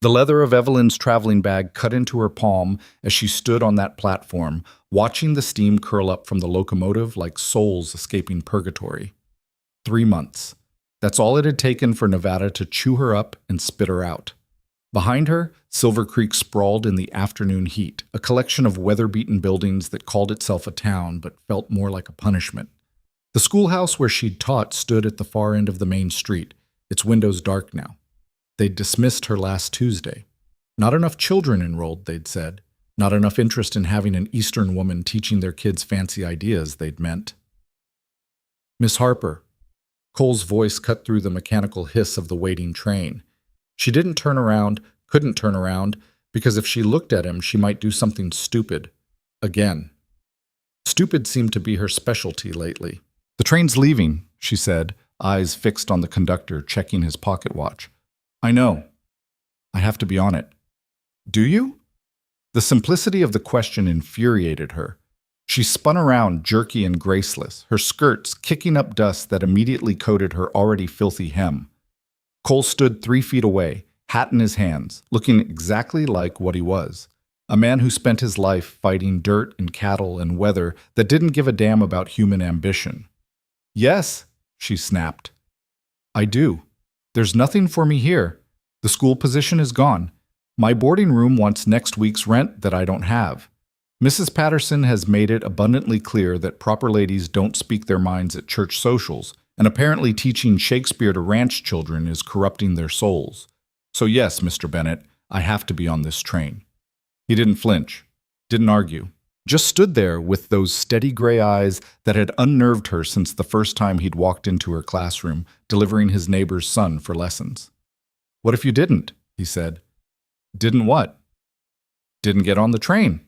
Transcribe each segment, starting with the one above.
The leather of Evelyn's traveling bag cut into her palm as she stood on that platform, watching the steam curl up from the locomotive like souls escaping purgatory. 3 months. That's all it had taken for Nevada to chew her up and spit her out. Behind her, Silver Creek sprawled in the afternoon heat, a collection of weather-beaten buildings that called itself a town but felt more like a punishment. The schoolhouse where she'd taught stood at the far end of the main street, its windows dark now. They'd dismissed her last Tuesday. Not enough children enrolled, they'd said. Not enough interest in having an Eastern woman teaching their kids fancy ideas, they'd meant. Miss Harper. Cole's voice cut through the mechanical hiss of the waiting train. She didn't turn around, couldn't turn around, because if she looked at him, she might do something stupid. Again. Stupid seemed to be her specialty lately. "The train's leaving," she said, eyes fixed on the conductor, checking his pocket watch. "I know. I have to be on it." "Do you?" The simplicity of the question infuriated her. She spun around, jerky and graceless, her skirts kicking up dust that immediately coated her already filthy hem. Cole stood 3 feet away, hat in his hands, looking exactly like what he was. A man who spent his life fighting dirt and cattle and weather that didn't give a damn about human ambition. "Yes," she snapped. "I do. There's nothing for me here. The school position is gone. My boarding room wants next week's rent that I don't have. Mrs. Patterson has made it abundantly clear that proper ladies don't speak their minds at church socials, and apparently teaching Shakespeare to ranch children is corrupting their souls. So yes, Mr. Bennett, I have to be on this train." He didn't flinch, didn't argue, just stood there with those steady gray eyes that had unnerved her since the first time he'd walked into her classroom, delivering his neighbor's son for lessons. "What if you didn't?" he said. "Didn't what?" "Didn't get on the train."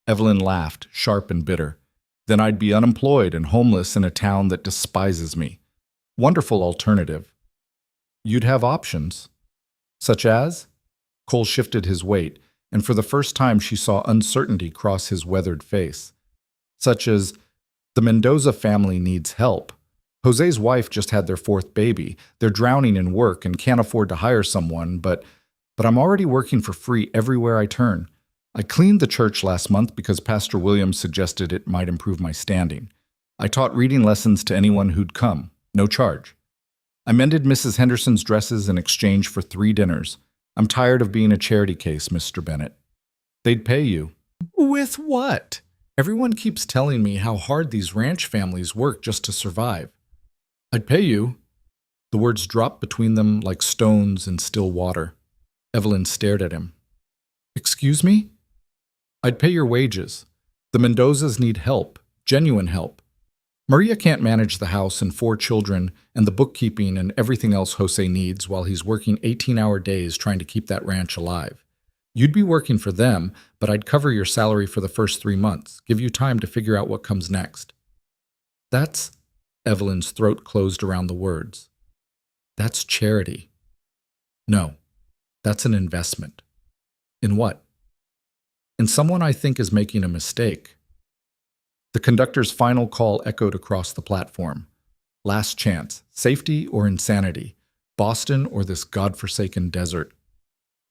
Evelyn laughed, sharp and bitter. "Then I'd be unemployed and homeless in a town that despises me. Wonderful alternative." "You'd have options." "Such as?" Cole shifted his weight, and for the first time she saw uncertainty cross his weathered face. "Such as, the Mendoza family needs help. Jose's wife just had their 4th baby. They're drowning in work and can't afford to hire someone, but I'm already working for free everywhere I turn. I cleaned the church last month because Pastor Williams suggested it might improve my standing. I taught reading lessons to anyone who'd come, no charge. I mended Mrs. Henderson's dresses in exchange for 3 dinners. I'm tired of being a charity case, Mr. Bennett." "They'd pay you." "With what? Everyone keeps telling me how hard these ranch families work just to survive." "I'd pay you." The words dropped between them like stones in still water. Evelyn stared at him. "Excuse me?" "I'd pay your wages. The Mendozas need help, genuine help. Maria can't manage the house and 4 children and the bookkeeping and everything else Jose needs while he's working 18-hour days trying to keep that ranch alive. You'd be working for them, but I'd cover your salary for the first 3 months, give you time to figure out what comes next." "That's..." Evelyn's throat closed around the words. "That's charity." "No, that's an investment." "In what?" "In someone I think is making a mistake." The conductor's final call echoed across the platform. Last chance, safety or insanity, Boston or this godforsaken desert.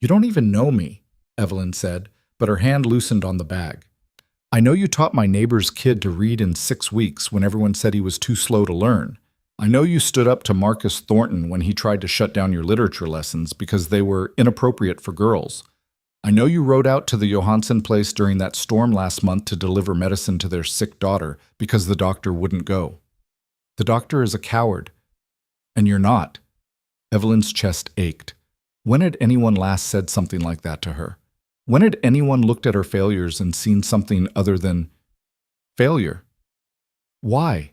"You don't even know me," Evelyn said, but her hand loosened on the bag. "I know you taught my neighbor's kid to read in 6 weeks when everyone said he was too slow to learn. I know you stood up to Marcus Thornton when he tried to shut down your literature lessons because they were inappropriate for girls. I know you rode out to the Johansson place during that storm last month to deliver medicine to their sick daughter because the doctor wouldn't go. The doctor is a coward. And you're not." Evelyn's chest ached. When had anyone last said something like that to her? When had anyone looked at her failures and seen something other than failure? "Why?"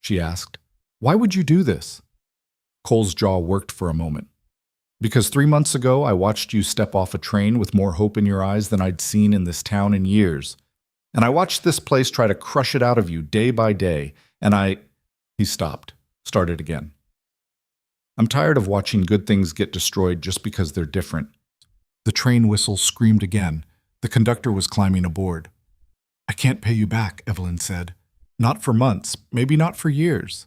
she asked. "Why would you do this?" Cole's jaw worked for a moment. "Because 3 months ago I watched you step off a train with more hope in your eyes than I'd seen in this town in years. And I watched this place try to crush it out of you day by day, and He stopped, started again. "I'm tired of watching good things get destroyed just because they're different." The train whistle screamed again. The conductor was climbing aboard. "I can't pay you back," Evelyn said. "Not for months, maybe not for years."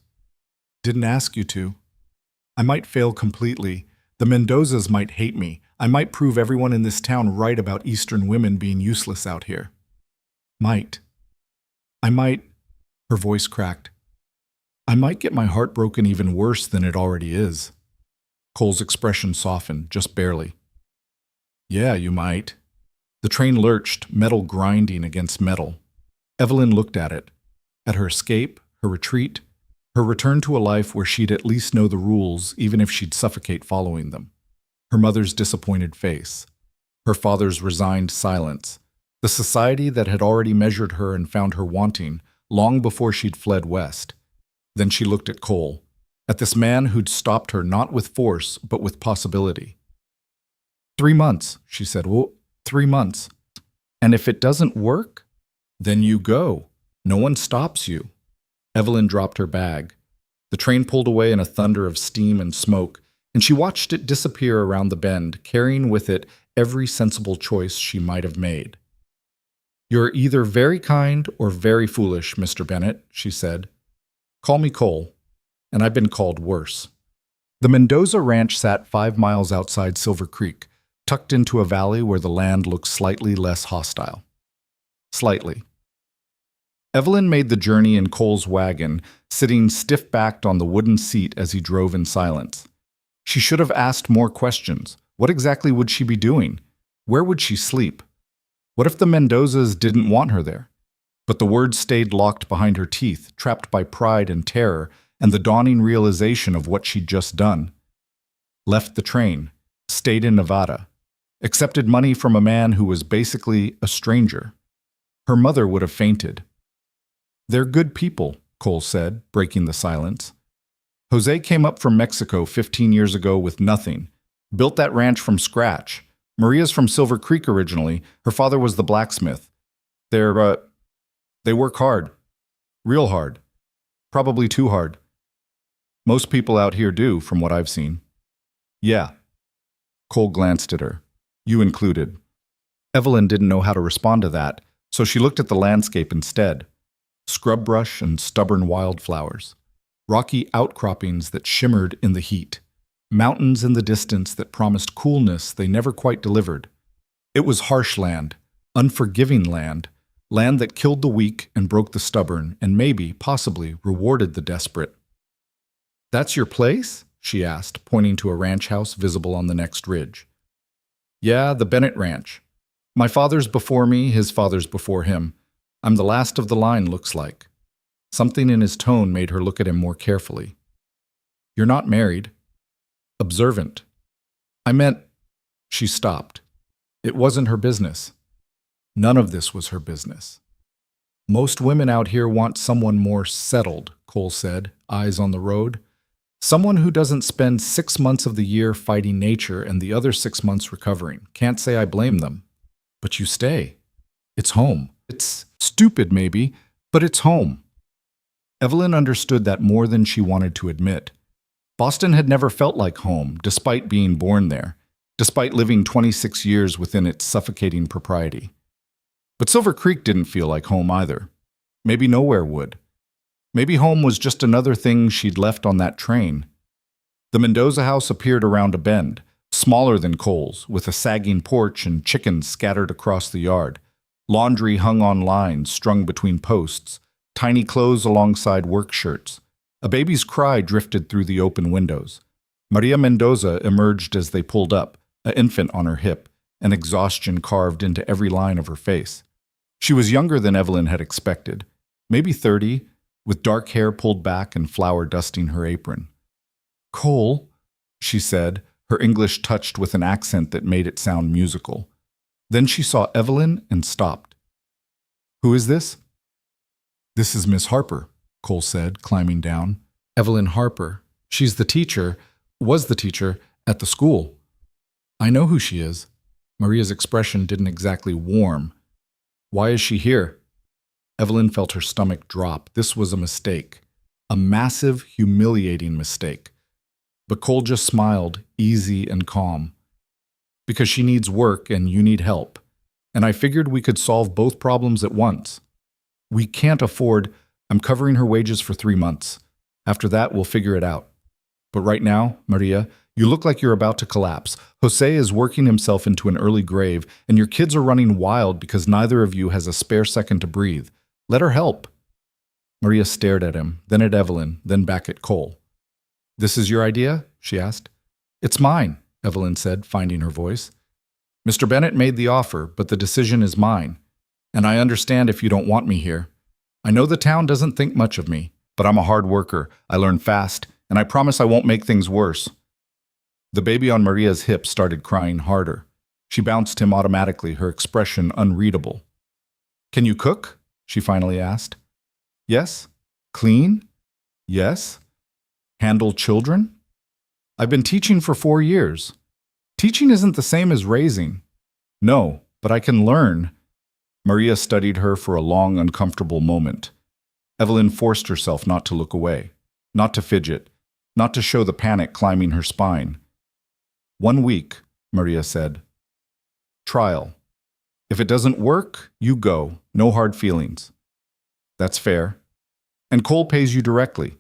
"Didn't ask you to." "I might fail completely. The Mendozas might hate me. I might prove everyone in this town right about Eastern women being useless out here. Might. I might, her voice cracked. I might get my heart broken even worse than it already is. Cole's expression softened, just barely. Yeah, you might. The train lurched, metal grinding against metal. Evelyn looked at it. At her escape, her retreat, her return to a life where she'd at least know the rules, even if she'd suffocate following them. Her mother's disappointed face. Her father's resigned silence. The society that had already measured her and found her wanting, long before she'd fled west. Then she looked at Cole, at this man who'd stopped her not with force, but with possibility. 3 months, she said. Well, 3 months. And if it doesn't work, then you go. No one stops you. Evelyn dropped her bag. The train pulled away in a thunder of steam and smoke, and she watched it disappear around the bend, carrying with it every sensible choice she might have made. You're either very kind or very foolish, Mr. Bennett, she said. Call me Cole, and I've been called worse. The Mendoza Ranch sat 5 miles outside Silver Creek, tucked into a valley where the land looked slightly less hostile. Slightly. Evelyn made the journey in Cole's wagon, sitting stiff-backed on the wooden seat as he drove in silence. She should have asked more questions. What exactly would she be doing? Where would she sleep? What if the Mendozas didn't want her there? But the words stayed locked behind her teeth, trapped by pride and terror and the dawning realization of what she'd just done. Left the train, stayed in Nevada, accepted money from a man who was basically a stranger. Her mother would have fainted. They're good people, Cole said, breaking the silence. Jose came up from Mexico 15 years ago with nothing, built that ranch from scratch. Maria's from Silver Creek originally. Her father was the blacksmith. They work hard. Real hard. Probably too hard. Most people out here do, from what I've seen. Yeah. Cole glanced at her. You included. Evelyn didn't know how to respond to that, so she looked at the landscape instead. Scrub brush and stubborn wildflowers. Rocky outcroppings that shimmered in the heat. Mountains in the distance that promised coolness they never quite delivered. It was harsh land, unforgiving land, land that killed the weak and broke the stubborn, and maybe, possibly, rewarded the desperate. That's your place? She asked, pointing to a ranch house visible on the next ridge. Yeah, the Bennett Ranch. My father's before me, his father's before him. I'm the last of the line, looks like. Something in his tone made her look at him more carefully. You're not married. Observant. I meant... She stopped. It wasn't her business. None of this was her business. Most women out here want someone more settled, Cole said, eyes on the road. Someone who doesn't spend 6 months of the year fighting nature and the other 6 months recovering. Can't say I blame them. But you stay. It's home. It's stupid, maybe, but it's home. Evelyn understood that more than she wanted to admit. Boston had never felt like home, despite being born there, despite living 26 years within its suffocating propriety. But Silver Creek didn't feel like home either. Maybe nowhere would. Maybe home was just another thing she'd left on that train. The Mendoza house appeared around a bend, smaller than Cole's, with a sagging porch and chickens scattered across the yard. Laundry hung on lines strung between posts, tiny clothes alongside work shirts. A baby's cry drifted through the open windows. Maria Mendoza emerged as they pulled up, an infant on her hip, and exhaustion carved into every line of her face. She was younger than Evelyn had expected, maybe 30, with dark hair pulled back and flour dusting her apron. Cole, she said, her English touched with an accent that made it sound musical. Then she saw Evelyn and stopped. Who is this? This is Miss Harper, Cole said, climbing down. Evelyn Harper. She's the teacher, was the teacher, at the school. I know who she is. Maria's expression didn't exactly warm. Why is she here? Evelyn felt her stomach drop. This was a mistake. A massive, humiliating mistake. But Cole just smiled, easy and calm. Because she needs work and you need help. And I figured we could solve both problems at once. We can't afford... I'm covering her wages for 3 months. After that, we'll figure it out. But right now, Maria, You look like you're about to collapse. Jose is working himself into an early grave, and your kids are running wild because neither of you has a spare second to breathe. Let her help." Maria stared at him, then at Evelyn, then back at Cole. "This is your idea?" she asked. "It's mine," Evelyn said, finding her voice. "Mr. Bennett made the offer, but the decision is mine. And I understand if you don't want me here. I know the town doesn't think much of me, but I'm a hard worker. I learn fast, and I promise I won't make things worse." The baby on Maria's hip started crying harder. She bounced him automatically, her expression unreadable. "Can you cook?" she finally asked. "Yes." "Clean?" "Yes." "Handle children?" "I've been teaching for 4 years." "Teaching isn't the same as raising." "No, but I can learn." Maria studied her for a long, uncomfortable moment. Evelyn forced herself not to look away, not to fidget, not to show the panic climbing her spine. "1 week," Maria said. "Trial. If it doesn't work, you go. No hard feelings." "That's fair. And Cole pays you directly.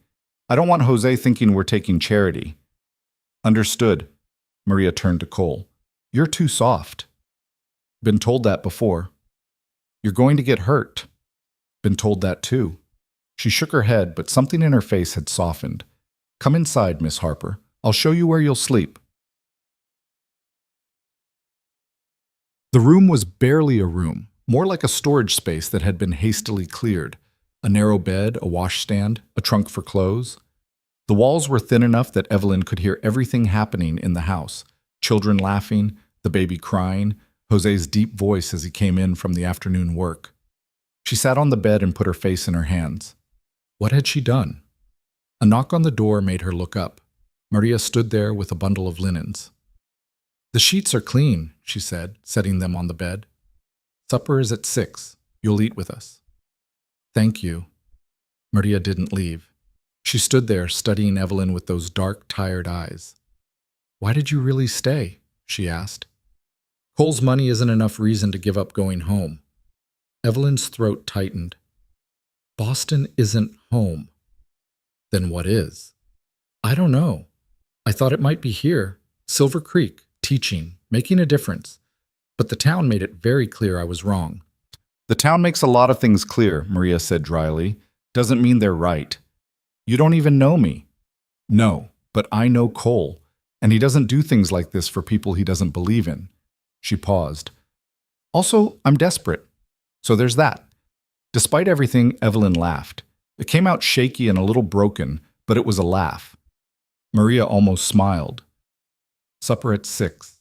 I don't want Jose thinking we're taking charity." "Understood." Maria turned to Cole. "You're too soft." "Been told that before." "You're going to get hurt." "Been told that too." She shook her head, but something in her face had softened. "Come inside, Miss Harper. I'll show you where you'll sleep." The room was barely a room, more like a storage space that had been hastily cleared. A narrow bed, a washstand, a trunk for clothes. The walls were thin enough that Evelyn could hear everything happening in the house. Children laughing, the baby crying, Jose's deep voice as he came in from the afternoon work. She sat on the bed and put her face in her hands. What had she done? A knock on the door made her look up. Maria stood there with a bundle of linens. "The sheets are clean," she said, setting them on the bed. "Supper is at 6. You'll eat with us." "Thank you." Maria didn't leave. She stood there studying Evelyn with those dark, tired eyes. "Why did you really stay?" she asked. "Cole's money isn't enough reason to give up going home." Evelyn's throat tightened. "Boston isn't home." "Then what is?" "I don't know. I thought it might be here, Silver Creek, teaching, making a difference. But the town made it very clear I was wrong." "The town makes a lot of things clear," Maria said dryly. "Doesn't mean they're right. You don't even know me." "No, but I know Cole, and he doesn't do things like this for people he doesn't believe in." She paused. "Also, I'm desperate. So there's that." Despite everything, Evelyn laughed. It came out shaky and a little broken, but it was a laugh. Maria almost smiled. "Supper at 6,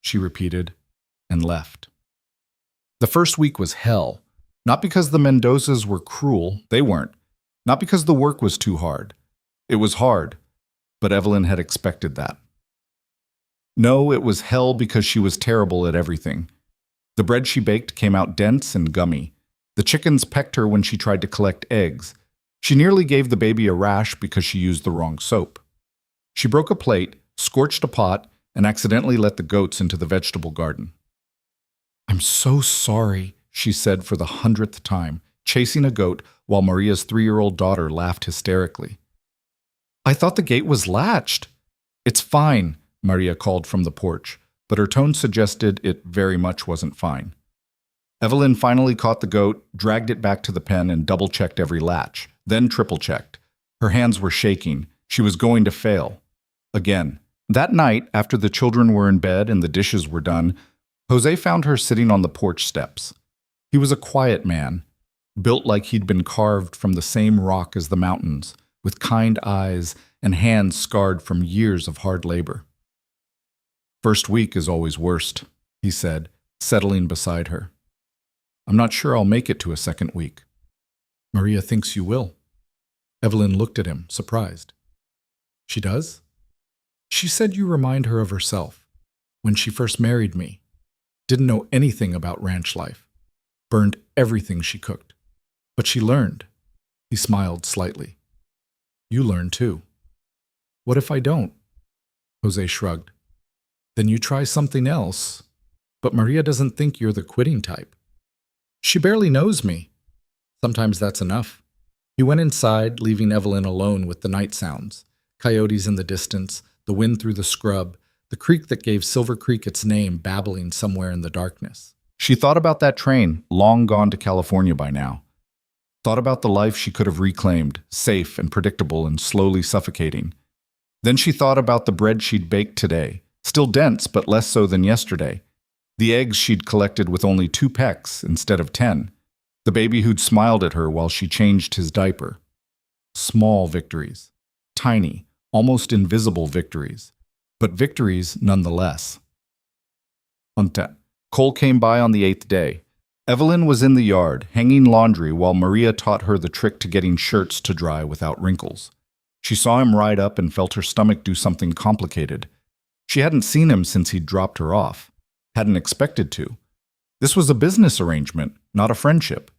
she repeated, and left. The first week was hell. Not because the Mendozas were cruel, they weren't. Not because the work was too hard. It was hard, but Evelyn had expected that. No, it was hell because she was terrible at everything. The bread she baked came out dense and gummy. The chickens pecked her when she tried to collect eggs. She nearly gave the baby a rash because she used the wrong soap. She broke a plate, scorched a pot, and accidentally let the goats into the vegetable garden. "I'm so sorry," she said for the 100th time, chasing a goat while Maria's 3-year-old daughter laughed hysterically. "I thought the gate was latched." "It's fine," Maria called from the porch, but her tone suggested it very much wasn't fine. Evelyn finally caught the goat, dragged it back to the pen, and double-checked every latch, then triple-checked. Her hands were shaking. She was going to fail. Again. That night, after the children were in bed and the dishes were done, Jose found her sitting on the porch steps. He was a quiet man, built like he'd been carved from the same rock as the mountains, with kind eyes and hands scarred from years of hard labor. "First week is always worst," he said, settling beside her. "I'm not sure I'll make it to a second week." "Maria thinks you will." Evelyn looked at him, surprised. "She does?" "She said you remind her of herself. When she first married me. Didn't know anything about ranch life. Burned everything she cooked. But she learned." He smiled slightly. "You learn too." "What if I don't?" Jose shrugged. "Then you try something else. But Maria doesn't think you're the quitting type." "She barely knows me." "Sometimes that's enough." He went inside, leaving Evelyn alone with the night sounds. Coyotes in the distance, the wind through the scrub, the creek that gave Silver Creek its name babbling somewhere in the darkness. She thought about that train, long gone to California by now. Thought about the life she could have reclaimed, safe and predictable and slowly suffocating. Then she thought about the bread she'd baked today, still dense but less so than yesterday. The eggs she'd collected with only 2 pecks instead of 10. The baby who'd smiled at her while she changed his diaper. Small victories. Tiny, almost invisible victories. But victories nonetheless. Cole came by on the 8th day. Evelyn was in the yard, hanging laundry while Maria taught her the trick to getting shirts to dry without wrinkles. She saw him ride up and felt her stomach do something complicated. She hadn't seen him since he'd dropped her off. Hadn't expected to. This was a business arrangement, not a friendship.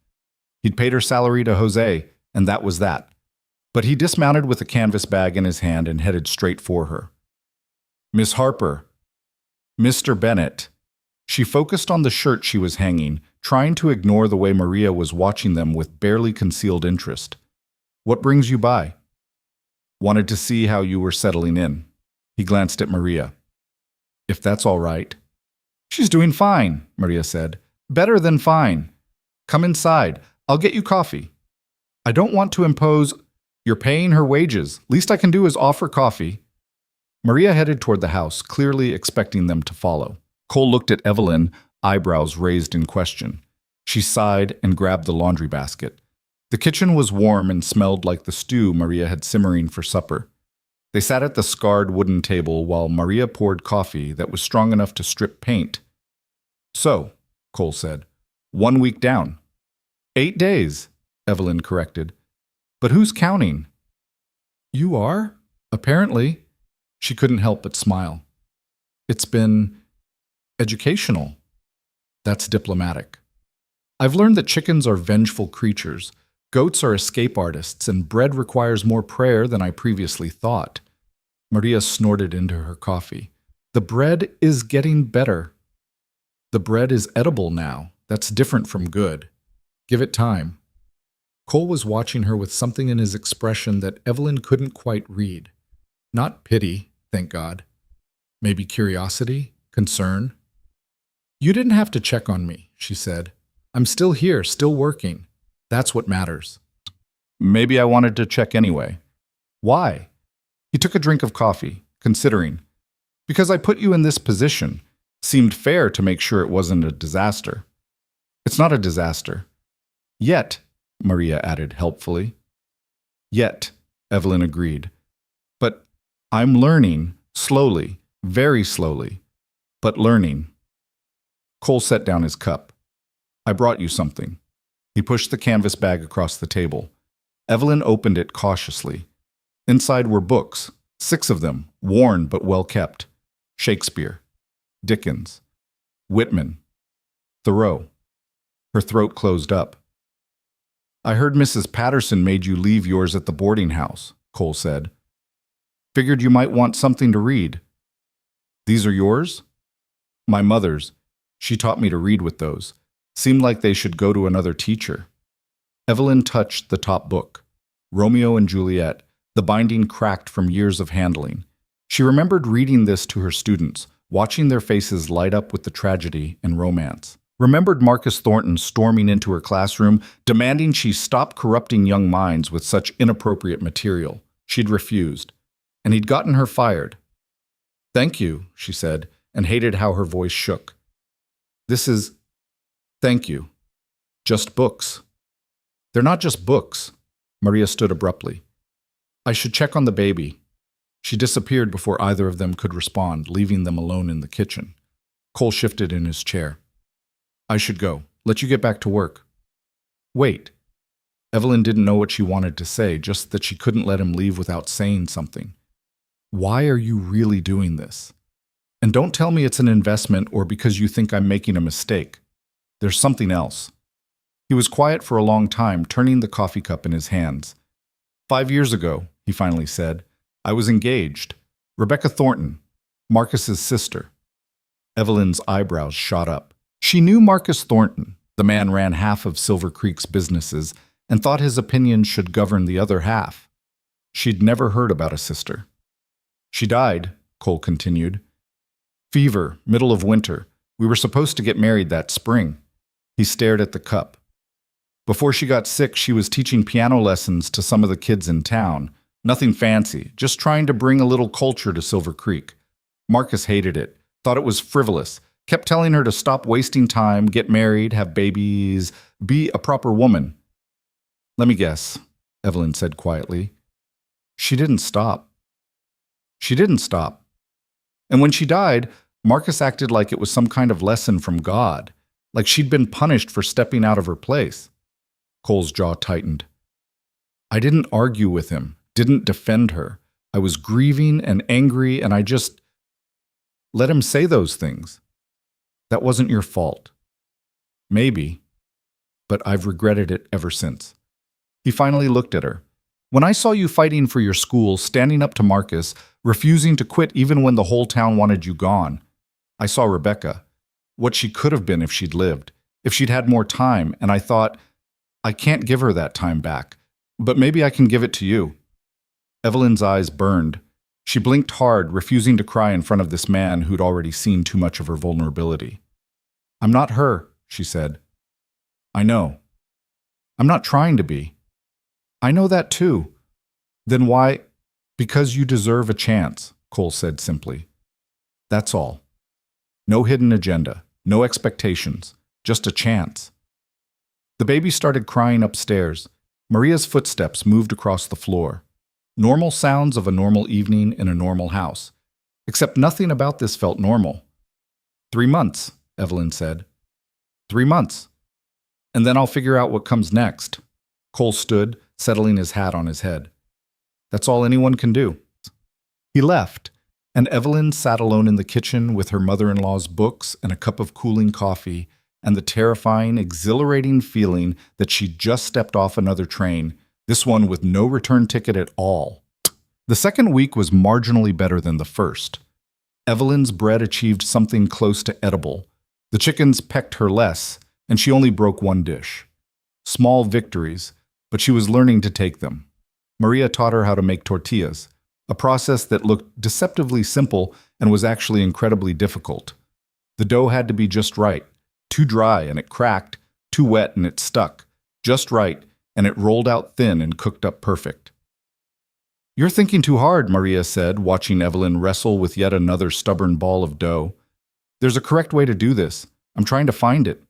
He'd paid her salary to Jose, and that was that. But he dismounted with a canvas bag in his hand and headed straight for her. Miss Harper. Mr. Bennett. She focused on the shirt she was hanging, trying to ignore the way Maria was watching them with barely concealed interest. What brings you by? Wanted to see how you were settling in. He glanced at Maria. If that's all right. She's doing fine, Maria said. Better than fine. Come inside. I'll get you coffee. I don't want to impose. You're paying her wages. Least I can do is offer coffee. Maria headed toward the house, clearly expecting them to follow. Cole looked at Evelyn, eyebrows raised in question. She sighed and grabbed the laundry basket. The kitchen was warm and smelled like the stew Maria had simmering for supper. They sat at the scarred wooden table while Maria poured coffee that was strong enough to strip paint. So, Cole said, 1 week down. 8 days, Evelyn corrected. But who's counting? You are? Apparently. She couldn't help but smile. It's been educational. That's diplomatic. I've learned that chickens are vengeful creatures, goats are escape artists, and bread requires more prayer than I previously thought. Maria snorted into her coffee. The bread is getting better. The bread is edible now. That's different from good. Give it time. Cole was watching her with something in his expression that Evelyn couldn't quite read. Not pity, thank God. Maybe curiosity, concern. You didn't have to check on me, she said. I'm still here, still working. That's what matters. Maybe I wanted to check anyway. Why? He took a drink of coffee, considering. Because I put you in this position. Seemed fair to make sure it wasn't a disaster. It's not a disaster. Yet, Maria added helpfully. Yet, Evelyn agreed. But I'm learning, slowly, very slowly, but learning. Cole set down his cup. I brought you something. He pushed the canvas bag across the table. Evelyn opened it cautiously. Inside were books, 6 of them, worn but well kept. Shakespeare, Dickens, Whitman, Thoreau. Her throat closed up. I heard Mrs. Patterson made you leave yours at the boarding house, Cole said. Figured you might want something to read. These are yours? My mother's. She taught me to read with those. Seemed like they should go to another teacher. Evelyn touched the top book. Romeo and Juliet, the binding cracked from years of handling. She remembered reading this to her students, watching their faces light up with the tragedy and romance. Remembered Marcus Thornton storming into her classroom, demanding she stop corrupting young minds with such inappropriate material. She'd refused, and he'd gotten her fired. Thank you, she said, and hated how her voice shook. This is... Thank you. Just books. They're not just books. Maria stood abruptly. I should check on the baby. She disappeared before either of them could respond, leaving them alone in the kitchen. Cole shifted in his chair. I should go. Let you get back to work. Wait. Evelyn didn't know what she wanted to say, just that she couldn't let him leave without saying something. Why are you really doing this? And don't tell me it's an investment or because you think I'm making a mistake. There's something else. He was quiet for a long time, turning the coffee cup in his hands. 5 years ago, he finally said, I was engaged. Rebecca Thornton, Marcus's sister. Evelyn's eyebrows shot up. She knew Marcus Thornton. The man ran half of Silver Creek's businesses and thought his opinion should govern the other half. She'd never heard about a sister. She died, Cole continued. Fever, middle of winter. We were supposed to get married that spring. He stared at the cup. Before she got sick, she was teaching piano lessons to some of the kids in town. Nothing fancy, just trying to bring a little culture to Silver Creek. Marcus hated it, thought it was frivolous, kept telling her to stop wasting time, get married, have babies, be a proper woman. Let me guess, Evelyn said quietly. She didn't stop. She didn't stop. And when she died, Marcus acted like it was some kind of lesson from God, like she'd been punished for stepping out of her place. Cole's jaw tightened. I didn't argue with him, didn't defend her. I was grieving and angry, and I just let him say those things. That wasn't your fault. Maybe, but I've regretted it ever since. He finally looked at her. When I saw you fighting for your school, standing up to Marcus, refusing to quit even when the whole town wanted you gone, I saw Rebecca, what she could have been if she'd lived, if she'd had more time, and I thought, I can't give her that time back, but maybe I can give it to you. Evelyn's eyes burned. She blinked hard, refusing to cry in front of this man who'd already seen too much of her vulnerability. I'm not her, she said. I know. I'm not trying to be. I know that too. Then why? Because you deserve a chance, Cole said simply. That's all. No hidden agenda, no expectations, just a chance. The baby started crying upstairs. Maria's footsteps moved across the floor. Normal sounds of a normal evening in a normal house. Except nothing about this felt normal. 3 months, Evelyn said. 3 months. And then I'll figure out what comes next. Cole stood, settling his hat on his head. That's all anyone can do. He left, and Evelyn sat alone in the kitchen with her mother-in-law's books and a cup of cooling coffee, and the terrifying, exhilarating feeling that she'd just stepped off another train, this one with no return ticket at all. The second week was marginally better than the first. Evelyn's bread achieved something close to edible. The chickens pecked her less, and she only broke one dish. Small victories, but she was learning to take them. Maria taught her how to make tortillas, a process that looked deceptively simple and was actually incredibly difficult. The dough had to be just right. Too dry and it cracked, too wet and it stuck, just right, and it rolled out thin and cooked up perfect. You're thinking too hard, Maria said, watching Evelyn wrestle with yet another stubborn ball of dough. There's a correct way to do this. I'm trying to find it.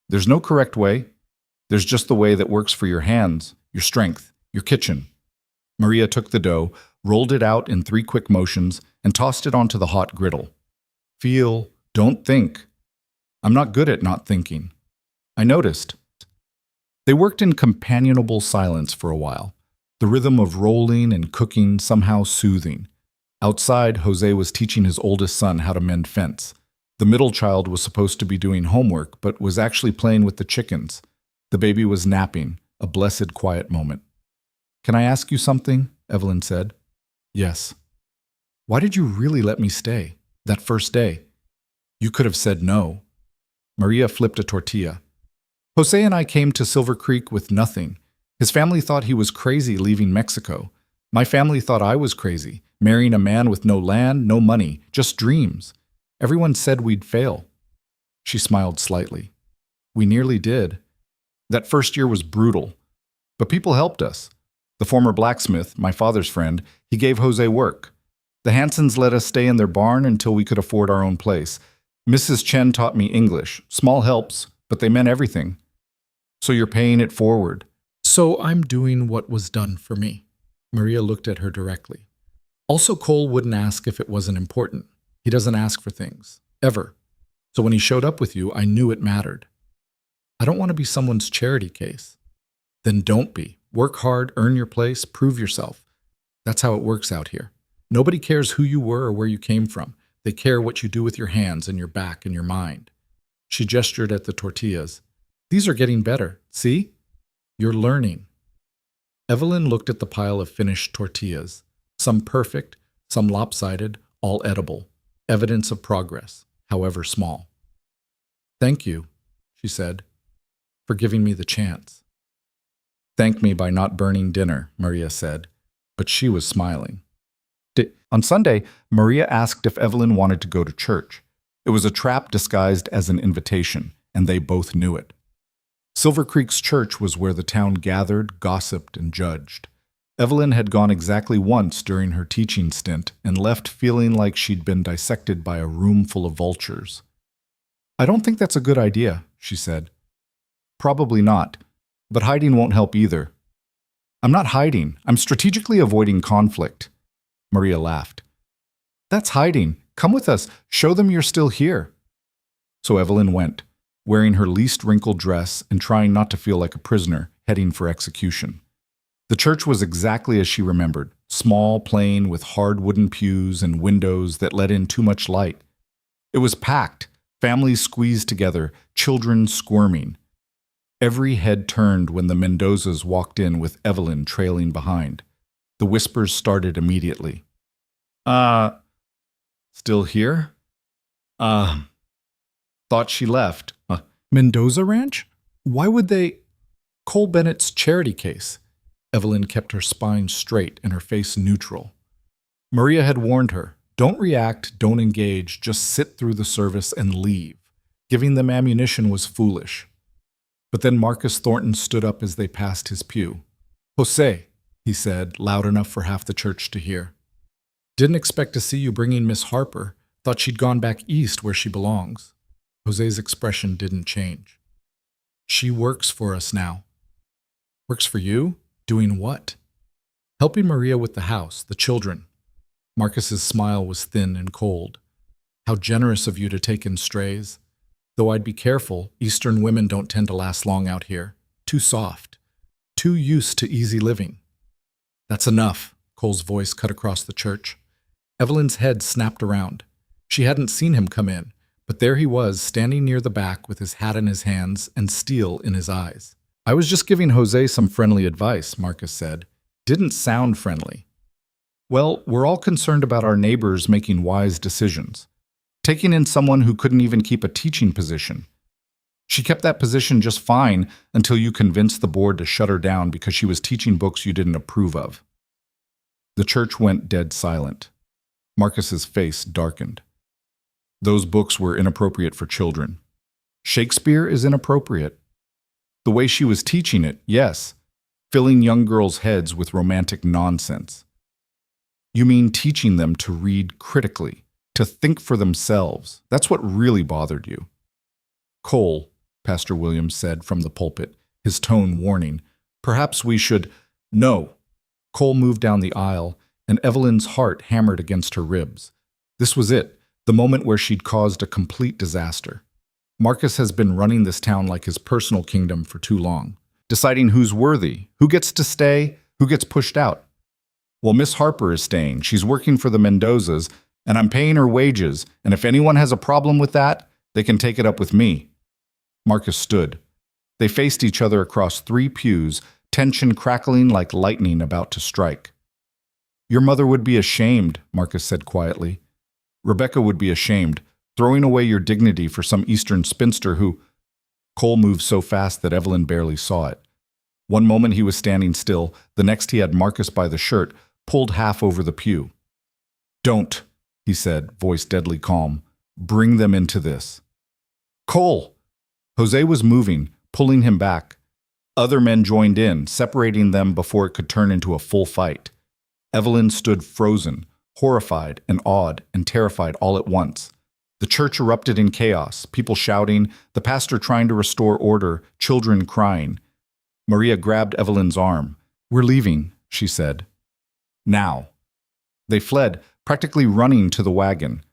There's no correct way. There's just the way that works for your hands, your strength, your kitchen. Maria took the dough, rolled it out in 3 quick motions, and tossed it onto the hot griddle. Feel, don't think. I'm not good at not thinking. I noticed. They worked in companionable silence for a while, the rhythm of rolling and cooking somehow soothing. Outside, Jose was teaching his oldest son how to mend fence. The middle child was supposed to be doing homework, but was actually playing with the chickens. The baby was napping, a blessed quiet moment. Can I ask you something? Evelyn said. Yes. Why did you really let me stay, that first day? You could have said no. Maria flipped a tortilla. Jose and I came to Silver Creek with nothing. His family thought he was crazy leaving Mexico. My family thought I was crazy, marrying a man with no land, no money, just dreams. Everyone said we'd fail. She smiled slightly. We nearly did. That first year was brutal. But people helped us. The former blacksmith, my father's friend, he gave Jose work. The Hansons let us stay in their barn until we could afford our own place. Mrs. Chen taught me English. Small helps, but they meant everything. So you're paying it forward. So I'm doing what was done for me. Maria looked at her directly. Also, Cole wouldn't ask if it wasn't important. He doesn't ask for things, ever. So when he showed up with you, I knew it mattered. I don't want to be someone's charity case. Then don't be. Work hard, earn your place, prove yourself. That's how it works out here. Nobody cares who you were or where you came from. They care what you do with your hands and your back and your mind. She gestured at the tortillas. These are getting better. See? You're learning. Evelyn looked at the pile of finished tortillas. Some perfect, some lopsided, all edible. Evidence of progress, however small. Thank you, she said, for giving me the chance. Thank me by not burning dinner, Maria said, but she was smiling. On Sunday, Maria asked if Evelyn wanted to go to church. It was a trap disguised as an invitation, and they both knew it. Silver Creek's church was where the town gathered, gossiped, and judged. Evelyn had gone exactly once during her teaching stint and left feeling like she'd been dissected by a room full of vultures. "I don't think that's a good idea," she said. "Probably not, but hiding won't help either." "I'm not hiding. I'm strategically avoiding conflict." Maria laughed. "That's hiding. Come with us. Show them you're still here." So Evelyn went, wearing her least wrinkled dress and trying not to feel like a prisoner, heading for execution. The church was exactly as she remembered, small, plain, with hard wooden pews and windows that let in too much light. It was packed, families squeezed together, children squirming. Every head turned when the Mendozas walked in with Evelyn trailing behind. The whispers started immediately. Still here? Thought she left. Mendoza Ranch? Why would they? Cole Bennett's charity case." Evelyn kept her spine straight and her face neutral. Maria had warned her, don't react, don't engage, just sit through the service and leave. Giving them ammunition was foolish. But then Marcus Thornton stood up as they passed his pew. "Jose," he said, loud enough for half the church to hear. "Didn't expect to see you bringing Miss Harper. Thought she'd gone back east where she belongs." Jose's expression didn't change. "She works for us now." "Works for you? Doing what?" "Helping Maria with the house, the children." Marcus's smile was thin and cold. "How generous of you to take in strays. Though I'd be careful, Eastern women don't tend to last long out here. Too soft. Too used to easy living." "That's enough," Cole's voice cut across the church. Evelyn's head snapped around. She hadn't seen him come in, but there he was, standing near the back with his hat in his hands and steel in his eyes. "I was just giving Jose some friendly advice," Marcus said. "Didn't sound friendly." "Well, we're all concerned about our neighbors making wise decisions. Taking in someone who couldn't even keep a teaching position. She kept that position just fine until you convinced the board to shut her down because she was teaching books you didn't approve of." The church went dead silent. Marcus's face darkened. Those books were inappropriate for children. Shakespeare is inappropriate. The way she was teaching it, yes, filling young girls' heads with romantic nonsense. "You mean teaching them to read critically, to think for themselves. That's what really bothered you." "Cole," Pastor Williams said from the pulpit, his tone warning, "perhaps we should—" "No." Cole moved down the aisle, and Evelyn's heart hammered against her ribs. This was it, the moment where she'd caused a complete disaster. Marcus has been running this town like his personal kingdom for too long, deciding who's worthy, who gets to stay, who gets pushed out. "Well, Miss Harper is staying. She's working for the Mendozas, and I'm paying her wages, and if anyone has a problem with that, they can take it up with me." Marcus stood. They faced each other across 3 pews, tension crackling like lightning about to strike. "Your mother would be ashamed," Marcus said quietly. "Rebecca would be ashamed, throwing away your dignity for some Eastern spinster who—" Cole moved so fast that Evelyn barely saw it. One moment he was standing still, the next he had Marcus by the shirt, pulled half over the pew. "Don't," he said, voice deadly calm. "Bring them into this." "Cole!" Jose was moving, pulling him back. Other men joined in, separating them before it could turn into a full fight. Evelyn stood frozen, horrified and awed and terrified all at once. The church erupted in chaos, people shouting, the pastor trying to restore order, children crying. Maria grabbed Evelyn's arm. "We're leaving," she said. "Now." They fled, practically running to the wagon.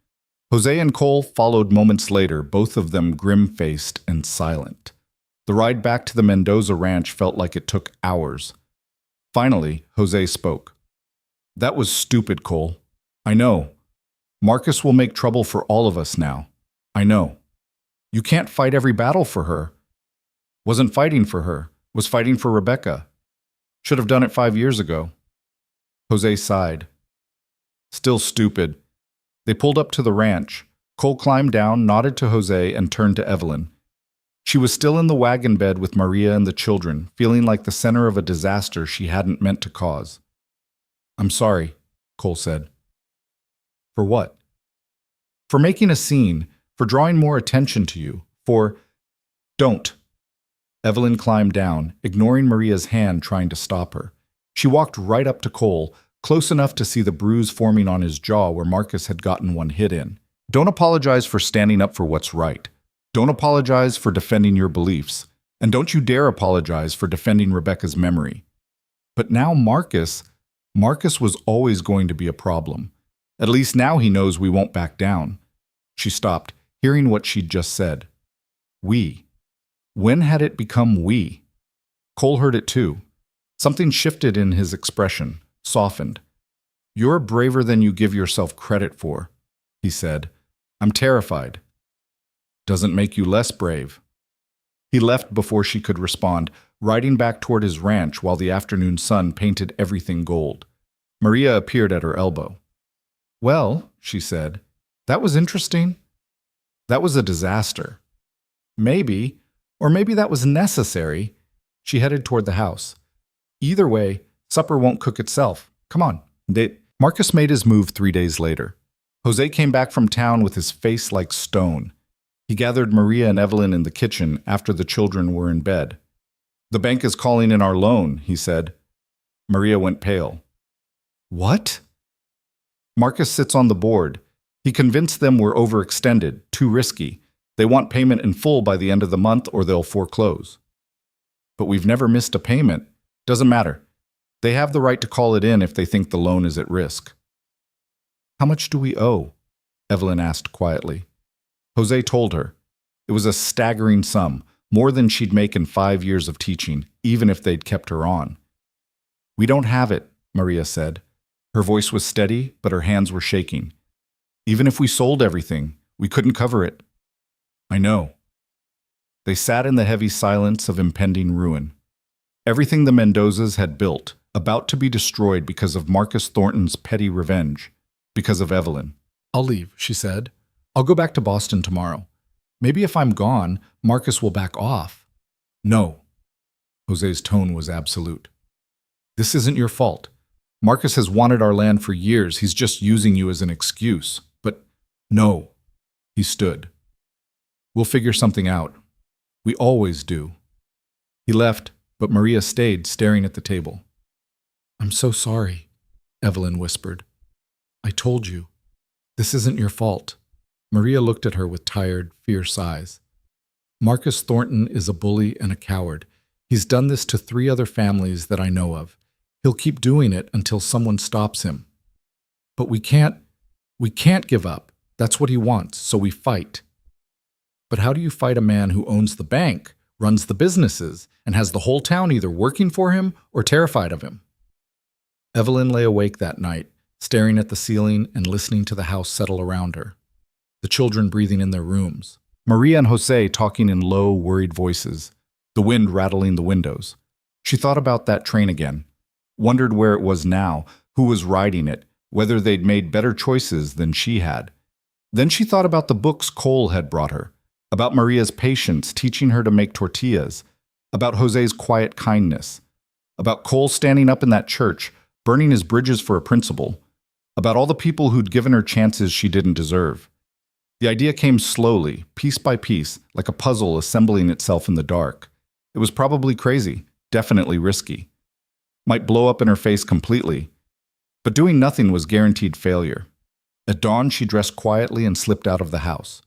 Jose and Cole followed moments later, both of them grim-faced and silent. The ride back to the Mendoza Ranch felt like it took hours. Finally, Jose spoke. "That was stupid, Cole. I know. Marcus will make trouble for all of us now. I know. You can't fight every battle for her. Wasn't fighting for her. Was fighting for Rebecca. Should have done it 5 years ago." Jose sighed. "Still stupid." They pulled up to the ranch. Cole climbed down, nodded to Jose, and turned to Evelyn. She was still in the wagon bed with Maria and the children, feeling like the center of a disaster she hadn't meant to cause. "I'm sorry," Cole said. For what? For making a scene, for drawing more attention to you, for... Don't. Evelyn climbed down, ignoring Maria's hand trying to stop her. She walked right up to Cole, close enough to see the bruise forming on his jaw where Marcus had gotten one hit in. Don't apologize for standing up for what's right. Don't apologize for defending your beliefs. And don't you dare apologize for defending Rebecca's memory. But now Marcus was always going to be a problem. At least now he knows we won't back down. She stopped, hearing what she'd just said. We. When had it become we? Cole heard it too. Something shifted in his expression, softened. You're braver than you give yourself credit for, he said. I'm terrified. Doesn't make you less brave. He left before she could respond, riding back toward his ranch while the afternoon sun painted everything gold. Maria appeared at her elbow. Well, she said, that was interesting. That was a disaster. Maybe, or maybe that was necessary. She headed toward the house. Either way, supper won't cook itself. Come on. Marcus made his move 3 days later. Jose came back from town with his face like stone. He gathered Maria and Evelyn in the kitchen after the children were in bed. The bank is calling in our loan, he said. Maria went pale. What? Marcus sits on the board. He convinced them we're overextended, too risky. They want payment in full by the end of the month or they'll foreclose. But we've never missed a payment. Doesn't matter. They have the right to call it in if they think the loan is at risk. How much do we owe? Evelyn asked quietly. Jose told her. It was a staggering sum, more than she'd make in 5 years of teaching, even if they'd kept her on. We don't have it, Maria said. Her voice was steady, but her hands were shaking. Even if we sold everything, we couldn't cover it. I know. They sat in the heavy silence of impending ruin. Everything the Mendozas had built, about to be destroyed because of Marcus Thornton's petty revenge, because of Evelyn. I'll leave, she said. I'll go back to Boston tomorrow. Maybe if I'm gone, Marcus will back off. No. Jose's tone was absolute. This isn't your fault. Marcus has wanted our land for years. He's just using you as an excuse. But no. He stood. We'll figure something out. We always do. He left, but Maria stayed, staring at the table. I'm so sorry, Evelyn whispered. I told you. This isn't your fault. Maria looked at her with tired, fierce eyes. Marcus Thornton is a bully and a coward. He's done this to 3 other families that I know of. He'll keep doing it until someone stops him. But we can't give up. That's what he wants, so we fight. But how do you fight a man who owns the bank, runs the businesses, and has the whole town either working for him or terrified of him? Evelyn lay awake that night, staring at the ceiling and listening to the house settle around her. The children breathing in their rooms. Maria and Jose talking in low, worried voices, the wind rattling the windows. She thought about that train again, wondered where it was now, who was riding it, whether they'd made better choices than she had. Then she thought about the books Cole had brought her, about Maria's patience teaching her to make tortillas, about Jose's quiet kindness, about Cole standing up in that church, burning his bridges for a principle, about all the people who'd given her chances she didn't deserve. The idea came slowly, piece by piece, like a puzzle assembling itself in the dark. It was probably crazy, definitely risky. Might blow up in her face completely. But doing nothing was guaranteed failure. At dawn, she dressed quietly and slipped out of the house.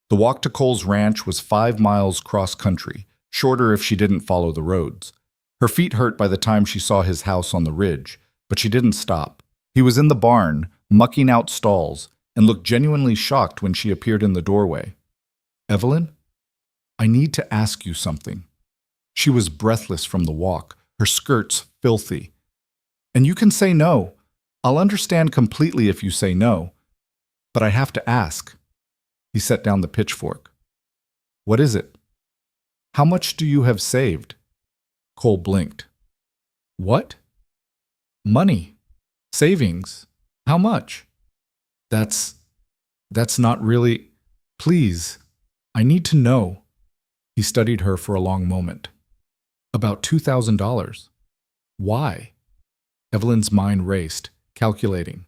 The walk to Cole's ranch was 5 miles cross-country, shorter if she didn't follow the roads. Her feet hurt by the time she saw his house on the ridge, but she didn't stop. He was in the barn, mucking out stalls, and looked genuinely shocked when she appeared in the doorway. Evelyn, I need to ask you something. She was breathless from the walk, her skirts filthy. And you can say no. I'll understand completely if you say no. But I have to ask. He set down the pitchfork. What is it? How much do you have saved? Cole blinked. What? Money. Savings. How much? That's not really... Please, I need to know. He studied her for a long moment. About $2,000. Why? Evelyn's mind raced, calculating.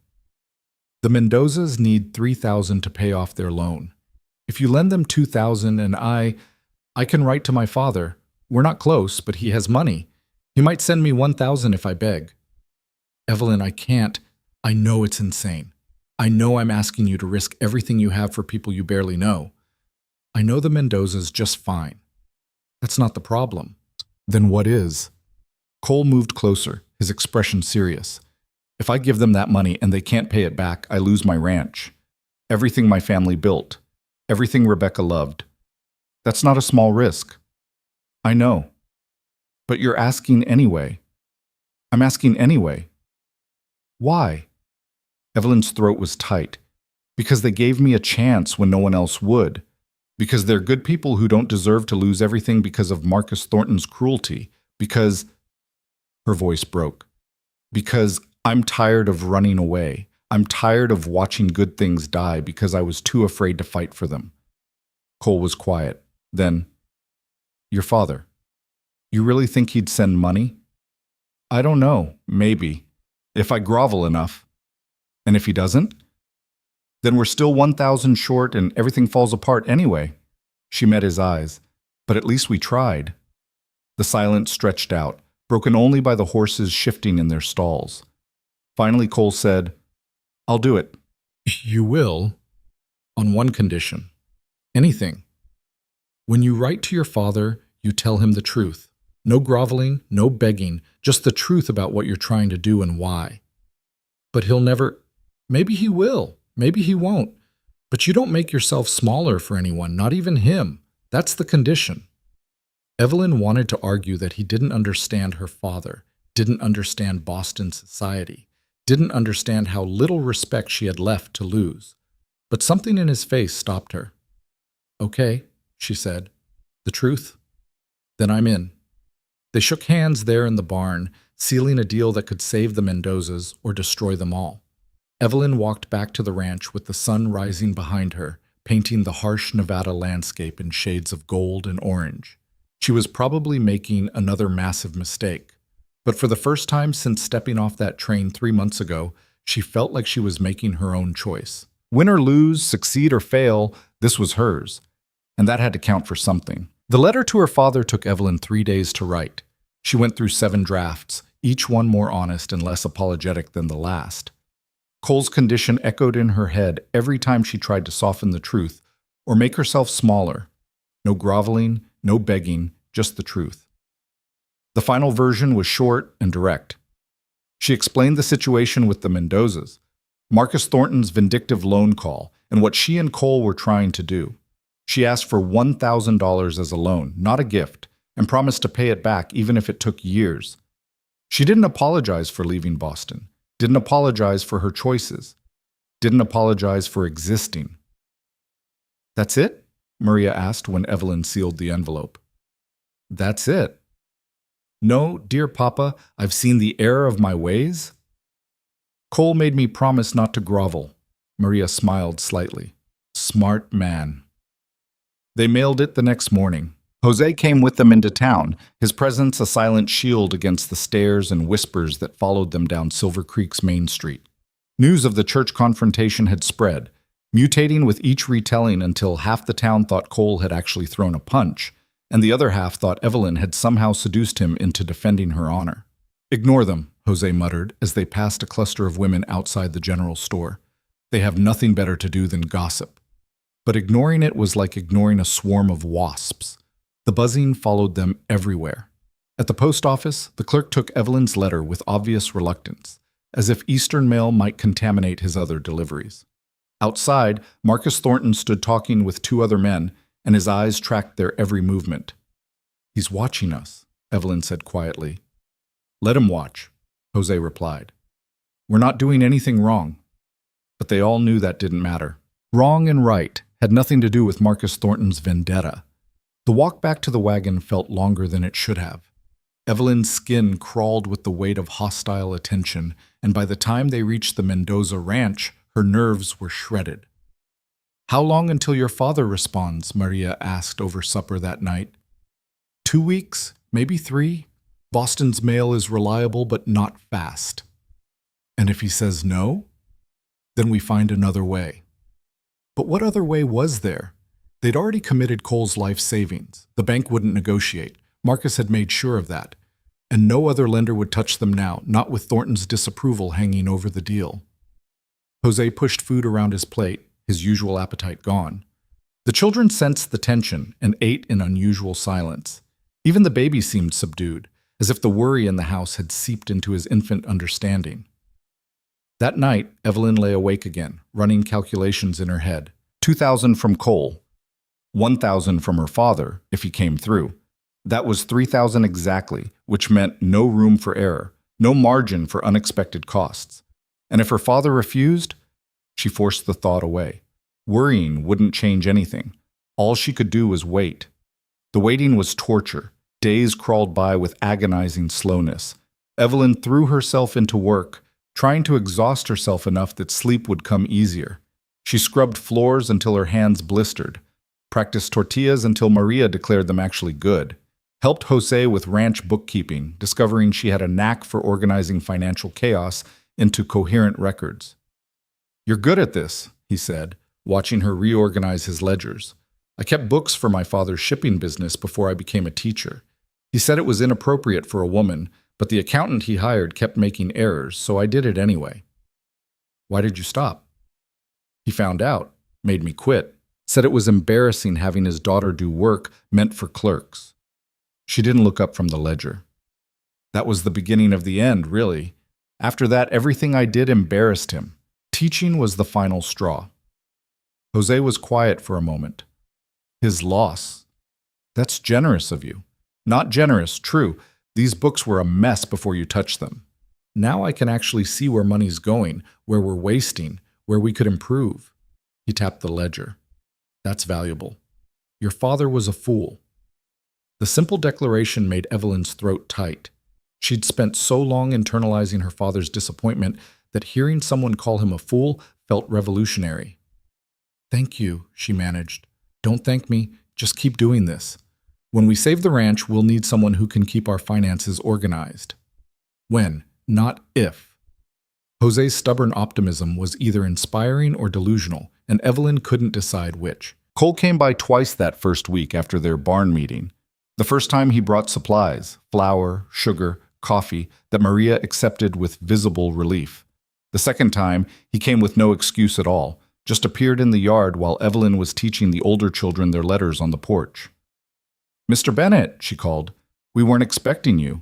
The Mendozas need $3,000 to pay off their loan. If you lend them $2,000 and I can write to my father. We're not close, but he has money. He might send me $1,000 if I beg. Evelyn, I can't. I know it's insane. I know I'm asking you to risk everything you have for people you barely know. I know the Mendozas just fine. That's not the problem. Then what is? Cole moved closer, his expression serious. If I give them that money and they can't pay it back, I lose my ranch. Everything my family built. Everything Rebecca loved. That's not a small risk. I know. But you're asking anyway. I'm asking anyway. Why? Evelyn's throat was tight. Because they gave me a chance when no one else would. Because they're good people who don't deserve to lose everything because of Marcus Thornton's cruelty. Because... Her voice broke. Because I'm tired of running away. I'm tired of watching good things die because I was too afraid to fight for them. Cole was quiet. Then, your father. You really think he'd send money? I don't know. Maybe. If I grovel enough. And if he doesn't? Then we're still 1,000 short and everything falls apart anyway. She met his eyes. But at least we tried. The silence stretched out, broken only by the horses shifting in their stalls. Finally, Cole said, I'll do it. You will? On one condition. Anything. When you write to your father, you tell him the truth. No groveling, no begging, just the truth about what you're trying to do and why. But he'll never... Maybe he will. Maybe he won't. But you don't make yourself smaller for anyone, not even him. That's the condition. Evelyn wanted to argue that he didn't understand her father, didn't understand Boston society, didn't understand how little respect she had left to lose. But something in his face stopped her. Okay, she said. The truth? Then I'm in. They shook hands there in the barn, sealing a deal that could save the Mendozas or destroy them all. Evelyn walked back to the ranch with the sun rising behind her, painting the harsh Nevada landscape in shades of gold and orange. She was probably making another massive mistake. But for the first time since stepping off that train 3 months ago, she felt like she was making her own choice. Win or lose, succeed or fail, this was hers. And that had to count for something. The letter to her father took Evelyn 3 days to write. She went through 7 drafts, each one more honest and less apologetic than the last. Cole's condition echoed in her head every time she tried to soften the truth or make herself smaller. No groveling, no begging, just the truth. The final version was short and direct. She explained the situation with the Mendozas, Marcus Thornton's vindictive loan call, and what she and Cole were trying to do. She asked for $1,000 as a loan, not a gift, and promised to pay it back even if it took years. She didn't apologize for leaving Boston, didn't apologize for her choices, didn't apologize for existing. That's it? Maria asked when Evelyn sealed the envelope. That's it. No, dear Papa, I've seen the error of my ways. Cole made me promise not to grovel. Maria smiled slightly. Smart man. They mailed it the next morning. Jose came with them into town, his presence a silent shield against the stares and whispers that followed them down Silver Creek's main street. News of the church confrontation had spread, mutating with each retelling until half the town thought Cole had actually thrown a punch, and the other half thought Evelyn had somehow seduced him into defending her honor. Ignore them, Jose muttered as they passed a cluster of women outside the general store. They have nothing better to do than gossip. But ignoring it was like ignoring a swarm of wasps. The buzzing followed them everywhere. At the post office, the clerk took Evelyn's letter with obvious reluctance, as if Eastern mail might contaminate his other deliveries. Outside, Marcus Thornton stood talking with 2 other men, and his eyes tracked their every movement. He's watching us, Evelyn said quietly. Let him watch, Jose replied. We're not doing anything wrong. But they all knew that didn't matter. Wrong and right had nothing to do with Marcus Thornton's vendetta. The walk back to the wagon felt longer than it should have. Evelyn's skin crawled with the weight of hostile attention, and by the time they reached the Mendoza ranch, her nerves were shredded. How long until your father responds? Maria asked over supper that night. 2 weeks, maybe 3. Boston's mail is reliable but not fast. And if he says no? Then we find another way. But what other way was there? They'd already committed Cole's life savings. The bank wouldn't negotiate. Marcus had made sure of that. And no other lender would touch them now, not with Thornton's disapproval hanging over the deal. Jose pushed food around his plate, his usual appetite gone. The children sensed the tension and ate in unusual silence. Even the baby seemed subdued, as if the worry in the house had seeped into his infant understanding. That night, Evelyn lay awake again, running calculations in her head. 2,000 from Cole, 1,000 from her father, if he came through. That was 3,000 exactly, which meant no room for error, no margin for unexpected costs. And if her father refused, she forced the thought away. Worrying wouldn't change anything. All she could do was wait. The waiting was torture. Days crawled by with agonizing slowness. Evelyn threw herself into work, trying to exhaust herself enough that sleep would come easier. She scrubbed floors until her hands blistered, practiced tortillas until Maria declared them actually good, helped Jose with ranch bookkeeping, discovering she had a knack for organizing financial chaos into coherent records. "You're good at this," he said, watching her reorganize his ledgers. "I kept books for my father's shipping business before I became a teacher. He said it was inappropriate for a woman, but the accountant he hired kept making errors, so I did it anyway." "Why did you stop?" "He found out, made me quit, said it was embarrassing having his daughter do work meant for clerks." She didn't look up from the ledger. "That was the beginning of the end, really. After that, everything I did embarrassed him. Teaching was the final straw." Jose was quiet for a moment. "His loss. That's generous of you." "Not generous, true. These books were a mess before you touched them. Now I can actually see where money's going, where we're wasting, where we could improve." He tapped the ledger. "That's valuable. Your father was a fool." The simple declaration made Evelyn's throat tight. She'd spent so long internalizing her father's disappointment that hearing someone call him a fool felt revolutionary. "Thank you," she managed. "Don't thank me. Just keep doing this. When we save the ranch, we'll need someone who can keep our finances organized." When, not if. Jose's stubborn optimism was either inspiring or delusional, and Evelyn couldn't decide which. Cole came by twice that first week after their barn meeting. The first time he brought supplies, flour, sugar, coffee, that Maria accepted with visible relief. The second time, he came with no excuse at all, just appeared in the yard while Evelyn was teaching the older children their letters on the porch. "Mr. Bennett," she called, "we weren't expecting you."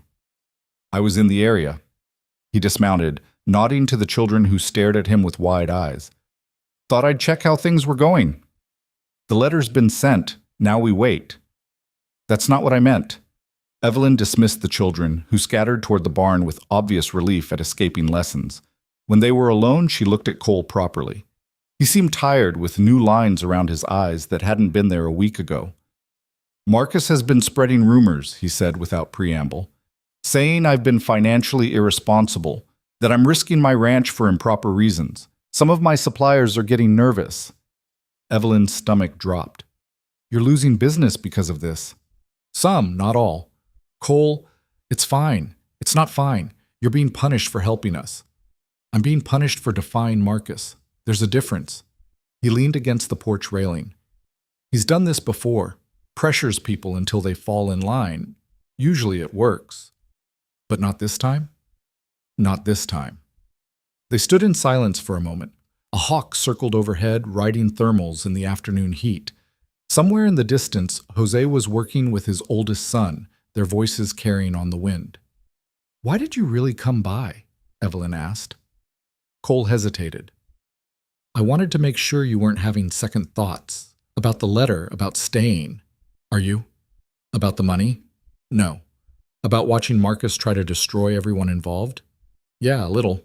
"I was in the area." He dismounted, nodding to the children who stared at him with wide eyes. "Thought I'd check how things were going." "The letter's been sent. Now we wait." "That's not what I meant." Evelyn dismissed the children, who scattered toward the barn with obvious relief at escaping lessons. When they were alone, she looked at Cole properly. He seemed tired, with new lines around his eyes that hadn't been there a week ago. "Marcus has been spreading rumors," he said without preamble, "saying I've been financially irresponsible, that I'm risking my ranch for improper reasons. Some of my suppliers are getting nervous." Evelyn's stomach dropped. "You're losing business because of this." "Some, not all. Cole, it's fine. It's not fine. You're being punished for helping us. I'm being punished for defying Marcus. There's a difference." He leaned against the porch railing. "He's done this before. Pressures people until they fall in line. Usually it works. But not this time? Not this time." They stood in silence for a moment. A hawk circled overhead, riding thermals in the afternoon heat. Somewhere in the distance, Jose was working with his oldest son, their voices carrying on the wind. "Why did you really come by?" Evelyn asked. Cole hesitated. "I wanted to make sure you weren't having second thoughts. About the letter, about staying. Are you? About the money? No. About watching Marcus try to destroy everyone involved? Yeah, a little.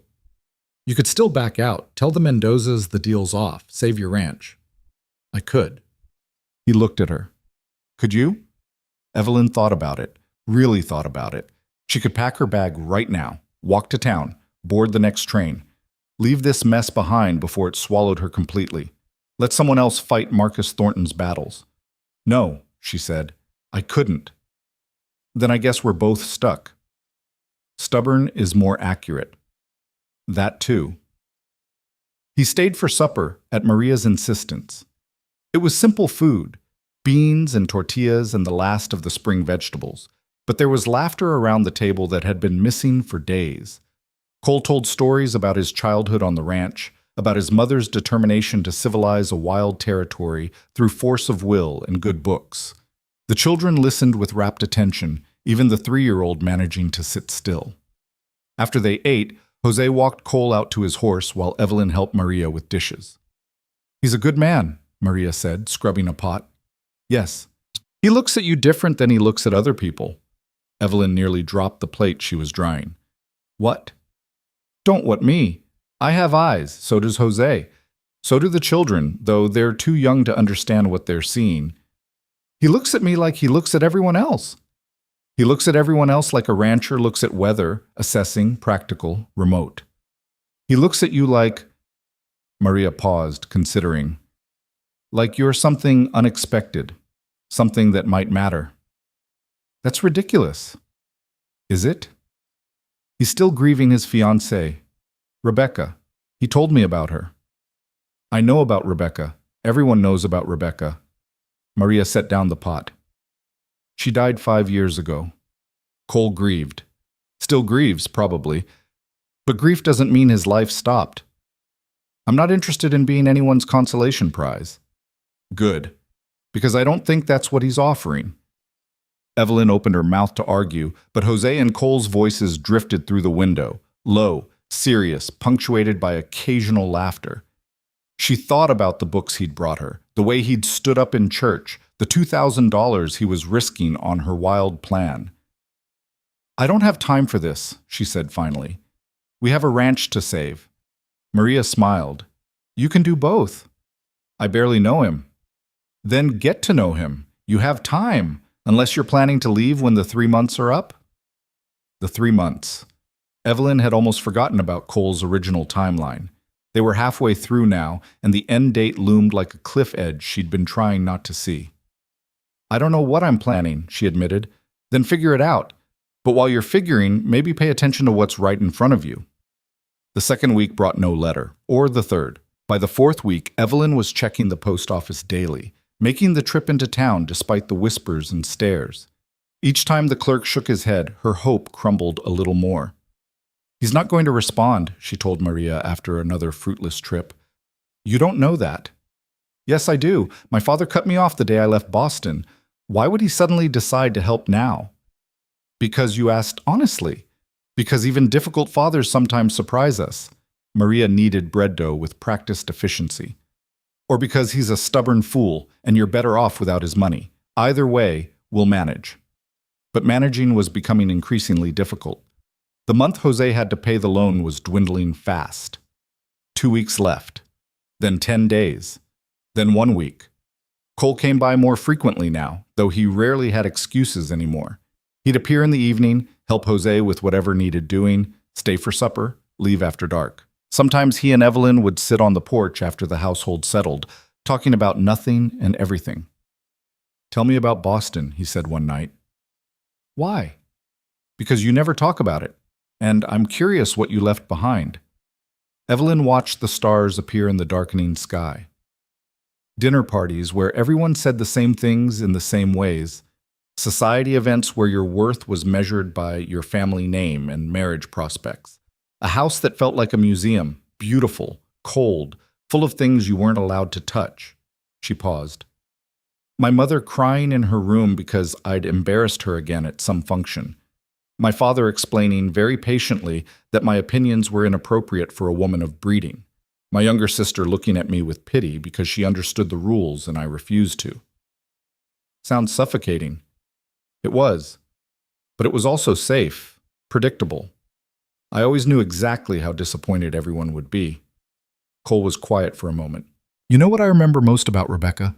You could still back out. Tell the Mendozas the deal's off. Save your ranch." "I could." He looked at her. "Could you?" Evelyn thought about it, really thought about it. She could pack her bag right now, walk to town, board the next train, leave this mess behind before it swallowed her completely. Let someone else fight Marcus Thornton's battles. "No," she said, "I couldn't." "Then I guess we're both stuck." Stubborn is more accurate. That too. He stayed for supper at Maria's insistence. It was simple food, beans and tortillas and the last of the spring vegetables, but there was laughter around the table that had been missing for days. Cole told stories about his childhood on the ranch, about his mother's determination to civilize a wild territory through force of will and good books. The children listened with rapt attention, even the 3-year-old managing to sit still. After they ate, Jose walked Cole out to his horse while Evelyn helped Maria with dishes. "He's a good man," Maria said, scrubbing a pot. "Yes. He looks at you different than he looks at other people." Evelyn nearly dropped the plate she was drying. "What?" "Don't what me. I have eyes, so does Jose. So do the children, though they're too young to understand what they're seeing. He looks at me like he looks at everyone else. He looks at everyone else like a rancher looks at weather, assessing, practical, remote. He looks at you like—" Maria paused, considering. "Like you're something unexpected, something that might matter." "That's ridiculous." "Is it?" "He's still grieving his fiancée, Rebecca. He told me about her." "I know about Rebecca. Everyone knows about Rebecca." Maria set down the pot. "She died 5 years ago." Cole grieved. Still grieves, probably. But grief doesn't mean his life stopped. "I'm not interested in being anyone's consolation prize." "Good. Because I don't think that's what he's offering." Evelyn opened her mouth to argue, but Jose and Cole's voices drifted through the window, low, serious, punctuated by occasional laughter. She thought about the books he'd brought her, the way he'd stood up in church, the $2,000 he was risking on her wild plan. "I don't have time for this," she said finally. "We have a ranch to save." Maria smiled. "You can do both." "I barely know him." "Then get to know him. You have time, unless you're planning to leave when the 3 months are up." The 3 months. Evelyn had almost forgotten about Cole's original timeline. They were halfway through now, and the end date loomed like a cliff edge she'd been trying not to see. "I don't know what I'm planning," she admitted. "Then figure it out. But while you're figuring, maybe pay attention to what's right in front of you." The second week brought no letter, or the third. By the fourth week, Evelyn was checking the post office daily, making the trip into town despite the whispers and stares. Each time the clerk shook his head, her hope crumbled a little more. "He's not going to respond," she told Maria after another fruitless trip. "You don't know that." "Yes, I do. My father cut me off the day I left Boston. Why would he suddenly decide to help now?" "Because you asked honestly. Because even difficult fathers sometimes surprise us." Maria kneaded bread dough with practiced efficiency. "Or because he's a stubborn fool and you're better off without his money. Either way, we'll manage." But managing was becoming increasingly difficult. The month Jose had to pay the loan was dwindling fast. 2 weeks left. Then 10 days. Then 1 week. Cole came by more frequently now, though he rarely had excuses anymore. He'd appear in the evening, help Jose with whatever needed doing, stay for supper, leave after dark. Sometimes he and Evelyn would sit on the porch after the household settled, talking about nothing and everything. "Tell me about Boston," he said one night. "Why?" "Because you never talk about it. And I'm curious what you left behind." Evelyn watched the stars appear in the darkening sky. Dinner parties where everyone said the same things in the same ways. Society events where your worth was measured by your family name and marriage prospects. A house that felt like a museum, beautiful, cold, full of things you weren't allowed to touch. She paused. My mother crying in her room because I'd embarrassed her again at some function. My father explaining very patiently that my opinions were inappropriate for a woman of breeding. My younger sister looking at me with pity because she understood the rules and I refused to. Sounds suffocating. It was. But it was also safe, predictable. I always knew exactly how disappointed everyone would be. Cole was quiet for a moment. "You know what I remember most about Rebecca?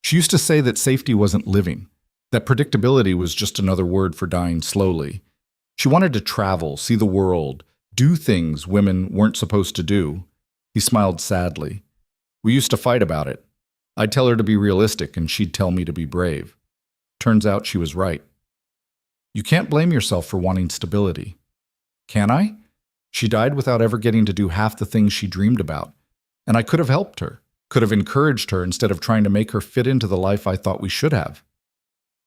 She used to say that safety wasn't living, that predictability was just another word for dying slowly. She wanted to travel, see the world, do things women weren't supposed to do." He smiled sadly. "We used to fight about it. I'd tell her to be realistic and she'd tell me to be brave. Turns out she was right." "You can't blame yourself for wanting stability." "Can I? She died without ever getting to do half the things she dreamed about. And I could have helped her, could have encouraged her instead of trying to make her fit into the life I thought we should have.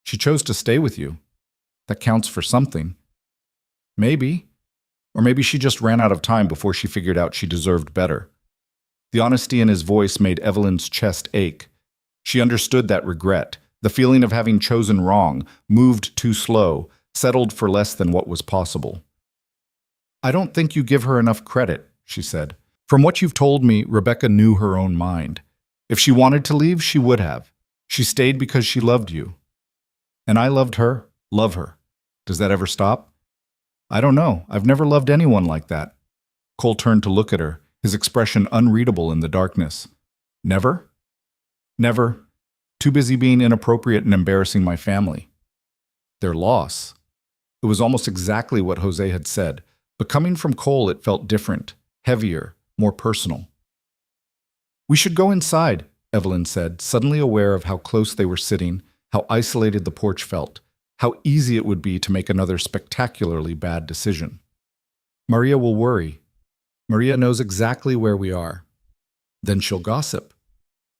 She chose to stay with you. That counts for something. Maybe. Or maybe she just ran out of time before she figured out she deserved better. The honesty in his voice made Evelyn's chest ache. She understood that regret, the feeling of having chosen wrong, moved too slow, settled for less than what was possible. I don't think you give her enough credit, she said. From what you've told me, Rebecca knew her own mind. If she wanted to leave, she would have. She stayed because she loved you. And I loved her, love her. Does that ever stop? I don't know. I've never loved anyone like that. Cole turned to look at her, his expression unreadable in the darkness. Never? Never. Too busy being inappropriate and embarrassing my family. Their loss. It was almost exactly what Jose had said, but coming from Cole it felt different, heavier, more personal. We should go inside, Evelyn said, suddenly aware of how close they were sitting, how isolated the porch felt, how easy it would be to make another spectacularly bad decision. Maria will worry. Maria knows exactly where we are. Then she'll gossip.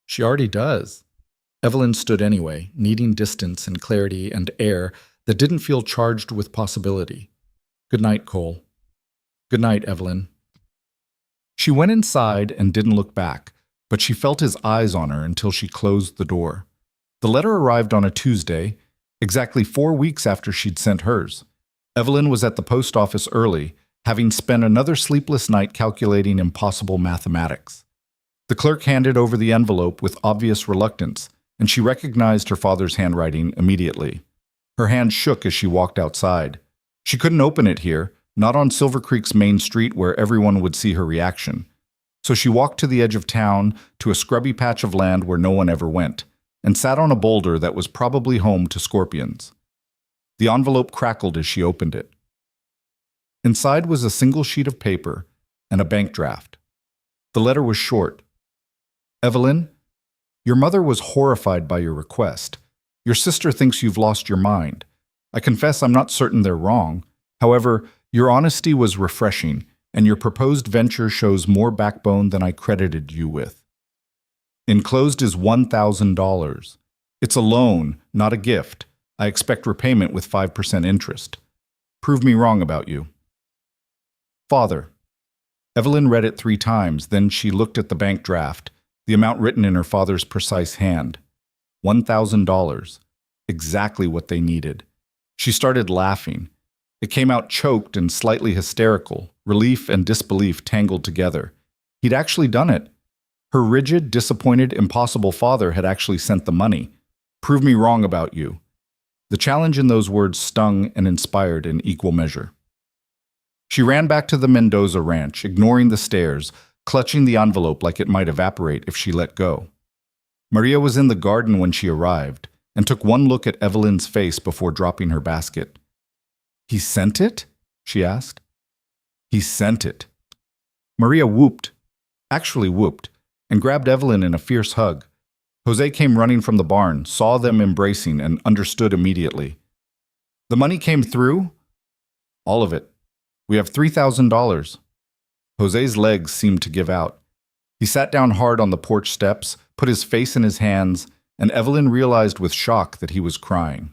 She already does. Evelyn stood anyway, needing distance and clarity and air that didn't feel charged with possibility. Good night, Cole. Good night, Evelyn. She went inside and didn't look back, but she felt his eyes on her until she closed the door. The letter arrived on a Tuesday, exactly 4 weeks after she'd sent hers. Evelyn was at the post office early, having spent another sleepless night calculating impossible mathematics. The clerk handed over the envelope with obvious reluctance, and she recognized her father's handwriting immediately. Her hand shook as she walked outside. She couldn't open it here, not on Silver Creek's main street where everyone would see her reaction. So she walked to the edge of town, to a scrubby patch of land where no one ever went, and sat on a boulder that was probably home to scorpions. The envelope crackled as she opened it. Inside was a single sheet of paper and a bank draft. The letter was short. Evelyn, your mother was horrified by your request. Your sister thinks you've lost your mind. I confess I'm not certain they're wrong. However, your honesty was refreshing, and your proposed venture shows more backbone than I credited you with. Enclosed is $1,000. It's a loan, not a gift. I expect repayment with 5% interest. Prove me wrong about you. Father. Evelyn read it 3 times, then she looked at the bank draft, the amount written in her father's precise hand. $1,000. Exactly what they needed. She started laughing. It came out choked and slightly hysterical, relief and disbelief tangled together. He'd actually done it. Her rigid, disappointed, impossible father had actually sent the money. Prove me wrong about you. The challenge in those words stung and inspired in equal measure. She ran back to the Mendoza ranch, ignoring the stares, clutching the envelope like it might evaporate if she let go. Maria was in the garden when she arrived, and took one look at Evelyn's face before dropping her basket. He sent it? She asked. He sent it. Maria whooped, and grabbed Evelyn in a fierce hug. Jose came running from the barn, saw them embracing, and understood immediately. The money came through? All of it. We have $3,000. Jose's legs seemed to give out. He sat down hard on the porch steps, put his face in his hands, and Evelyn realized with shock that he was crying.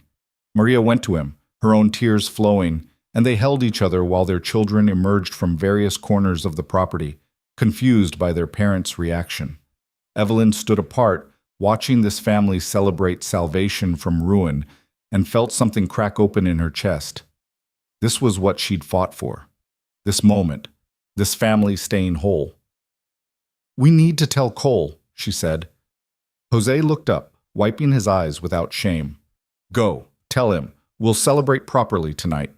Maria went to him, her own tears flowing, and they held each other while their children emerged from various corners of the property, confused by their parents' reaction. Evelyn stood apart, watching this family celebrate salvation from ruin, and felt something crack open in her chest. This was what she'd fought for. This moment. This family staying whole. We need to tell Cole, she said. Jose looked up, wiping his eyes without shame. Go, tell him. We'll celebrate properly tonight.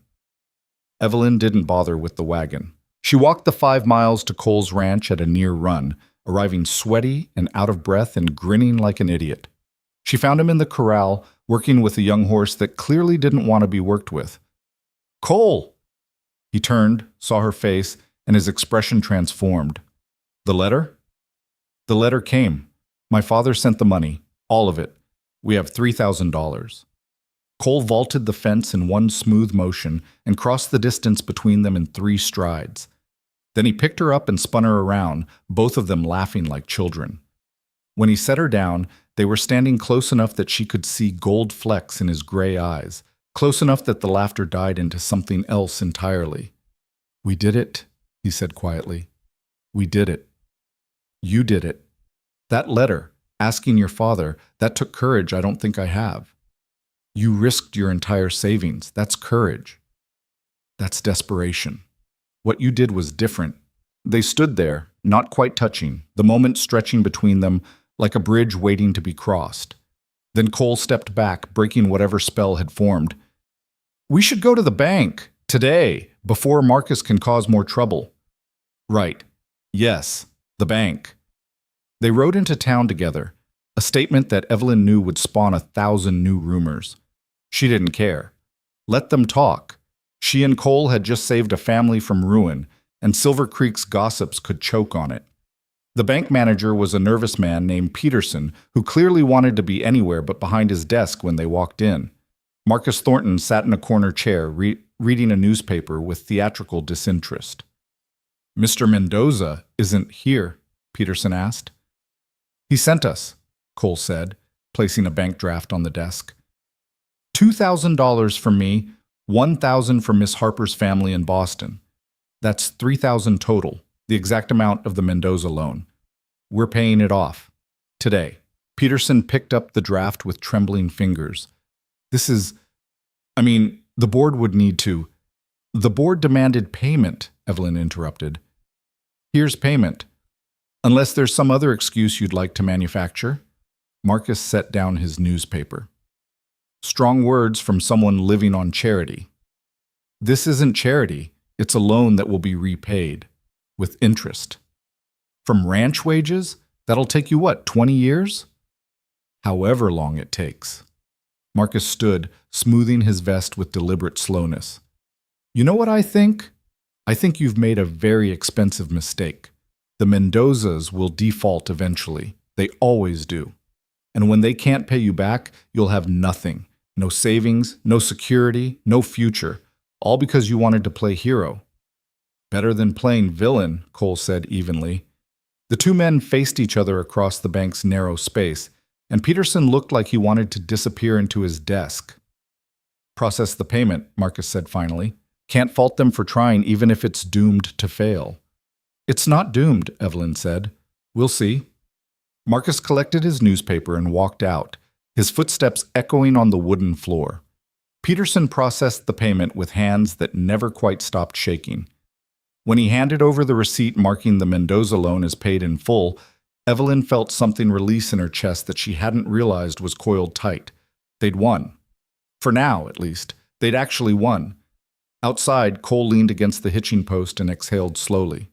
Evelyn didn't bother with the wagon. She walked the 5 miles to Cole's ranch at a near run, arriving sweaty and out of breath and grinning like an idiot. She found him in the corral, working with a young horse that clearly didn't want to be worked with. Cole! He turned, saw her face, and his expression transformed. The letter? The letter came. My father sent the money, all of it. We have $3,000. Cole vaulted the fence in one smooth motion and crossed the distance between them in 3 strides. Then he picked her up and spun her around, both of them laughing like children. When he set her down, they were standing close enough that she could see gold flecks in his gray eyes, close enough that the laughter died into something else entirely. "We did it," he said quietly. "We did it. You did it. That letter, asking your father, that took courage I don't think I have. You risked your entire savings. That's courage. That's desperation. What you did was different." They stood there, not quite touching, the moment stretching between them like a bridge waiting to be crossed. Then Cole stepped back, breaking whatever spell had formed. "We should go to the bank, today, before Marcus can cause more trouble." "Right. Yes, the bank." They rode into town together, a statement that Evelyn knew would spawn 1,000 new rumors. She didn't care. Let them talk. She and Cole had just saved a family from ruin, and Silver Creek's gossips could choke on it. The bank manager was a nervous man named Peterson who clearly wanted to be anywhere but behind his desk when they walked in. Marcus Thornton sat in a corner chair, reading a newspaper with theatrical disinterest. "Mr. Mendoza isn't here?" Peterson asked. "He sent us," Cole said, placing a bank draft on the desk. $2,000 from me, $1,000 from Miss Harper's family in Boston. That's $3,000 total, the exact amount of the Mendoza loan. We're paying it off. Today." Peterson picked up the draft with trembling fingers. The board would need to." "The board demanded payment," Evelyn interrupted. "Here's payment. Unless there's some other excuse you'd like to manufacture." Marcus set down his newspaper. Strong words from someone living on charity. "This isn't charity. It's a loan that will be repaid. With interest." "From ranch wages? That'll take you 20 years?" "However long it takes." Marcus stood, smoothing his vest with deliberate slowness. "You know what I think? I think you've made a very expensive mistake. The Mendozas will default eventually. They always do. And when they can't pay you back, you'll have nothing. No savings, no security, no future. All because you wanted to play hero." "Better than playing villain," Cole said evenly. The two men faced each other across the bank's narrow space, and Peterson looked like he wanted to disappear into his desk. "Process the payment," Marcus said finally. "Can't fault them for trying even if it's doomed to fail." "It's not doomed," Evelyn said. "We'll see." Marcus collected his newspaper and walked out, his footsteps echoing on the wooden floor. Peterson processed the payment with hands that never quite stopped shaking. When he handed over the receipt marking the Mendoza loan as paid in full, Evelyn felt something release in her chest that she hadn't realized was coiled tight. They'd won. For now, at least, they'd actually won. Outside, Cole leaned against the hitching post and exhaled slowly.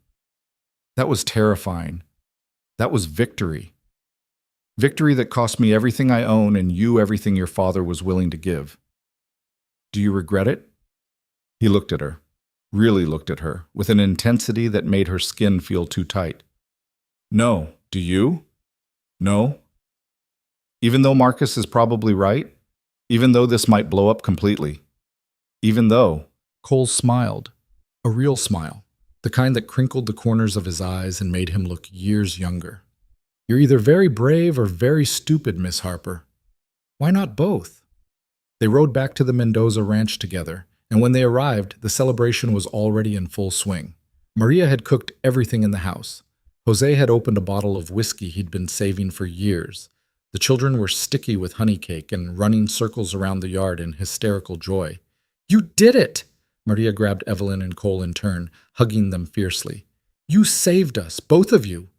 That was terrifying. That was victory. Victory that cost me everything I own and you everything your father was willing to give. Do you regret it? He looked at her, really looked at her, with an intensity that made her skin feel too tight. No, do you? No? Even though Marcus is probably right? Even though this might blow up completely? Even though? Cole smiled. A real smile. The kind that crinkled the corners of his eyes and made him look years younger. You're either very brave or very stupid, Miss Harper. Why not both? They rode back to the Mendoza ranch together, and when they arrived, the celebration was already in full swing. Maria had cooked everything in the house. Jose had opened a bottle of whiskey he'd been saving for years. The children were sticky with honey cake and running circles around the yard in hysterical joy. You did it! Maria grabbed Evelyn and Cole in turn, hugging them fiercely. You saved us, both of you.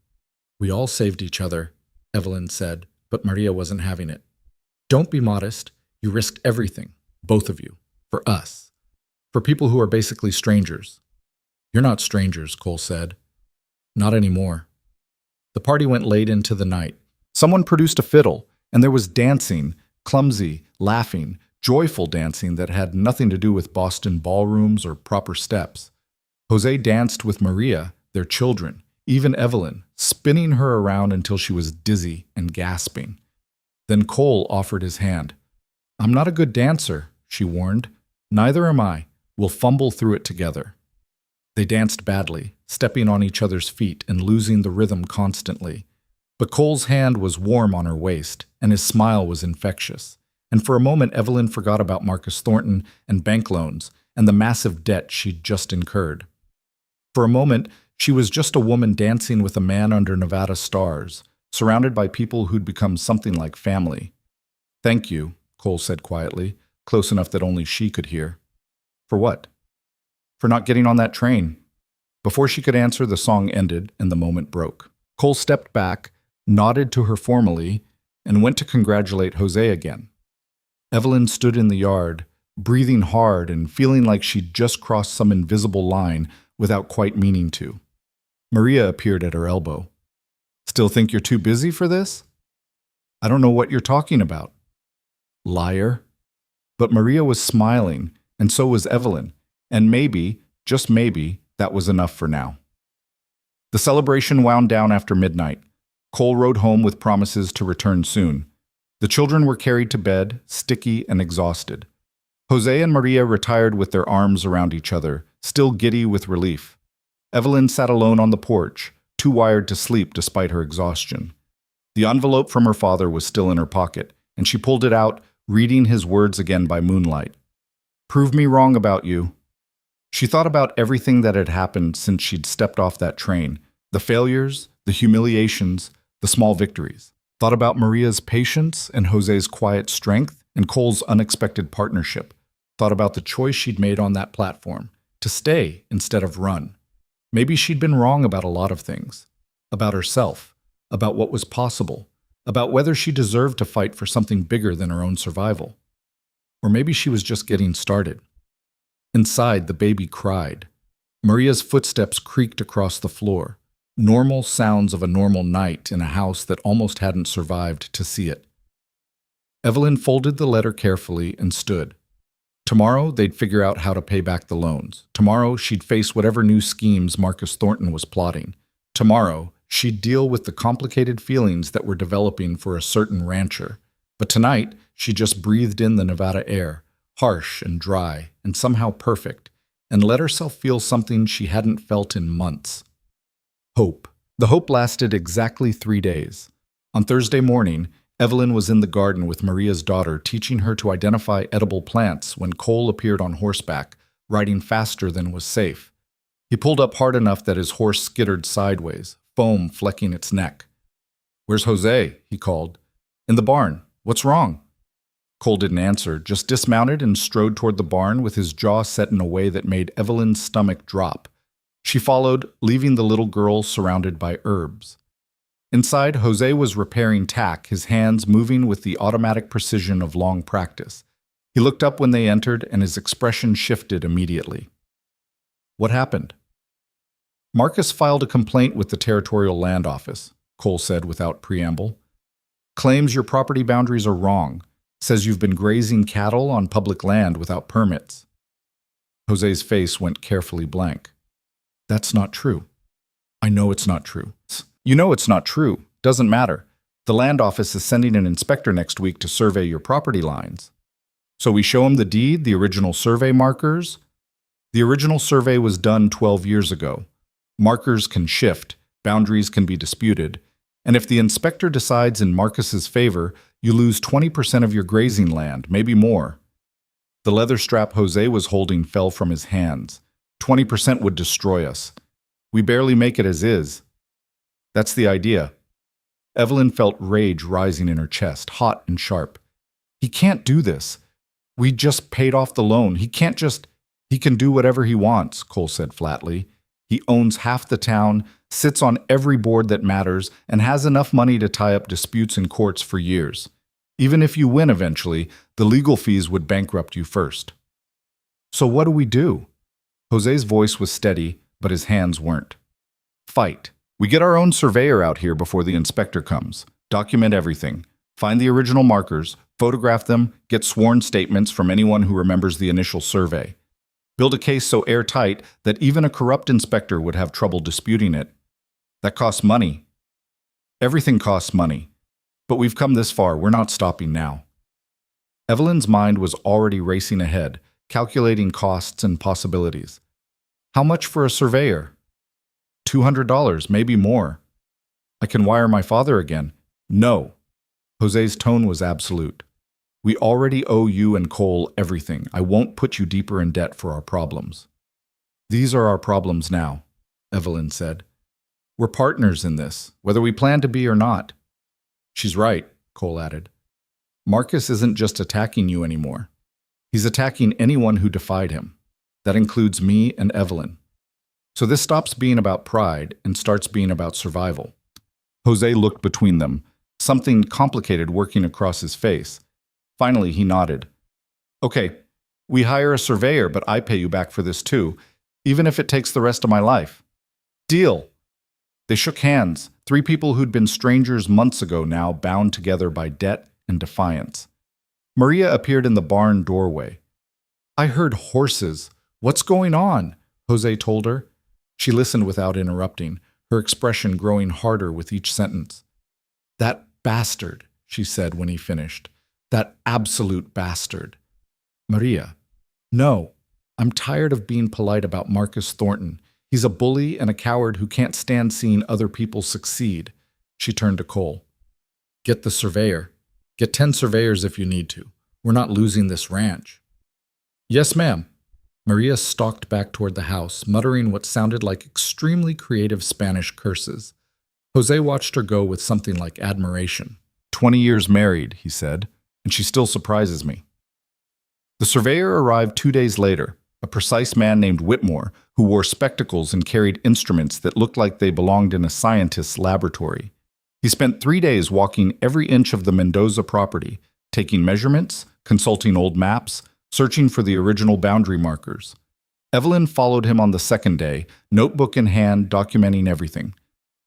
We all saved each other, Evelyn said, but Maria wasn't having it. Don't be modest. You risked everything, both of you, for us, for people who are basically strangers. You're not strangers, Cole said. Not anymore. The party went late into the night. Someone produced a fiddle, and there was dancing, clumsy, laughing, joyful dancing that had nothing to do with Boston ballrooms or proper steps. Jose danced with Maria, their children, even Evelyn, spinning her around until she was dizzy and gasping. Then Cole offered his hand. I'm not a good dancer, she warned. Neither am I. We'll fumble through it together. They danced badly, stepping on each other's feet and losing the rhythm constantly. But Cole's hand was warm on her waist, and his smile was infectious. And for a moment, Evelyn forgot about Marcus Thornton and bank loans and the massive debt she'd just incurred. For a moment, she was just a woman dancing with a man under Nevada stars, surrounded by people who'd become something like family. "Thank you," Cole said quietly, close enough that only she could hear. "For what?" "For not getting on that train." Before she could answer, the song ended and the moment broke. Cole stepped back, nodded to her formally, and went to congratulate Jose again. Evelyn stood in the yard, breathing hard and feeling like she'd just crossed some invisible line without quite meaning to. Maria appeared at her elbow. "Still think you're too busy for this?" "I don't know what you're talking about." "Liar." But Maria was smiling, and so was Evelyn, and maybe, just maybe, that was enough for now. The celebration wound down after midnight. Cole rode home with promises to return soon. The children were carried to bed, sticky and exhausted. Jose and Maria retired with their arms around each other, still giddy with relief. Evelyn sat alone on the porch, too wired to sleep despite her exhaustion. The envelope from her father was still in her pocket, and she pulled it out, reading his words again by moonlight. "Prove me wrong about you." She thought about everything that had happened since she'd stepped off that train, the failures, the humiliations, the small victories. Thought about Maria's patience and Jose's quiet strength and Cole's unexpected partnership. Thought about the choice she'd made on that platform, to stay instead of run. Maybe she'd been wrong about a lot of things. About herself, about what was possible, about whether she deserved to fight for something bigger than her own survival. Or maybe she was just getting started. Inside, the baby cried. Maria's footsteps creaked across the floor. Normal sounds of a normal night in a house that almost hadn't survived to see it. Evelyn folded the letter carefully and stood. Tomorrow, they'd figure out how to pay back the loans. Tomorrow, she'd face whatever new schemes Marcus Thornton was plotting. Tomorrow, she'd deal with the complicated feelings that were developing for a certain rancher. But tonight, she just breathed in the Nevada air, harsh and dry and somehow perfect, and let herself feel something she hadn't felt in months. Hope. The hope lasted exactly 3 days. On Thursday morning, Evelyn was in the garden with Maria's daughter, teaching her to identify edible plants when Cole appeared on horseback, riding faster than was safe. He pulled up hard enough that his horse skittered sideways, foam flecking its neck. "Where's Jose?" he called. "In the barn. What's wrong?" Cole didn't answer, just dismounted and strode toward the barn with his jaw set in a way that made Evelyn's stomach drop. She followed, leaving the little girl surrounded by herbs. Inside, Jose was repairing tack, his hands moving with the automatic precision of long practice. He looked up when they entered, and his expression shifted immediately. "What happened?" "Marcus filed a complaint with the Territorial Land Office," Cole said without preamble. "Claims your property boundaries are wrong. Says you've been grazing cattle on public land without permits." Jose's face went carefully blank. "That's not true." "I know it's not true." "You know it's not true. Doesn't matter. The land office is sending an inspector next week to survey your property lines." "So we show him the deed, the original survey markers?" "The original survey was done 12 years ago. Markers can shift, boundaries can be disputed, and if the inspector decides in Marcus's favor, you lose 20% of your grazing land, maybe more." The leather strap Jose was holding fell from his hands. 20% would destroy us. We barely make it as is. That's the idea. Evelyn felt rage rising in her chest, hot and sharp. "He can't do this. We just paid off the loan. He can't just—" "He can do whatever he wants," Cole said flatly. "He owns half the town, sits on every board that matters, and has enough money to tie up disputes in courts for years. Even if you win eventually, the legal fees would bankrupt you first." "So what do we do?" Jose's voice was steady, but his hands weren't. "Fight. We get our own surveyor out here before the inspector comes. Document everything. Find the original markers, photograph them, get sworn statements from anyone who remembers the initial survey. Build a case so airtight that even a corrupt inspector would have trouble disputing it. That costs money. Everything costs money. But we've come this far. We're not stopping now." Evelyn's mind was already racing ahead, calculating costs and possibilities. "How much for a surveyor?" $200, maybe more. I can wire my father again. No. Jose's tone was absolute. We already owe you and Cole everything. I won't put you deeper in debt for our problems. These are our problems now, Evelyn said. We're partners in this, whether we plan to be or not. She's right, Cole added. Marcus isn't just attacking you anymore. He's attacking anyone who defied him. That includes me and Evelyn. So this stops being about pride and starts being about survival. Jose looked between them, something complicated working across his face. Finally, he nodded. Okay, we hire a surveyor, but I pay you back for this too, even if it takes the rest of my life. Deal. They shook hands, three people who'd been strangers months ago now bound together by debt and defiance. Maria appeared in the barn doorway. I heard horses. What's going on? Jose told her. She listened without interrupting, her expression growing harder with each sentence. That bastard, she said when he finished. That absolute bastard. Maria. No, I'm tired of being polite about Marcus Thornton. He's a bully and a coward who can't stand seeing other people succeed. She turned to Cole. Get the surveyor. Get 10 surveyors if you need to. We're not losing this ranch. Yes, ma'am. Maria stalked back toward the house, muttering what sounded like extremely creative Spanish curses. Jose watched her go with something like admiration. 20 years married, he said, and she still surprises me. The surveyor arrived 2 days later, a precise man named Whitmore, who wore spectacles and carried instruments that looked like they belonged in a scientist's laboratory. He spent 3 days walking every inch of the Mendoza property, taking measurements, consulting old maps, searching for the original boundary markers. Evelyn followed him on the second day, notebook in hand, documenting everything.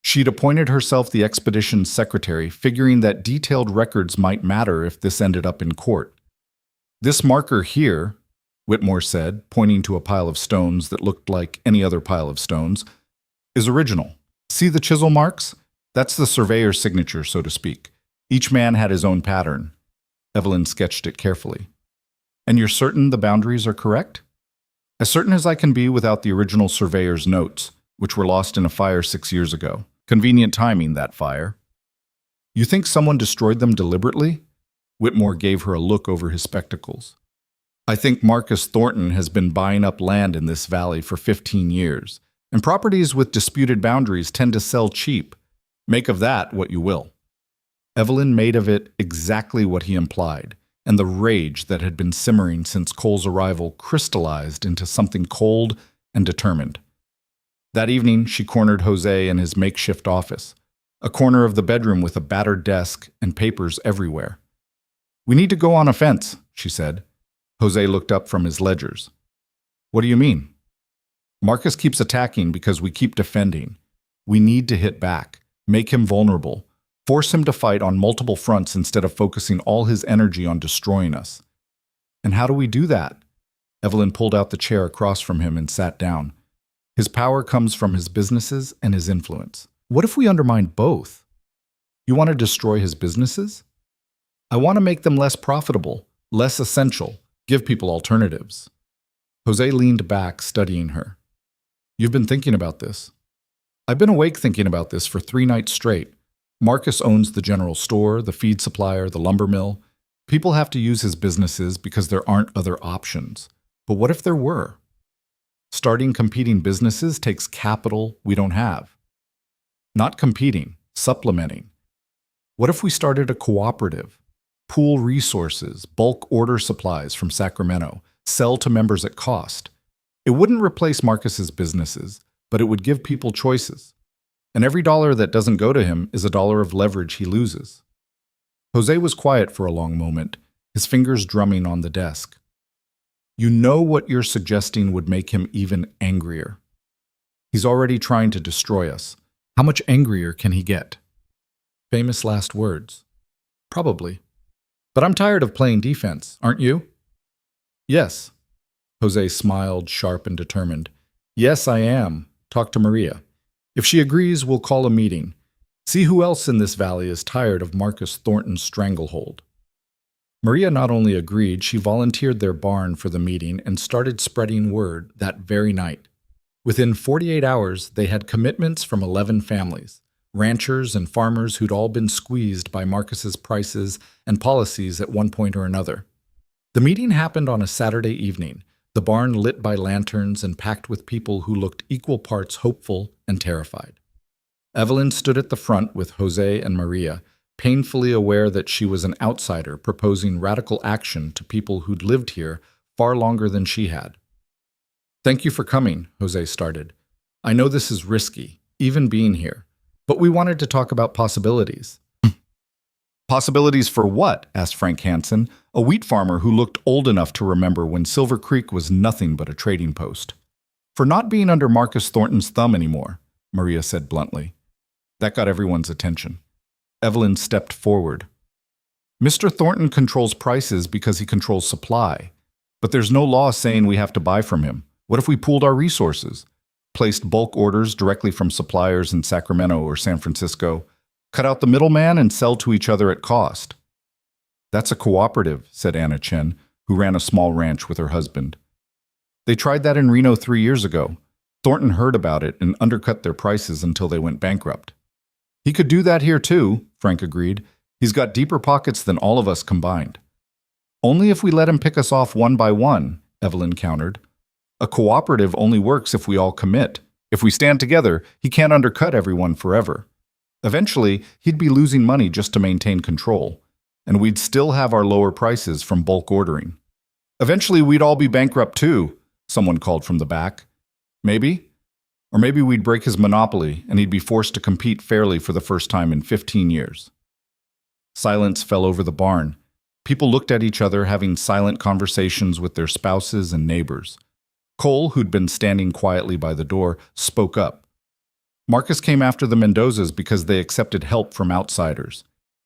She'd appointed herself the expedition's secretary, figuring that detailed records might matter if this ended up in court. This marker here, Whitmore said, pointing to a pile of stones that looked like any other pile of stones, is original. See the chisel marks? That's the surveyor's signature, so to speak. Each man had his own pattern. Evelyn sketched it carefully. And you're certain the boundaries are correct? As certain as I can be without the original surveyor's notes, which were lost in a fire 6 years ago. Convenient timing, that fire. You think someone destroyed them deliberately? Whitmore gave her a look over his spectacles. I think Marcus Thornton has been buying up land in this valley for 15 years, and properties with disputed boundaries tend to sell cheap. Make of that what you will. Evelyn made of it exactly what he implied, and the rage that had been simmering since Cole's arrival crystallized into something cold and determined. That evening, she cornered Jose in his makeshift office, a corner of the bedroom with a battered desk and papers everywhere. We need to go on offense, she said. Jose looked up from his ledgers. What do you mean? Marcus keeps attacking because we keep defending. We need to hit back, make him vulnerable, force him to fight on multiple fronts instead of focusing all his energy on destroying us. And how do we do that? Evelyn pulled out the chair across from him and sat down. His power comes from his businesses and his influence. What if we undermine both? You want to destroy his businesses? I want to make them less profitable, less essential, give people alternatives. Jose leaned back, studying her. You've been thinking about this. I've been awake thinking about this for 3 nights straight. Marcus owns the general store, the feed supplier, the lumber mill. People have to use his businesses because there aren't other options. But what if there were? Starting competing businesses takes capital we don't have. Not competing, supplementing. What if we started a cooperative? Pool resources, bulk order supplies from Sacramento, sell to members at cost. It wouldn't replace Marcus's businesses, but it would give people choices. And every dollar that doesn't go to him is a dollar of leverage he loses. Jose was quiet for a long moment, his fingers drumming on the desk. You know what you're suggesting would make him even angrier. He's already trying to destroy us. How much angrier can he get? Famous last words. Probably. But I'm tired of playing defense, aren't you? Yes. Jose smiled, sharp and determined. Yes, I am. Talk to Maria. If she agrees, we'll call a meeting. See who else in this valley is tired of Marcus Thornton's stranglehold. Maria not only agreed, she volunteered their barn for the meeting and started spreading word that very night. Within 48 hours, they had commitments from 11 families, ranchers and farmers who'd all been squeezed by Marcus's prices and policies at one point or another. The meeting happened on a Saturday evening, the barn lit by lanterns and packed with people who looked equal parts hopeful and terrified. Evelyn stood at the front with Jose and Maria, painfully aware that she was an outsider proposing radical action to people who'd lived here far longer than she had. "Thank you for coming," Jose started. "I know this is risky, even being here, but we wanted to talk about possibilities." "Possibilities for what?" asked Frank Hansen, a wheat farmer who looked old enough to remember when Silver Creek was nothing but a trading post. "For not being under Marcus Thornton's thumb anymore," Maria said bluntly. That got everyone's attention. Evelyn stepped forward. "Mr. Thornton controls prices because he controls supply, but there's no law saying we have to buy from him. What if we pooled our resources, placed bulk orders directly from suppliers in Sacramento or San Francisco, cut out the middleman and sell to each other at cost?" "That's a cooperative," said Anna Chen, who ran a small ranch with her husband. "They tried that in Reno 3 years ago. Thornton heard about it and undercut their prices until they went bankrupt." "He could do that here too," Frank agreed. "He's got deeper pockets than all of us combined." "Only if we let him pick us off one by one," Evelyn countered. "A cooperative only works if we all commit. If we stand together, he can't undercut everyone forever. Eventually, he'd be losing money just to maintain control, and we'd still have our lower prices from bulk ordering." "Eventually, we'd all be bankrupt too," someone called from the back. "Maybe. Or maybe we'd break his monopoly and he'd be forced to compete fairly for the first time in 15 years. Silence fell over the barn. People looked at each other, having silent conversations with their spouses and neighbors. Cole, who'd been standing quietly by the door, spoke up. "Marcus came after the Mendozas because they accepted help from outsiders.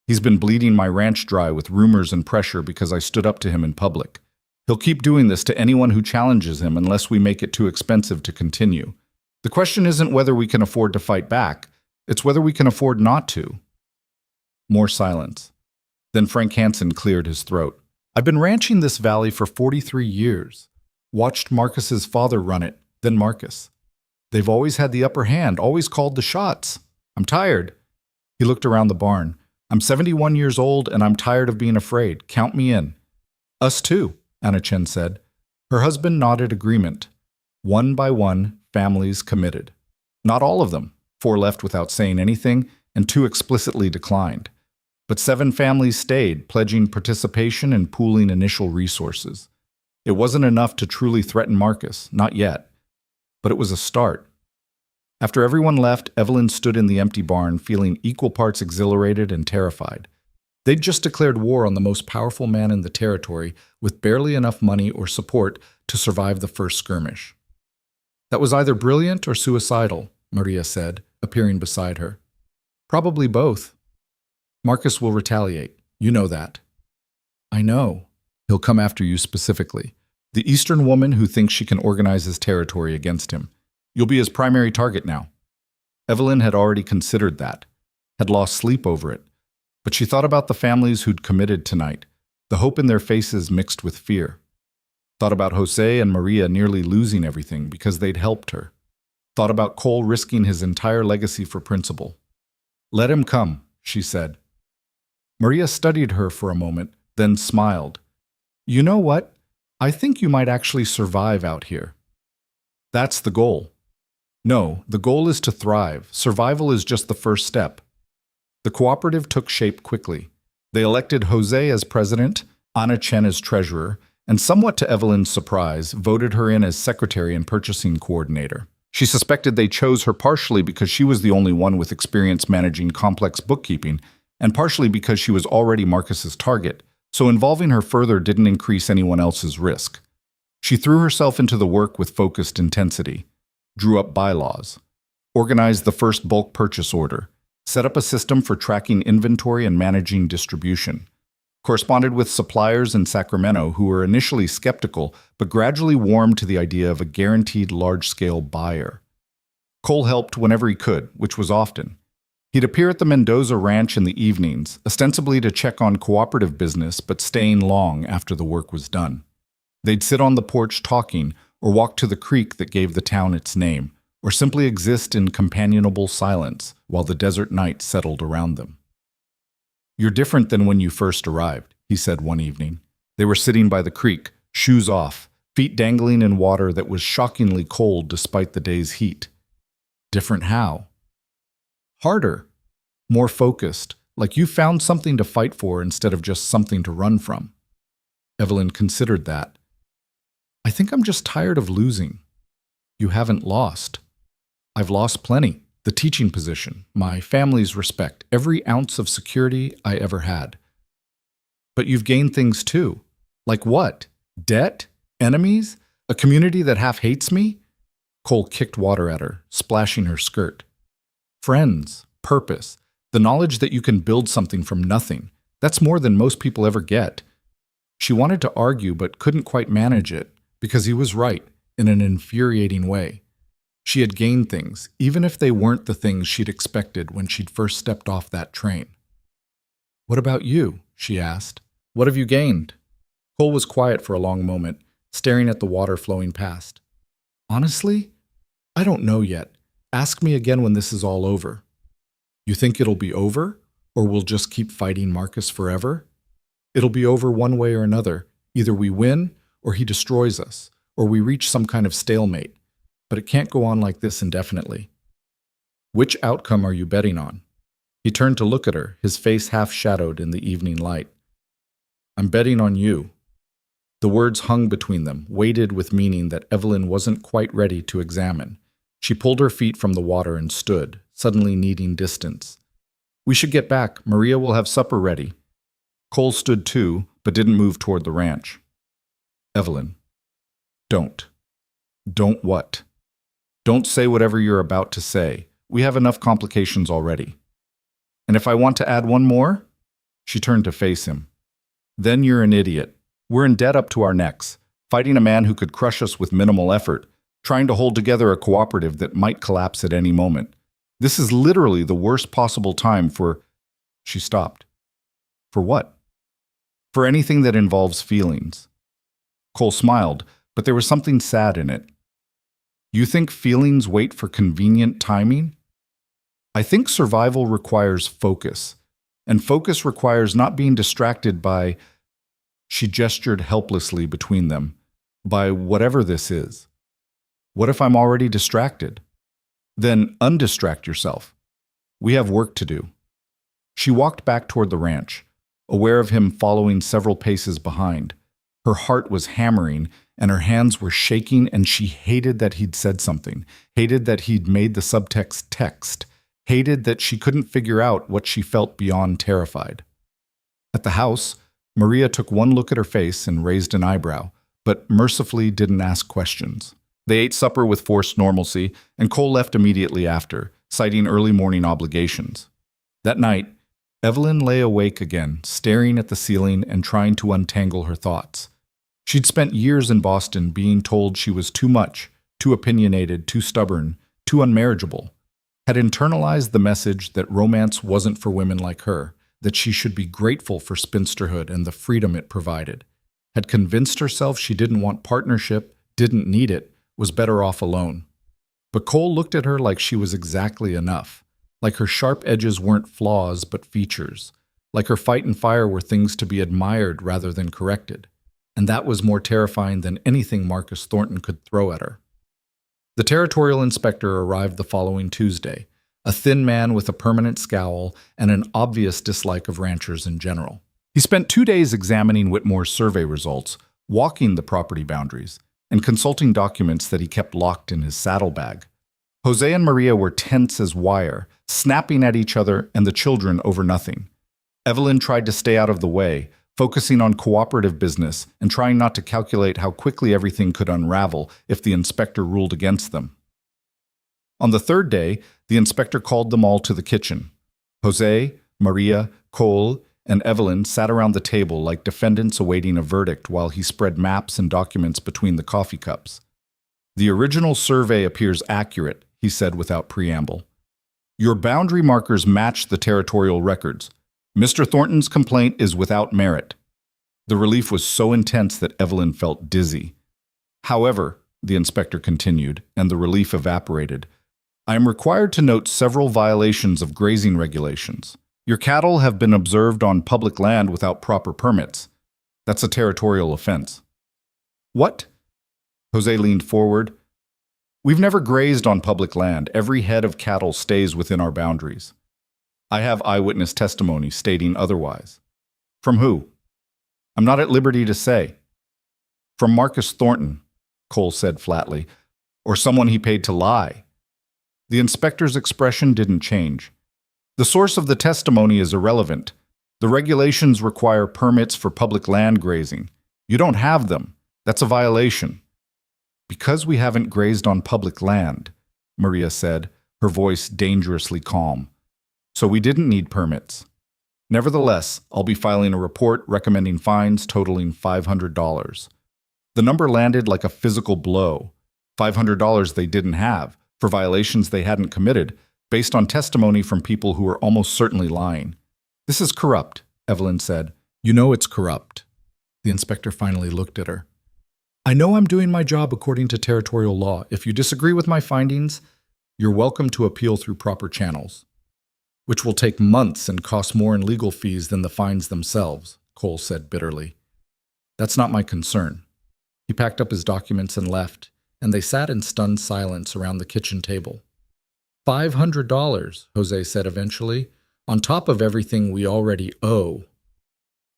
He's been bleeding my ranch dry with rumors and pressure because I stood up to him in public. He'll keep doing this to anyone who challenges him unless we make it too expensive to continue. The question isn't whether we can afford to fight back, it's whether we can afford not to." More silence. Then Frank Hansen cleared his throat. "I've been ranching this valley for 43 years. Watched Marcus's father run it, then Marcus. They've always had the upper hand, always called the shots. I'm tired." He looked around the barn. "I'm 71 years old and I'm tired of being afraid. Count me in." "Us too," Anna Chen said. Her husband nodded agreement. One by one, families committed. Not all of them. 4 left without saying anything, and 2 explicitly declined. But 7 families stayed, pledging participation and pooling initial resources. It wasn't enough to truly threaten Marcus, not yet. But it was a start. After everyone left, Evelyn stood in the empty barn, feeling equal parts exhilarated and terrified. They'd just declared war on the most powerful man in the territory, with barely enough money or support to survive the first skirmish. "That was either brilliant or suicidal," Maria said, appearing beside her. "Probably both. Marcus will retaliate. You know that." "I know. He'll come after you specifically. The Eastern woman who thinks she can organize his territory against him. You'll be his primary target now." Evelyn had already considered that, had lost sleep over it. But she thought about the families who'd committed tonight, the hope in their faces mixed with fear. Thought about Jose and Maria nearly losing everything because they'd helped her. Thought about Cole risking his entire legacy for principle. "Let him come," she said. Maria studied her for a moment, then smiled. "You know what? I think you might actually survive out here." "That's the goal." "No, the goal is to thrive. Survival is just the first step." The cooperative took shape quickly. They elected Jose as president, Anna Chen as treasurer, and somewhat to Evelyn's surprise, voted her in as secretary and purchasing coordinator. She suspected they chose her partially because she was the only one with experience managing complex bookkeeping, and partially because she was already Marcus's target, so involving her further didn't increase anyone else's risk. She threw herself into the work with focused intensity, drew up bylaws, organized the first bulk purchase order, set up a system for tracking inventory and managing distribution, corresponded with suppliers in Sacramento who were initially skeptical but gradually warmed to the idea of a guaranteed large-scale buyer. Cole helped whenever he could, which was often. He'd appear at the Mendoza ranch in the evenings, ostensibly to check on cooperative business but staying long after the work was done. They'd sit on the porch talking, or walk to the creek that gave the town its name, or simply exist in companionable silence while the desert night settled around them. "You're different than when you first arrived," he said one evening. They were sitting by the creek, shoes off, feet dangling in water that was shockingly cold despite the day's heat. Different how? Harder. More focused, like you found something to fight for instead of just something to run from. Evelyn considered that. "I think I'm just tired of losing." "You haven't lost." "I've lost plenty. The teaching position, my family's respect, every ounce of security I ever had." "But you've gained things too. Like what? Debt? Enemies? A community that half hates me?" Cole kicked water at her, splashing her skirt. "Friends, purpose, the knowledge that you can build something from nothing. That's more than most people ever get." She wanted to argue but couldn't quite manage it, because he was right, in an infuriating way. She had gained things, even if they weren't the things she'd expected when she'd first stepped off that train. "What about you?" she asked. "What have you gained?" Cole was quiet for a long moment, staring at the water flowing past. "Honestly, I don't know yet. Ask me again when this is all over." "You think it'll be over? Or we'll just keep fighting Marcus forever?" "It'll be over one way or another. Either we win, or he destroys us, or we reach some kind of stalemate. But it can't go on like this indefinitely." "Which outcome are you betting on?" He turned to look at her, his face half shadowed in the evening light. "I'm betting on you." The words hung between them, weighted with meaning that Evelyn wasn't quite ready to examine. She pulled her feet from the water and stood, suddenly needing distance. "We should get back. Maria will have supper ready." Cole stood too, but didn't move toward the ranch. "Evelyn, don't." "Don't what?" "Don't say whatever you're about to say. We have enough complications already." "And if I want to add one more?" She turned to face him. "Then you're an idiot. We're in debt up to our necks, fighting a man who could crush us with minimal effort, trying to hold together a cooperative that might collapse at any moment. This is literally the worst possible time for—" She stopped. "For what?" "For anything that involves feelings." Cole smiled, but there was something sad in it. "You think feelings wait for convenient timing?" "I think survival requires focus, and focus requires not being distracted by—" She gestured helplessly between them. "By whatever this is." "What if I'm already distracted?" "Then undistract yourself. We have work to do." She walked back toward the ranch, aware of him following several paces behind. Her heart was hammering, and her hands were shaking, and she hated that he'd said something, hated that he'd made the subtext text, hated that she couldn't figure out what she felt beyond terrified. At the house, Maria took one look at her face and raised an eyebrow, but mercifully didn't ask questions. They ate supper with forced normalcy, and Cole left immediately after, citing early morning obligations. That night, Evelyn lay awake again, staring at the ceiling and trying to untangle her thoughts. She'd spent years in Boston being told she was too much, too opinionated, too stubborn, too unmarriageable. Had internalized the message that romance wasn't for women like her, that she should be grateful for spinsterhood and the freedom it provided. Had convinced herself she didn't want partnership, didn't need it, was better off alone. But Cole looked at her like she was exactly enough, like her sharp edges weren't flaws but features, like her fight and fire were things to be admired rather than corrected. And that was more terrifying than anything Marcus Thornton could throw at her. The territorial inspector arrived the following Tuesday, a thin man with a permanent scowl and an obvious dislike of ranchers in general. He spent 2 days examining Whitmore's survey results, walking the property boundaries, and consulting documents that he kept locked in his saddlebag. Jose and Maria were tense as wire, snapping at each other and the children over nothing. Evelyn tried to stay out of the way, focusing on cooperative business and trying not to calculate how quickly everything could unravel if the inspector ruled against them. On the third day, the inspector called them all to the kitchen. Jose, Maria, Cole, and Evelyn sat around the table like defendants awaiting a verdict while he spread maps and documents between the coffee cups. "The original survey appears accurate," he said without preamble. "Your boundary markers match the territorial records. Mr. Thornton's complaint is without merit." The relief was so intense that Evelyn felt dizzy. "However, the inspector continued, and the relief evaporated. I am required to note several violations of grazing regulations. Your cattle have been observed on public land without proper permits. That's a territorial offense. What? Jose leaned forward. We've never grazed on public land. Every head of cattle stays within our boundaries. I have eyewitness testimony stating otherwise. From who? I'm not at liberty to say. From Marcus Thornton, Cole said flatly, or someone he paid to lie. The inspector's expression didn't change. The source of the testimony is irrelevant. The regulations require permits for public land grazing. You don't have them. That's a violation. Because we haven't grazed on public land, Maria said, her voice dangerously calm. So we didn't need permits. Nevertheless, I'll be filing a report recommending fines totaling $500. The number landed like a physical blow. $500 they didn't have, for violations they hadn't committed, based on testimony from people who were almost certainly lying. This is corrupt, Evelyn said. You know it's corrupt. The inspector finally looked at her. I know I'm doing my job according to territorial law. If you disagree with my findings, you're welcome to appeal through proper channels, which will take months and cost more in legal fees than the fines themselves, Cole said bitterly. That's not my concern. He packed up his documents and left, and they sat in stunned silence around the kitchen table. $500, Jose said eventually, on top of everything we already owe.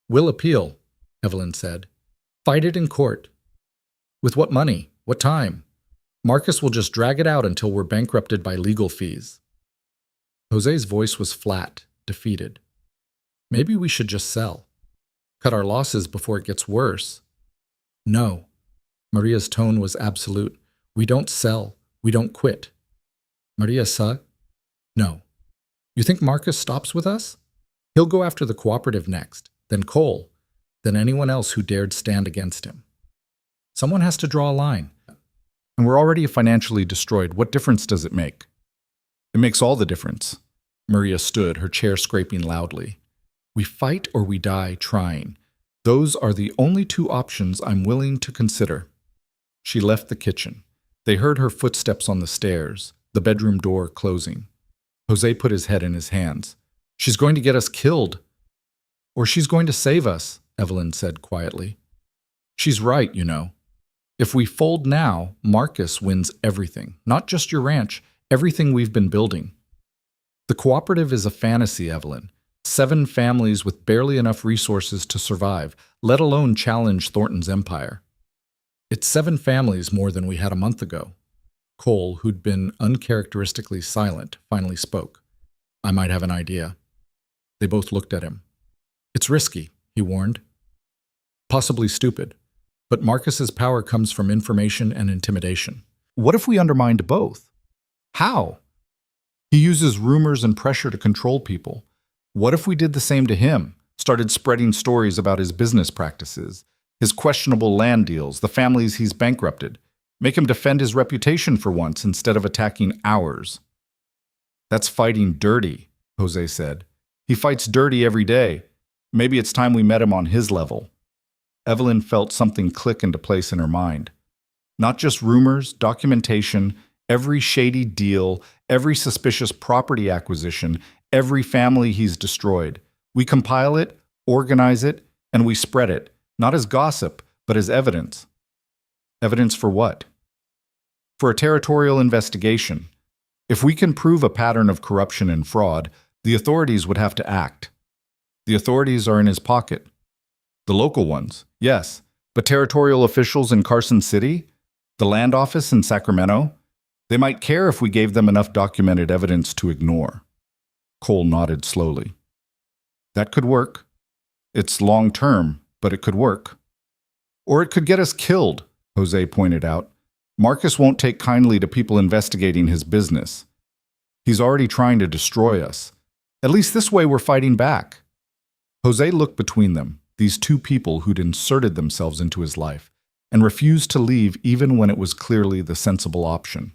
We'll appeal, Evelyn said. Fight it in court. With what money? What time? Marcus will just drag it out until we're bankrupted by legal fees. Jose's voice was flat, defeated. Maybe we should just sell. Cut our losses before it gets worse. No. Maria's tone was absolute. We don't sell. We don't quit. Maria said, no. You think Marcus stops with us? He'll go after the cooperative next, then Cole, then anyone else who dared stand against him. Someone has to draw a line. And we're already financially destroyed. What difference does it make? It makes all the difference. Maria stood, her chair scraping loudly. We fight or we die trying. Those are the only two options I'm willing to consider. She left the kitchen. They heard her footsteps on the stairs, the bedroom door closing. Jose put his head in his hands. She's going to get us killed. Or she's going to save us, Evelyn said quietly. She's right, you know. If we fold now, Marcus wins everything, not just your ranch, everything we've been building. The cooperative is a fantasy, Evelyn. 7 families with barely enough resources to survive, let alone challenge Thornton's empire. It's 7 families more than we had a month ago. Cole, who'd been uncharacteristically silent, finally spoke. I might have an idea. They both looked at him. It's risky, he warned. Possibly stupid. But Marcus's power comes from information and intimidation. What if we undermined both? How? He uses rumors and pressure to control people. What if we did the same to him, started spreading stories about his business practices, his questionable land deals, the families he's bankrupted? Make him defend his reputation for once instead of attacking ours. That's fighting dirty, Jose said. He fights dirty every day. Maybe it's time we met him on his level. Evelyn felt something click into place in her mind. Not just rumors, documentation, every shady deal, every suspicious property acquisition, every family he's destroyed. We compile it, organize it, and we spread it, not as gossip, but as evidence. Evidence for what? For a territorial investigation. If we can prove a pattern of corruption and fraud, the authorities would have to act. The authorities are in his pocket. The local ones, yes, but territorial officials in Carson City? The land office in Sacramento? They might care if we gave them enough documented evidence to ignore. Cole nodded slowly. That could work. It's long-term, but it could work. Or it could get us killed, Jose pointed out. Marcus won't take kindly to people investigating his business. He's already trying to destroy us. At least this way we're fighting back. Jose looked between them, these 2 people who'd inserted themselves into his life, and refused to leave even when it was clearly the sensible option.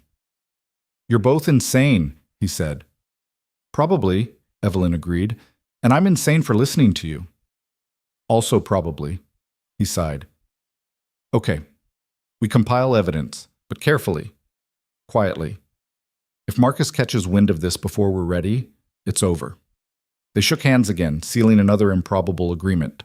You're both insane, he said. Probably, Evelyn agreed, and I'm insane for listening to you. Also probably, he sighed. Okay, we compile evidence, but carefully, quietly. If Marcus catches wind of this before we're ready, it's over. They shook hands again, sealing another improbable agreement.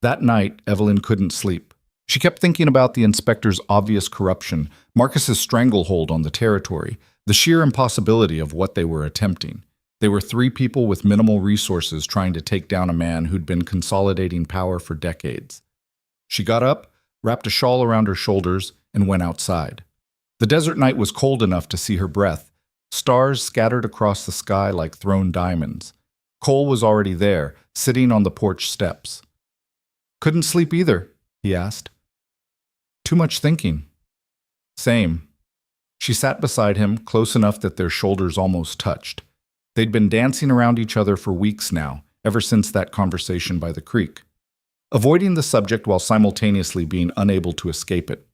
That night, Evelyn couldn't sleep. She kept thinking about the inspector's obvious corruption, Marcus's stranglehold on the territory, the sheer impossibility of what they were attempting. They were three people with minimal resources trying to take down a man who'd been consolidating power for decades. She got up, wrapped a shawl around her shoulders, and went outside. The desert night was cold enough to see her breath, stars scattered across the sky like thrown diamonds. Cole was already there, sitting on the porch steps. "Couldn't sleep either?" he asked. "Too much thinking." "Same." She sat beside him, close enough that their shoulders almost touched. They'd been dancing around each other for weeks now, ever since that conversation by the creek, avoiding the subject while simultaneously being unable to escape it.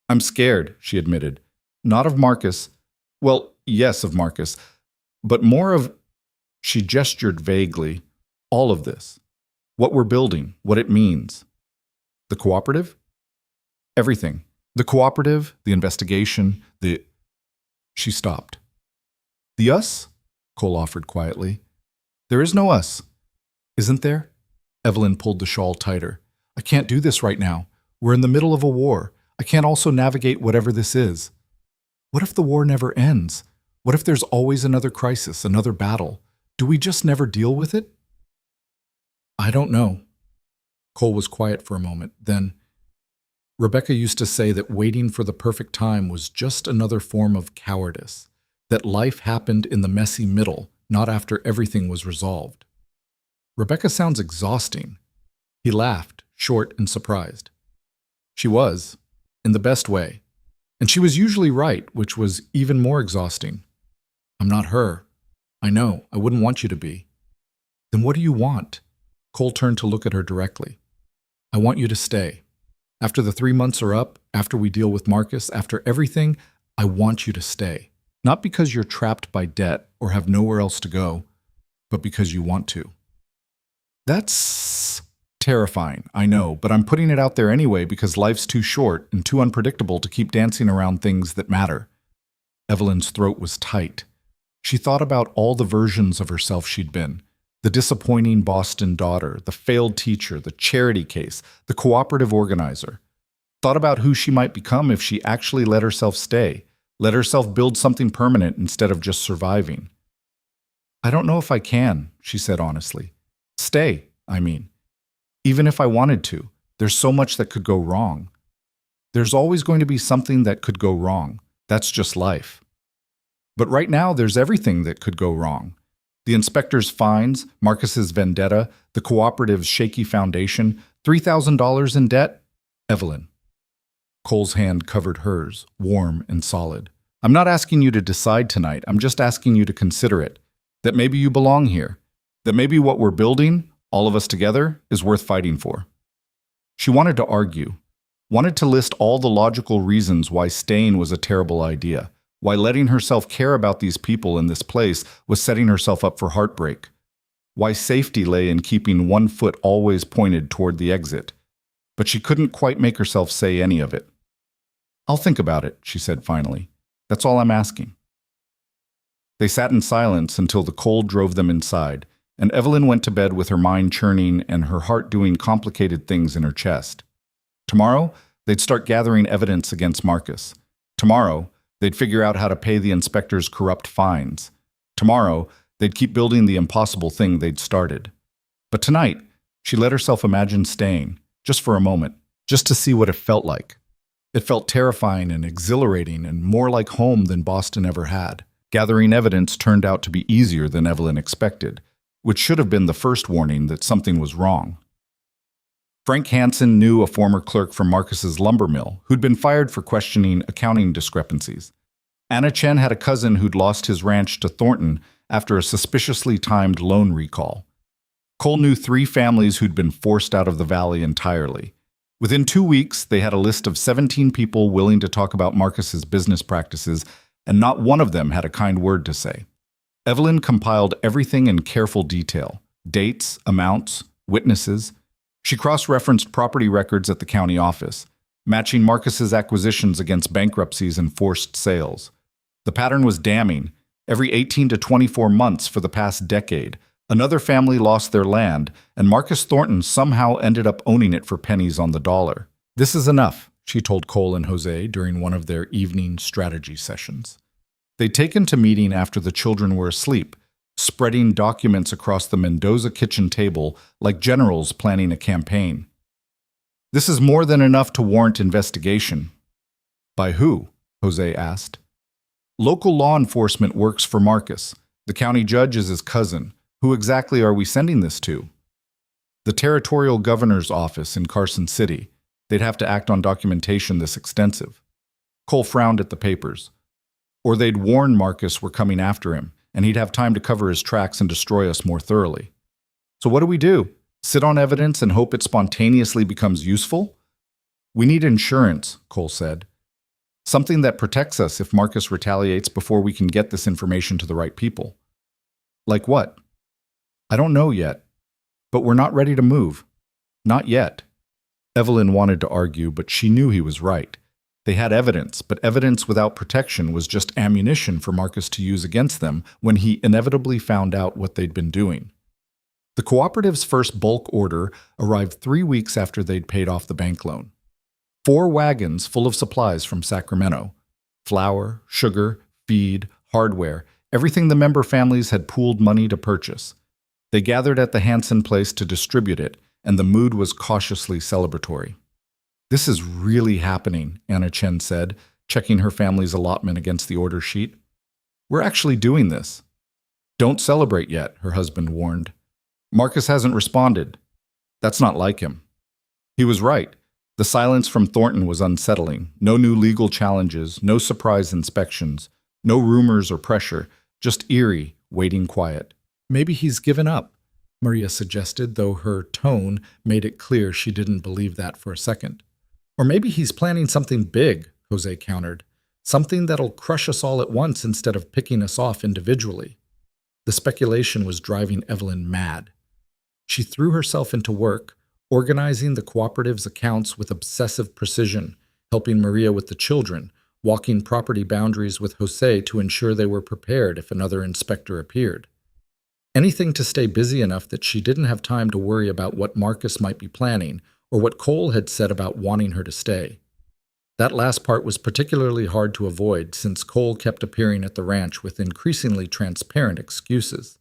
"I'm scared," she admitted. "Not of Marcus. Well, yes, of Marcus, but more of—" She gestured vaguely. "All of this. What we're building, what it means." "The cooperative?" "Everything. The cooperative, the investigation, the—" She stopped. "The us?" Cole offered quietly. "There is no us." "Isn't there?" Evelyn pulled the shawl tighter. "I can't do this right now. We're in the middle of a war. I can't also navigate whatever this is. What if the war never ends? What if there's always another crisis, another battle? Do we just never deal with it?" "I don't know." Cole was quiet for a moment. Then, "Rebecca used to say that waiting for the perfect time was just another form of cowardice, that life happened in the messy middle, not after everything was resolved." "Rebecca sounds exhausting." He laughed, short and surprised. "She was, in the best way. And she was usually right, which was even more exhausting." "I'm not her. I know. I wouldn't want you to be." "Then what do you want?" Cole turned to look at her directly. "I want you to stay. After the 3 months are up, after we deal with Marcus, after everything, I want you to stay. Not because you're trapped by debt or have nowhere else to go, but because you want to." "That's terrifying, I know, but I'm putting it out there anyway because life's too short and too unpredictable to keep dancing around things that matter." Evelyn's throat was tight. She thought about all the versions of herself she'd been. The disappointing Boston daughter, the failed teacher, the charity case, the cooperative organizer. Thought about who she might become if she actually let herself stay, let herself build something permanent instead of just surviving. "I don't know if I can," she said honestly. "Stay, I mean. Even if I wanted to, there's so much that could go wrong. There's always going to be something that could go wrong. That's just life. But right now, there's everything that could go wrong. The inspector's fines, Marcus's vendetta, the cooperative's shaky foundation, $3,000 in debt." "Evelyn." Cole's hand covered hers, warm and solid. "I'm not asking you to decide tonight. I'm just asking you to consider it. That maybe you belong here. That maybe what we're building, all of us together, is worth fighting for." She wanted to argue, wanted to list all the logical reasons why staying was a terrible idea, why letting herself care about these people in this place was setting herself up for heartbreak, why safety lay in keeping one foot always pointed toward the exit. But she couldn't quite make herself say any of it. "I'll think about it," she said finally. "That's all I'm asking." They sat in silence until the cold drove them inside, and Evelyn went to bed with her mind churning and her heart doing complicated things in her chest. Tomorrow, they'd start gathering evidence against Marcus. Tomorrow, they'd figure out how to pay the inspector's corrupt fines. Tomorrow, they'd keep building the impossible thing they'd started. But tonight, she let herself imagine staying, just for a moment, just to see what it felt like. It felt terrifying and exhilarating and more like home than Boston ever had. Gathering evidence turned out to be easier than Evelyn expected, which should have been the first warning that something was wrong. Frank Hansen knew a former clerk from Marcus's lumber mill who'd been fired for questioning accounting discrepancies. Anna Chen had a cousin who'd lost his ranch to Thornton after a suspiciously timed loan recall. Cole knew 3 families who'd been forced out of the valley entirely. Within 2 weeks, they had a list of 17 people willing to talk about Marcus's business practices, and not one of them had a kind word to say. Evelyn compiled everything in careful detail: dates, amounts, witnesses. She cross-referenced property records at the county office, matching Marcus's acquisitions against bankruptcies and forced sales. The pattern was damning. Every 18 to 24 months for the past decade, another family lost their land, and Marcus Thornton somehow ended up owning it for pennies on the dollar. "This is enough," she told Cole and Jose during one of their evening strategy sessions. They'd taken to meeting after the children were asleep, spreading documents across the Mendoza kitchen table like generals planning a campaign. "This is more than enough to warrant investigation." "By who?" Jose asked. "Local law enforcement works for Marcus. The county judge is his cousin. Who exactly are we sending this to?" "The territorial governor's office in Carson City. They'd have to act on documentation this extensive." Cole frowned at the papers. "Or they'd warn Marcus we're coming after him, and he'd have time to cover his tracks and destroy us more thoroughly." "So what do? Sit on evidence and hope it spontaneously becomes useful?" "We need insurance," Cole said. "Something that protects us if Marcus retaliates before we can get this information to the right people." "Like what?" "I don't know yet. But we're not ready to move. Not yet." Evelyn wanted to argue, but she knew he was right. They had evidence, but evidence without protection was just ammunition for Marcus to use against them when he inevitably found out what they'd been doing. The cooperative's first bulk order arrived 3 weeks after they'd paid off the bank loan. 4 wagons full of supplies from Sacramento. Flour, sugar, feed, hardware, everything the member families had pooled money to purchase. They gathered at the Hansen place to distribute it, and the mood was cautiously celebratory. "This is really happening," Anna Chen said, checking her family's allotment against the order sheet. "We're actually doing this." "Don't celebrate yet," her husband warned. "Marcus hasn't responded." "That's not like him." He was right. The silence from Thornton was unsettling. No new legal challenges, no surprise inspections, no rumors or pressure, just eerie, waiting quiet. "Maybe he's given up," Maria suggested, though her tone made it clear she didn't believe that for a second. "Or maybe he's planning something big," Jose countered. "Something that'll crush us all at once instead of picking us off individually." The speculation was driving Evelyn mad. She threw herself into work, organizing the cooperative's accounts with obsessive precision, helping Maria with the children, walking property boundaries with Jose to ensure they were prepared if another inspector appeared. Anything to stay busy enough that she didn't have time to worry about what Marcus might be planning or what Cole had said about wanting her to stay. That last part was particularly hard to avoid since Cole kept appearing at the ranch with increasingly transparent excuses.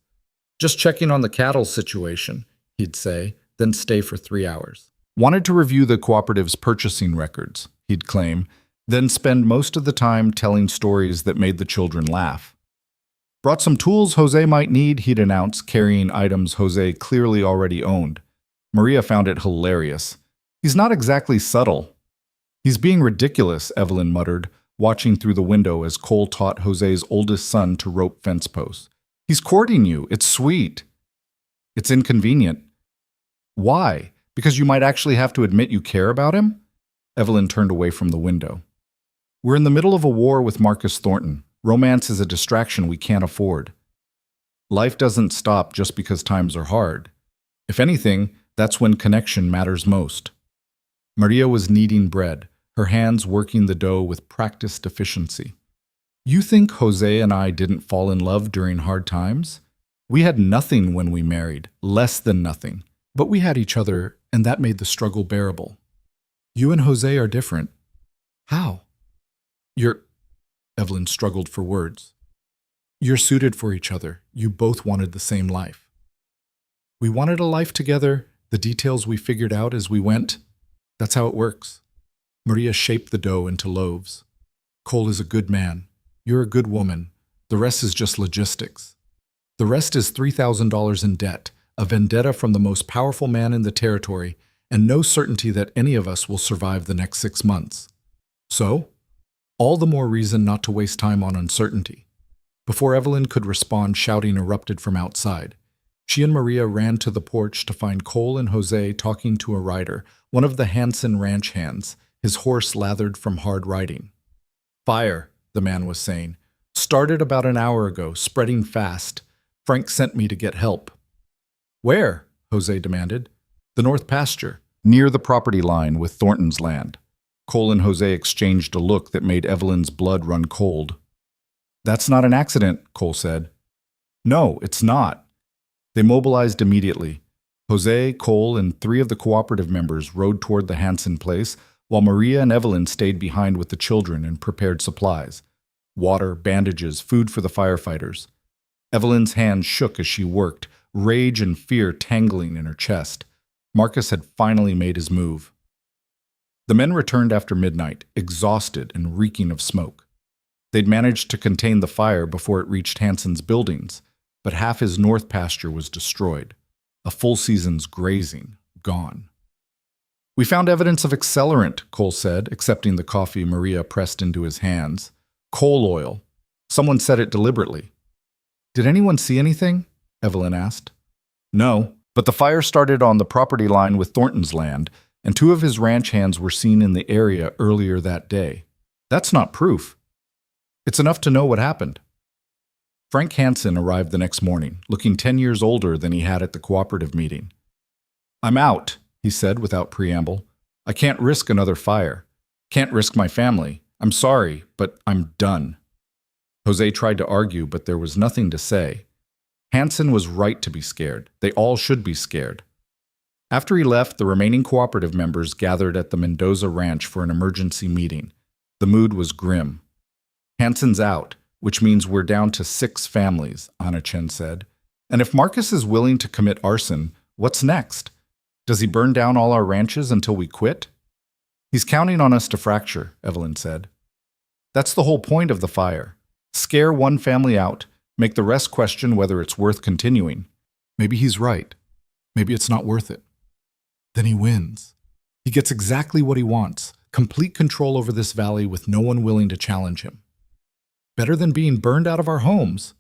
"Just checking on the cattle situation," he'd say, then stay for 3 hours. "Wanted to review the cooperative's purchasing records," he'd claim, then spend most of the time telling stories that made the children laugh. "Brought some tools Jose might need," he'd announce, carrying items Jose clearly already owned. Maria found it hilarious. "He's not exactly subtle." "He's being ridiculous," Evelyn muttered, watching through the window as Cole taught Jose's oldest son to rope fence posts. "He's courting you. It's sweet." "It's inconvenient." "Why? Because you might actually have to admit you care about him?" Evelyn turned away from the window. "We're in the middle of a war with Marcus Thornton. Romance is a distraction we can't afford. Life doesn't stop just because times are hard. If anything, that's when connection matters most." Maria was kneading bread, her hands working the dough with practiced efficiency. "You think Jose and I didn't fall in love during hard times? We had nothing when we married, less than nothing. But we had each other, and that made the struggle bearable. You and Jose are different." "How?" Evelyn struggled for words. "You're suited for each other. You both wanted the same life." "We wanted a life together. The details we figured out as we went. That's how it works." Maria shaped the dough into loaves. "Cole is a good man. You're a good woman. The rest is just logistics. The rest is $3,000 in debt, a vendetta from the most powerful man in the territory, and no certainty that any of us will survive the next 6 months. So, all the more reason not to waste time on uncertainty." Before Evelyn could respond, shouting erupted from outside. She and Maria ran to the porch to find Cole and Jose talking to a rider, one of the Hansen ranch hands, his horse lathered from hard riding. "Fire," the man was saying. "Started about an hour ago, spreading fast. Frank sent me to get help." "Where?" Jose demanded. "The north pasture, near the property line with Thornton's land." Cole and Jose exchanged a look that made Evelyn's blood run cold. "That's not an accident," Cole said. "No, it's not." They mobilized immediately. Jose, Cole, and 3 of the cooperative members rode toward the Hansen place, while Maria and Evelyn stayed behind with the children and prepared supplies: water, bandages, food for the firefighters. Evelyn's hands shook as she worked, rage and fear tangling in her chest. Marcus had finally made his move. The men returned after midnight, exhausted and reeking of smoke. They'd managed to contain the fire before it reached Hansen's buildings, but half his north pasture was destroyed. A full season's grazing gone. "We found evidence of accelerant," Cole said, accepting the coffee Maria pressed into his hands. "Coal oil. Someone said it deliberately." "Did anyone see anything?" Evelyn asked. "No, but the fire started on the property line with Thornton's land, and 2 of his ranch hands were seen in the area earlier that day. That's not proof. It's enough to know what happened." Frank Hansen arrived the next morning, looking 10 years older than he had at the cooperative meeting. "I'm out," he said without preamble. "I can't risk another fire. Can't risk my family. I'm sorry, but I'm done." Jose tried to argue, but there was nothing to say. Hansen was right to be scared. They all should be scared. After he left, the remaining cooperative members gathered at the Mendoza Ranch for an emergency meeting. The mood was grim. "Hansen's out, which means we're down to 6 families," Anna Chen said. "And if Marcus is willing to commit arson, what's next? Does he burn down all our ranches until we quit?" "He's counting on us to fracture," Evelyn said. "That's the whole point of the fire. Scare one family out, make the rest question whether it's worth continuing. Maybe he's right. Maybe it's not worth it. Then he wins. He gets exactly what he wants, complete control over this valley with no one willing to challenge him. Better than being burned out of our homes."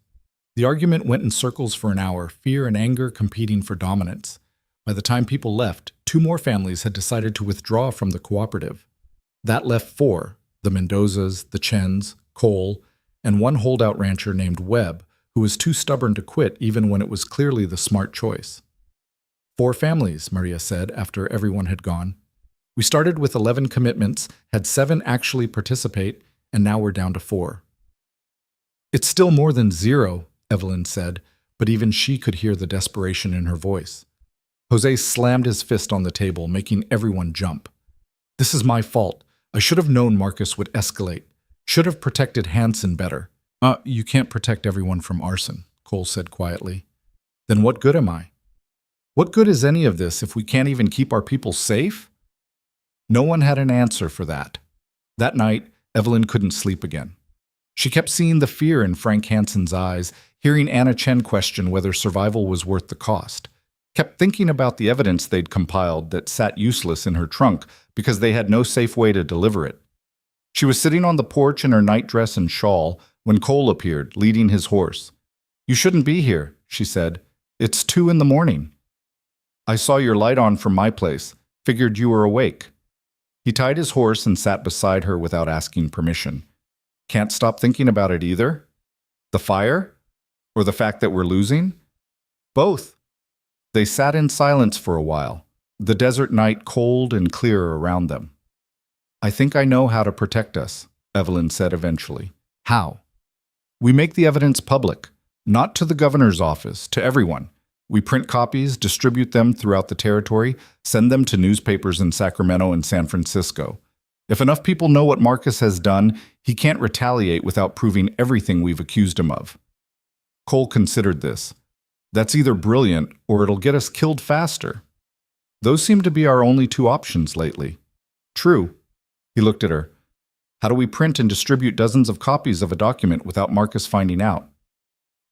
The argument went in circles for an hour, fear and anger competing for dominance. By the time people left, 2 more families had decided to withdraw from the cooperative. That left 4, the Mendozas, the Chens, Cole, and 1 holdout rancher named Webb, who was too stubborn to quit even when it was clearly the smart choice. 4 families, Maria said after everyone had gone. "We started with 11 commitments, had 7 actually participate, and now we're down to 4. "It's still more than 0, Evelyn said, but even she could hear the desperation in her voice. Jose slammed his fist on the table, making everyone jump. "This is my fault. I should have known Marcus would escalate. Should have protected Hansen better." You can't protect everyone from arson," Cole said quietly. "Then what good am I? What good is any of this if we can't even keep our people safe?" No one had an answer for that. That night, Evelyn couldn't sleep again. She kept seeing the fear in Frank Hansen's eyes, hearing Anna Chen question whether survival was worth the cost. Kept thinking about the evidence they'd compiled that sat useless in her trunk because they had no safe way to deliver it. She was sitting on the porch in her nightdress and shawl when Cole appeared, leading his horse. "You shouldn't be here," she said. "It's 2 a.m. "I saw your light on from my place. Figured you were awake." He tied his horse and sat beside her without asking permission. "Can't stop thinking about it either? The fire? Or the fact that we're losing?" "Both." They sat in silence for a while, the desert night cold and clear around them. "I think I know how to protect us," Evelyn said eventually. "How?" "We make the evidence public, not to the governor's office, to everyone. We print copies, distribute them throughout the territory, send them to newspapers in Sacramento and San Francisco. If enough people know what Marcus has done, he can't retaliate without proving everything we've accused him of." Cole considered this. "That's either brilliant or it'll get us killed faster. Those seem to be our only 2 options lately." "True." He looked at her. "How do we print and distribute dozens of copies of a document without Marcus finding out?"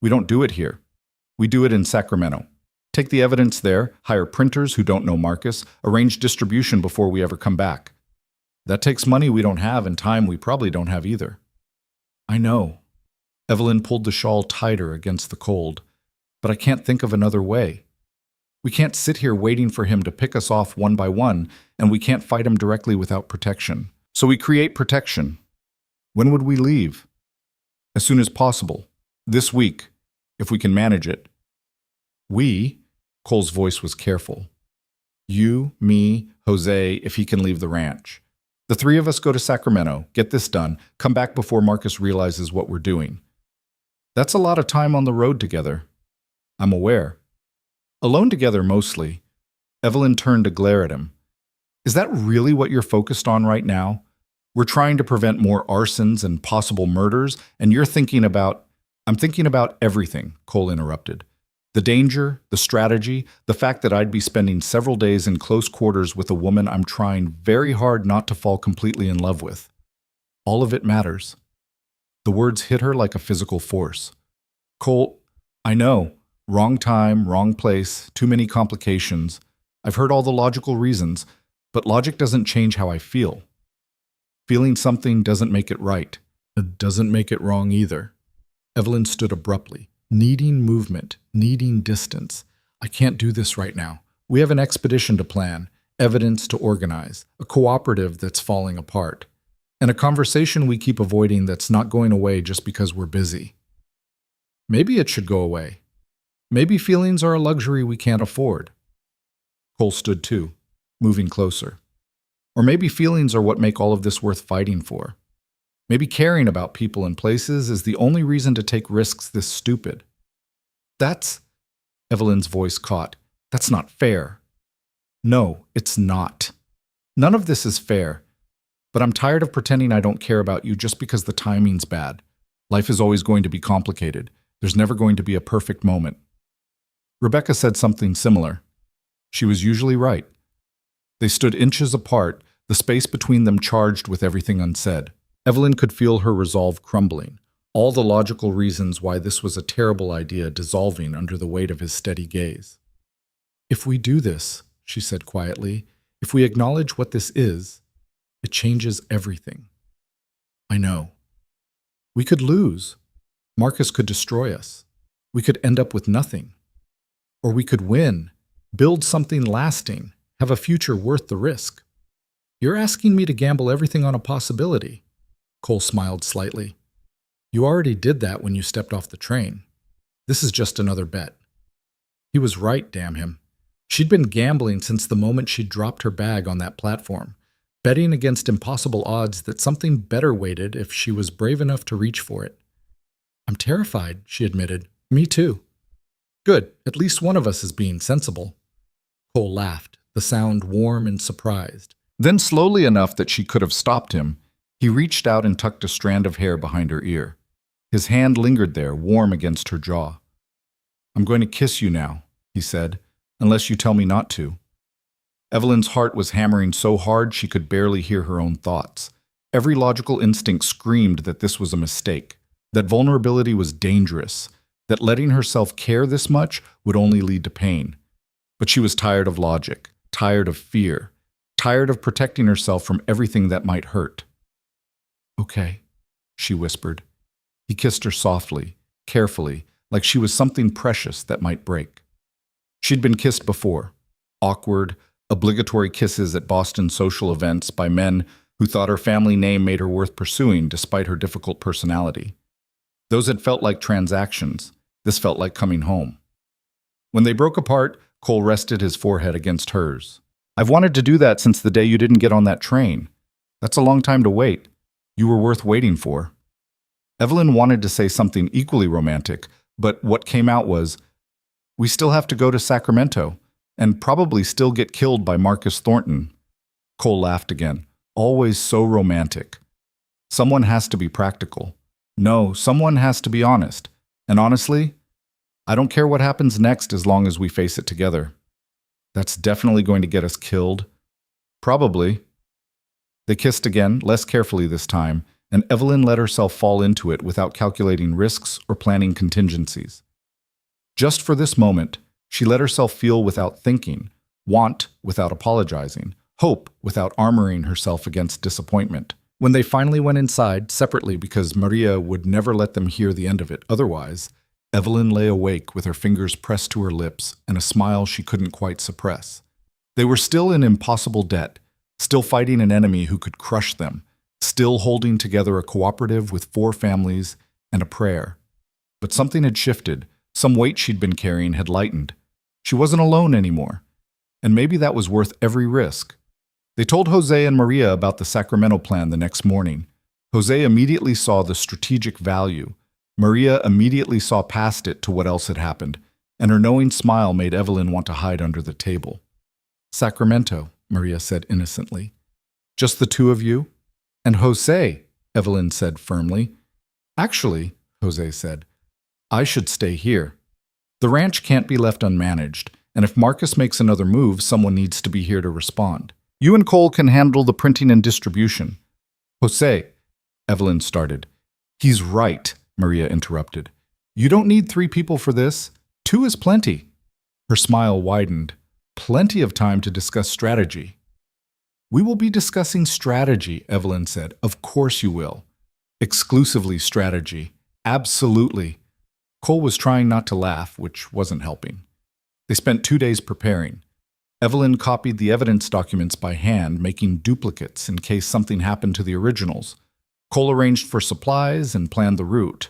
"We don't do it here. We do it in Sacramento. Take the evidence there, hire printers who don't know Marcus, arrange distribution before we ever come back. That takes money we don't have and time we probably don't have either." "I know." Evelyn pulled the shawl tighter against the cold. "But I can't think of another way. We can't sit here waiting for him to pick us off one by one, and we can't fight him directly without protection. So we create protection." "When would we leave?" "As soon as possible. This week, if we can manage it." "We?" Cole's voice was careful. "You, me, Jose, if he can leave the ranch. The three of us go to Sacramento, get this done, come back before Marcus realizes what we're doing. That's a lot of time on the road together. I'm aware. Alone together mostly. Evelyn turned to glare at him. Is that really what you're focused on right now? We're trying to prevent more arsons and possible murders, and you're thinking about... I'm thinking about everything, Cole interrupted. The danger, the strategy, the fact that I'd be spending several days in close quarters with a woman I'm trying very hard not to fall completely in love with. All of it matters. The words hit her like a physical force. Cole, I know. Wrong time, wrong place, too many complications. I've heard all the logical reasons, but logic doesn't change how I feel. Feeling something doesn't make it right. It doesn't make it wrong either. Evelyn stood abruptly, needing movement, needing distance. I can't do this right now. We have an expedition to plan, evidence to organize, a cooperative that's falling apart, and a conversation we keep avoiding that's not going away just because we're busy. Maybe it should go away. Maybe feelings are a luxury we can't afford. Cole stood too, moving closer. Or maybe feelings are what make all of this worth fighting for. Maybe caring about people and places is the only reason to take risks this stupid. That's... Evelyn's voice caught. That's not fair. No, it's not. None of this is fair. But I'm tired of pretending I don't care about you just because the timing's bad. Life is always going to be complicated. There's never going to be a perfect moment. Rebecca said something similar. She was usually right. They stood inches apart, the space between them charged with everything unsaid. Evelyn could feel her resolve crumbling, all the logical reasons why this was a terrible idea dissolving under the weight of his steady gaze. If we do this, she said quietly, if we acknowledge what this is, it changes everything. I know. We could lose. Marcus could destroy us. We could end up with nothing. Or we could win, build something lasting, have a future worth the risk. You're asking me to gamble everything on a possibility. Cole smiled slightly. You already did that when you stepped off the train. This is just another bet. He was right, damn him. She'd been gambling since the moment she'd dropped her bag on that platform, betting against impossible odds that something better waited if she was brave enough to reach for it. I'm terrified, she admitted. Me too. Good, at least one of us is being sensible. Cole laughed, the sound warm and surprised. Then slowly enough that she could have stopped him, he reached out and tucked a strand of hair behind her ear. His hand lingered there, warm against her jaw. I'm going to kiss you now, he said, unless you tell me not to. Evelyn's heart was hammering so hard she could barely hear her own thoughts. Every logical instinct screamed that this was a mistake, that vulnerability was dangerous, that letting herself care this much would only lead to pain. But she was tired of logic, tired of fear, tired of protecting herself from everything that might hurt. Okay, she whispered. He kissed her softly, carefully, like she was something precious that might break. She'd been kissed before, awkward, obligatory kisses at Boston social events by men who thought her family name made her worth pursuing despite her difficult personality. Those had felt like transactions. This felt like coming home. When they broke apart, Cole rested his forehead against hers. I've wanted to do that since the day you didn't get on that train. That's a long time to wait. You were worth waiting for. Evelyn wanted to say something equally romantic, but what came out was, we still have to go to Sacramento, and probably still get killed by Marcus Thornton. Cole laughed again. Always so romantic. Someone has to be practical. No, someone has to be honest. And honestly, I don't care what happens next as long as we face it together. That's definitely going to get us killed. Probably. They kissed again, less carefully this time, and Evelyn let herself fall into it without calculating risks or planning contingencies. Just for this moment, she let herself feel without thinking, want without apologizing, hope without armoring herself against disappointment. When they finally went inside, separately because Maria would never let them hear the end of it otherwise, Evelyn lay awake with her fingers pressed to her lips and a smile she couldn't quite suppress. They were still in impossible debt, still fighting an enemy who could crush them, still holding together a cooperative with 4 families and a prayer. But something had shifted. Some weight she'd been carrying had lightened. She wasn't alone anymore. And maybe that was worth every risk. They told Jose and Maria about the Sacramento plan the next morning. Jose immediately saw the strategic value. Maria immediately saw past it to what else had happened, and her knowing smile made Evelyn want to hide under the table. Sacramento, Maria said innocently. Just the two of you? And Jose, Evelyn said firmly. Actually, Jose said, I should stay here. The ranch can't be left unmanaged, and if Marcus makes another move, someone needs to be here to respond. You and Cole can handle the printing and distribution. Jose, Evelyn started. He's right, Maria interrupted. You don't need 3 people for this. 2 is plenty. Her smile widened. Plenty of time to discuss strategy. We will be discussing strategy, Evelyn said. Of course you will. Exclusively strategy. Absolutely. Cole was trying not to laugh, which wasn't helping. They spent 2 days preparing. Evelyn copied the evidence documents by hand, making duplicates in case something happened to the originals. Cole arranged for supplies and planned the route.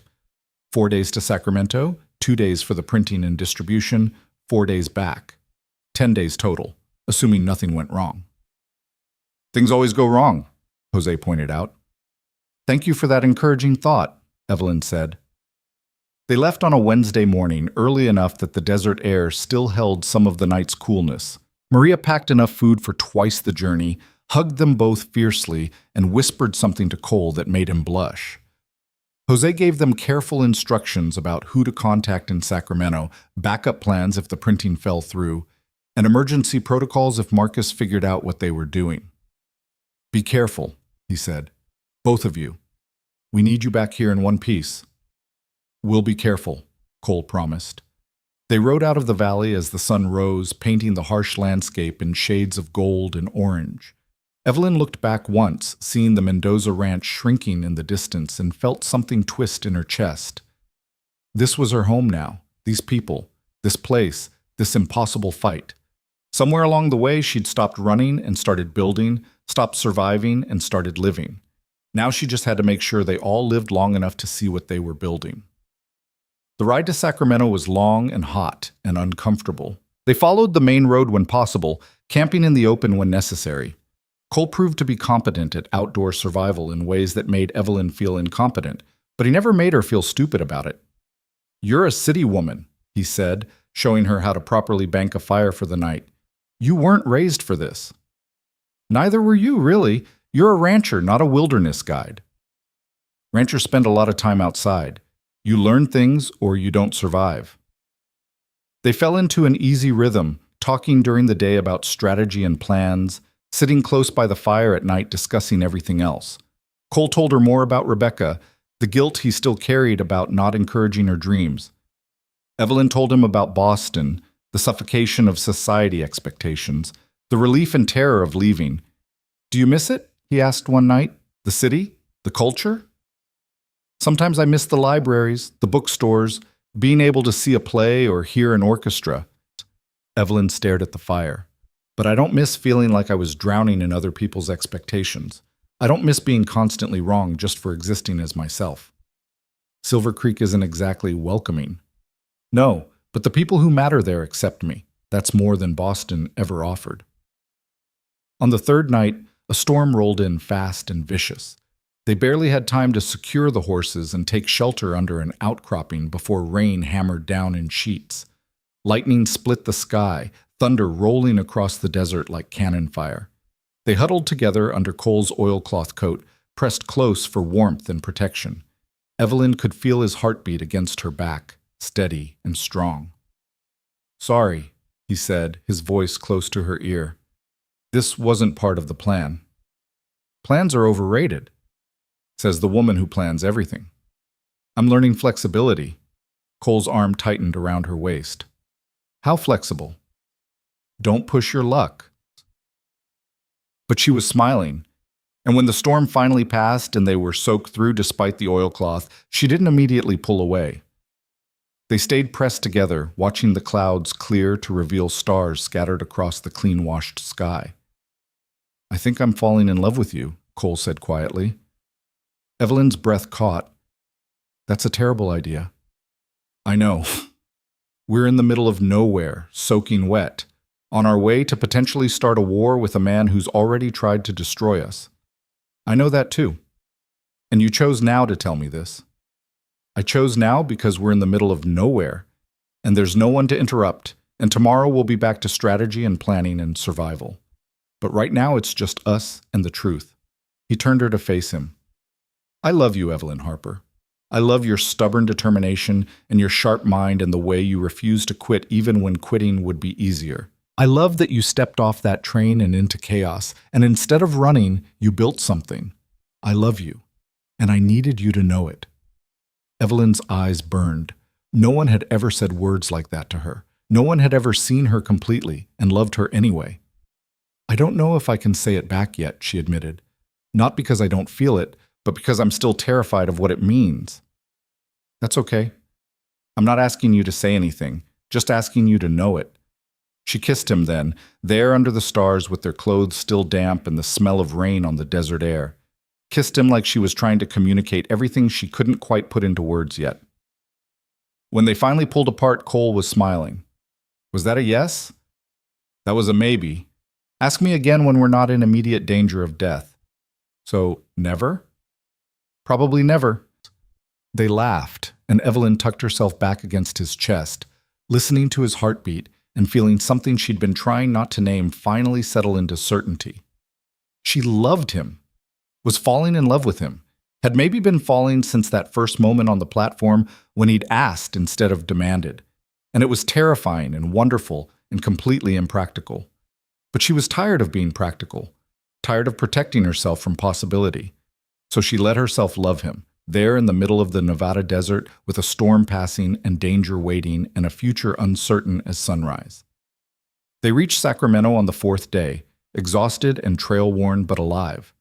4 days to Sacramento, 2 days for the printing and distribution, 4 days back. 10 days total, assuming nothing went wrong. Things always go wrong, Jose pointed out. Thank you for that encouraging thought, Evelyn said. They left on a Wednesday morning, early enough that the desert air still held some of the night's coolness. Maria packed enough food for twice the journey, hugged them both fiercely, and whispered something to Cole that made him blush. Jose gave them careful instructions about who to contact in Sacramento, backup plans if the printing fell through, and emergency protocols if Marcus figured out what they were doing. Be careful, he said. Both of you. We need you back here in one piece. We'll be careful, Cole promised. They rode out of the valley as the sun rose, painting the harsh landscape in shades of gold and orange. Evelyn looked back once, seeing the Mendoza ranch shrinking in the distance, and felt something twist in her chest. This was her home now, these people, this place, this impossible fight. Somewhere along the way, she'd stopped running and started building, stopped surviving and started living. Now she just had to make sure they all lived long enough to see what they were building. The ride to Sacramento was long and hot and uncomfortable. They followed the main road when possible, camping in the open when necessary. Cole proved to be competent at outdoor survival in ways that made Evelyn feel incompetent, but he never made her feel stupid about it. You're a city woman, he said, showing her how to properly bank a fire for the night. You weren't raised for this. Neither were you, really. You're a rancher, not a wilderness guide. Ranchers spend a lot of time outside. You learn things or you don't survive. They fell into an easy rhythm, talking during the day about strategy and plans, sitting close by the fire at night discussing everything else. Cole told her more about Rebecca, the guilt he still carried about not encouraging her dreams. Evelyn told him about Boston, the suffocation of society expectations, the relief and terror of leaving. Do you miss it? He asked one night. The city? The culture? Sometimes I miss the libraries, the bookstores, being able to see a play or hear an orchestra. Evelyn stared at the fire. But I don't miss feeling like I was drowning in other people's expectations. I don't miss being constantly wrong just for existing as myself. Silver Creek isn't exactly welcoming. No, but the people who matter there accept me. That's more than Boston ever offered. On the third night, a storm rolled in fast and vicious. They barely had time to secure the horses and take shelter under an outcropping before rain hammered down in sheets. Lightning split the sky, thunder rolling across the desert like cannon fire. They huddled together under Cole's oilcloth coat, pressed close for warmth and protection. Evelyn could feel his heartbeat against her back, steady and strong. Sorry, he said, his voice close to her ear. This wasn't part of the plan. Plans are overrated, says the woman who plans everything. I'm learning flexibility. Cole's arm tightened around her waist. How flexible? Don't push your luck. But she was smiling, and when the storm finally passed and they were soaked through despite the oilcloth, she didn't immediately pull away. They stayed pressed together, watching the clouds clear to reveal stars scattered across the clean-washed sky. I think I'm falling in love with you, Cole said quietly. Evelyn's breath caught. That's a terrible idea. I know. We're in the middle of nowhere, soaking wet. On our way to potentially start a war with a man who's already tried to destroy us. I know that too. And you chose now to tell me this. I chose now because we're in the middle of nowhere, and there's no one to interrupt, and tomorrow we'll be back to strategy and planning and survival. But right now it's just us and the truth. He turned her to face him. I love you, Evelyn Harper. I love your stubborn determination and your sharp mind and the way you refuse to quit even when quitting would be easier. I love that you stepped off that train and into chaos, and instead of running, you built something. I love you, and I needed you to know it. Evelyn's eyes burned. No one had ever said words like that to her. No one had ever seen her completely and loved her anyway. I don't know if I can say it back yet, she admitted. Not because I don't feel it, but because I'm still terrified of what it means. That's okay. I'm not asking you to say anything, just asking you to know it. She kissed him then, there under the stars with their clothes still damp and the smell of rain on the desert air. Kissed him like she was trying to communicate everything she couldn't quite put into words yet. When they finally pulled apart, Cole was smiling. Was that a yes? That was a maybe. Ask me again when we're not in immediate danger of death. So, never? Probably never. They laughed, and Evelyn tucked herself back against his chest, listening to his heartbeat and feeling something she'd been trying not to name finally settle into certainty. She loved him, was falling in love with him, had maybe been falling since that first moment on the platform when he'd asked instead of demanded. And it was terrifying and wonderful and completely impractical. But she was tired of being practical, tired of protecting herself from possibility. So she let herself love him, there in the middle of the Nevada desert with a storm passing and danger waiting and a future uncertain as sunrise. They reached Sacramento on the fourth day, exhausted and trail-worn but alive.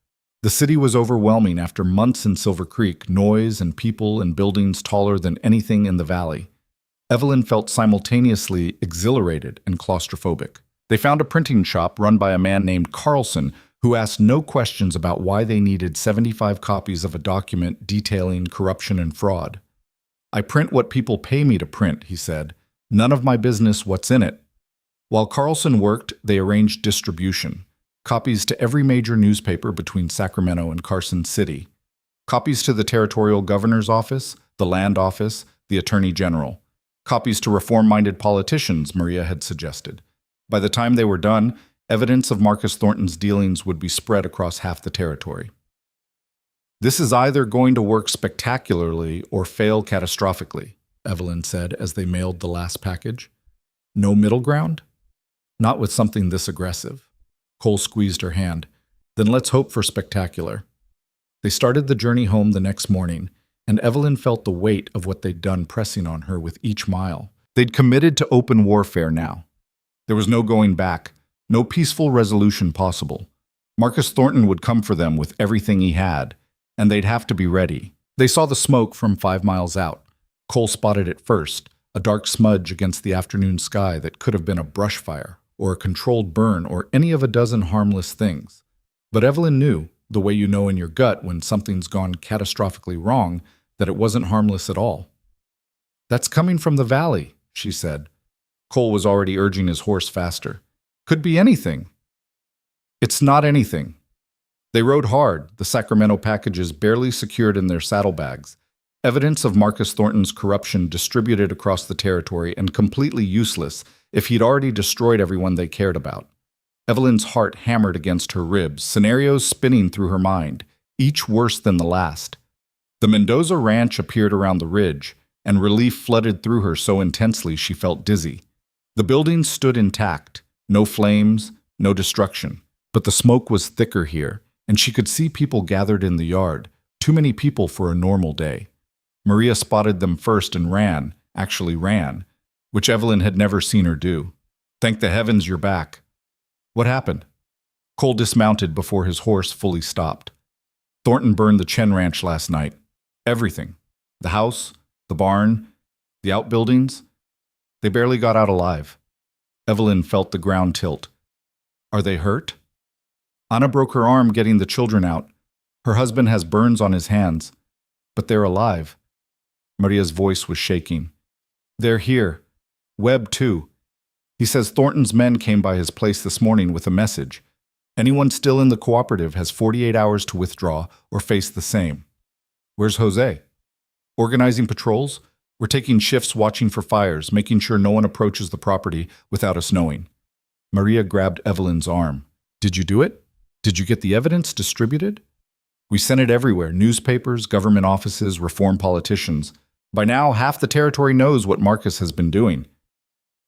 The city was overwhelming after months in Silver Creek, noise and people and buildings taller than anything in the valley. Evelyn felt simultaneously exhilarated and claustrophobic. They found a printing shop run by a man named Carlson who asked no questions about why they needed 75 copies of a document detailing corruption and fraud. I print what people pay me to print, he said. None of my business what's in it. While Carlson worked, they arranged distribution. Copies to every major newspaper between Sacramento and Carson City. Copies to the territorial governor's office, the land office, the attorney general. Copies to reform-minded politicians, Maria had suggested. By the time they were done, evidence of Marcus Thornton's dealings would be spread across half the territory. This is either going to work spectacularly or fail catastrophically, Evelyn said as they mailed the last package. No middle ground? Not with something this aggressive. Cole squeezed her hand. Then let's hope for spectacular. They started the journey home the next morning, and Evelyn felt the weight of what they'd done pressing on her with each mile. They'd committed to open warfare now. There was no going back, no peaceful resolution possible. Marcus Thornton would come for them with everything he had, and they'd have to be ready. They saw the smoke from 5 miles out. Cole spotted it first, a dark smudge against the afternoon sky that could have been a brush fire, or a controlled burn, or any of a dozen harmless things. But Evelyn knew, the way you know in your gut when something's gone catastrophically wrong, that it wasn't harmless at all. That's coming from the valley, she said. Cole was already urging his horse faster. Could be anything. It's not anything. They rode hard, the Sacramento packages barely secured in their saddlebags. Evidence of Marcus Thornton's corruption distributed across the territory and completely useless if he'd already destroyed everyone they cared about. Evelyn's heart hammered against her ribs, scenarios spinning through her mind, each worse than the last. The Mendoza Ranch appeared around the ridge, and relief flooded through her so intensely she felt dizzy. The buildings stood intact, no flames, no destruction. But the smoke was thicker here, and she could see people gathered in the yard, too many people for a normal day. Maria spotted them first and ran, which Evelyn had never seen her do. Thank the heavens you're back. What happened? Cole dismounted before his horse fully stopped. Thornton burned the Chen Ranch last night. Everything. The house, the barn, the outbuildings. They barely got out alive. Evelyn felt the ground tilt. Are they hurt? Anna broke her arm getting the children out. Her husband has burns on his hands. But they're alive. Maria's voice was shaking. They're here. Webb, too. He says Thornton's men came by his place this morning with a message. Anyone still in the cooperative has 48 hours to withdraw or face the same. Where's Jose? Organizing patrols? We're taking shifts watching for fires, making sure no one approaches the property without us knowing. Maria grabbed Evelyn's arm. Did you do it? Did you get the evidence distributed? We sent it everywhere, newspapers, government offices, reform politicians. By now, half the territory knows what Marcus has been doing.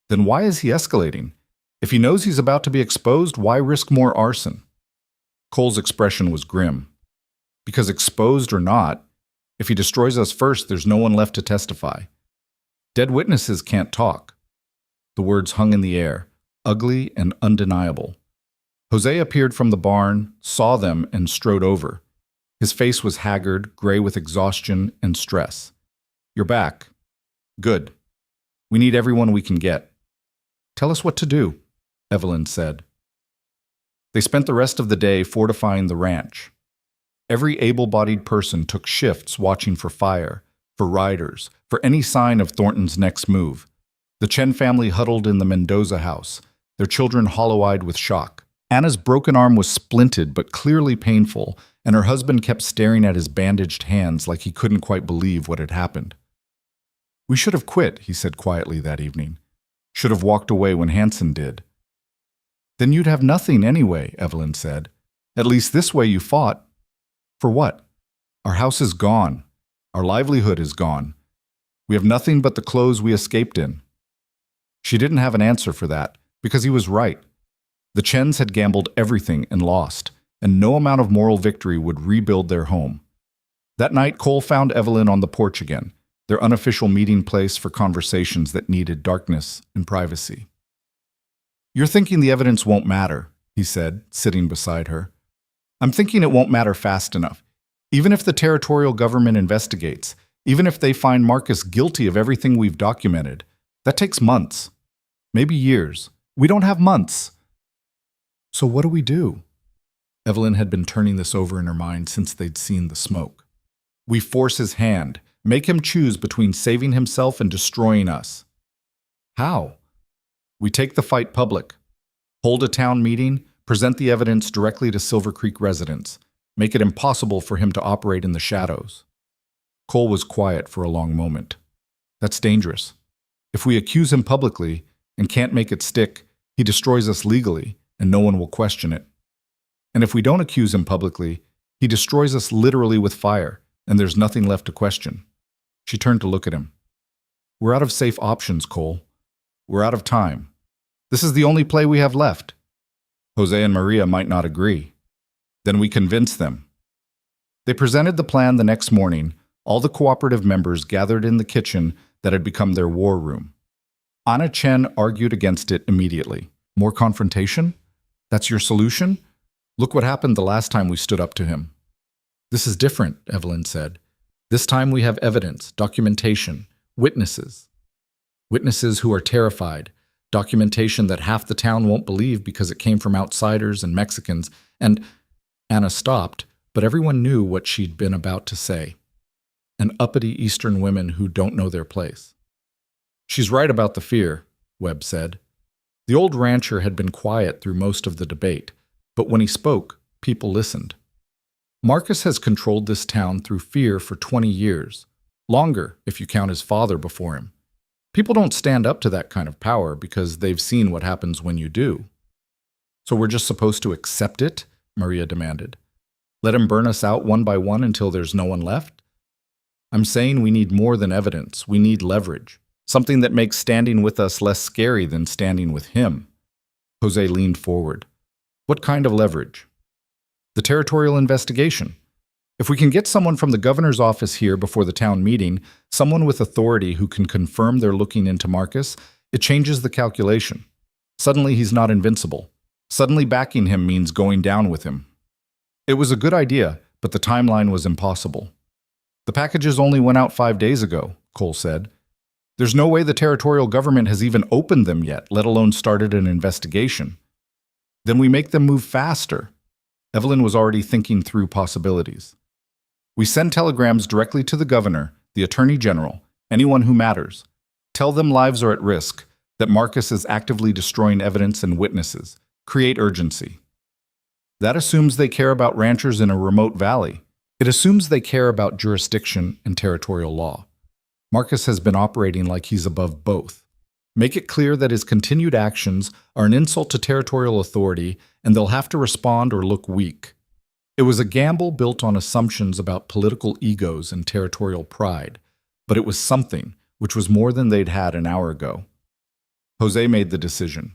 Then why is he escalating? If he knows he's about to be exposed, why risk more arson? Cole's expression was grim. Because exposed or not, if he destroys us first, there's no one left to testify. Dead witnesses can't talk. The words hung in the air, ugly and undeniable. Jose appeared from the barn, saw them, and strode over. His face was haggard, gray with exhaustion and stress. You're back. Good. We need everyone we can get. Tell us what to do, Evelyn said. They spent the rest of the day fortifying the ranch. Every able-bodied person took shifts watching for fire, for riders, for any sign of Thornton's next move. The Chen family huddled in the Mendoza house, their children hollow-eyed with shock. Anna's broken arm was splinted but clearly painful, and her husband kept staring at his bandaged hands like he couldn't quite believe what had happened. We should have quit, he said quietly that evening. Should have walked away when Hanson did. Then you'd have nothing anyway, Evelyn said. At least this way you fought. For what? Our house is gone. Our livelihood is gone. We have nothing but the clothes we escaped in. She didn't have an answer for that, because he was right. The Chens had gambled everything and lost, and no amount of moral victory would rebuild their home. That night, Cole found Evelyn on the porch again, their unofficial meeting place for conversations that needed darkness and privacy. You're thinking the evidence won't matter, he said, sitting beside her. I'm thinking it won't matter fast enough. Even if the territorial government investigates, even if they find Marcus guilty of everything we've documented, that takes months, maybe years. We don't have months. So what do we do? Evelyn had been turning this over in her mind since they'd seen the smoke. We force his hand, make him choose between saving himself and destroying us. How? We take the fight public. Hold a town meeting, present the evidence directly to Silver Creek residents, make it impossible for him to operate in the shadows. Cole was quiet for a long moment. That's dangerous. If we accuse him publicly and can't make it stick, he destroys us legally, and no one will question it. And if we don't accuse him publicly, he destroys us literally with fire, and there's nothing left to question. She turned to look at him. We're out of safe options, Cole. We're out of time. This is the only play we have left. Jose and Maria might not agree. Then we convince them. They presented the plan the next morning. All the cooperative members gathered in the kitchen that had become their war room. Anna Chen argued against it immediately. More confrontation? That's your solution? Look what happened the last time we stood up to him. This is different, Evelyn said. This time we have evidence, documentation, witnesses. Witnesses who are terrified, documentation that half the town won't believe because it came from outsiders and Mexicans, and Anna stopped, but everyone knew what she'd been about to say. And uppity Eastern women who don't know their place. She's right about the fear, Webb said. The old rancher had been quiet through most of the debate, but when he spoke, people listened. Marcus has controlled this town through fear for 20 years, longer if you count his father before him. People don't stand up to that kind of power because they've seen what happens when you do. So we're just supposed to accept it? Maria demanded. Let him burn us out one by one until there's no one left? I'm saying we need more than evidence. We need leverage. Something that makes standing with us less scary than standing with him. Jose leaned forward. What kind of leverage? The territorial investigation. If we can get someone from the governor's office here before the town meeting, someone with authority who can confirm they're looking into Marcus, it changes the calculation. Suddenly he's not invincible. Suddenly backing him means going down with him. It was a good idea, but the timeline was impossible. The packages only went out 5 days ago, Cole said. There's no way the territorial government has even opened them yet, let alone started an investigation. Then we make them move faster. Evelyn was already thinking through possibilities. We send telegrams directly to the governor, the attorney general, anyone who matters. Tell them lives are at risk. that Marcus is actively destroying evidence and witnesses. Create urgency. That assumes they care about ranchers in a remote valley. It assumes they care about jurisdiction and territorial law. Marcus has been operating like he's above both. Make it clear that his continued actions are an insult to territorial authority and they'll have to respond or look weak. It was a gamble built on assumptions about political egos and territorial pride, but it was something which was more than they'd had an hour ago. Jose made the decision.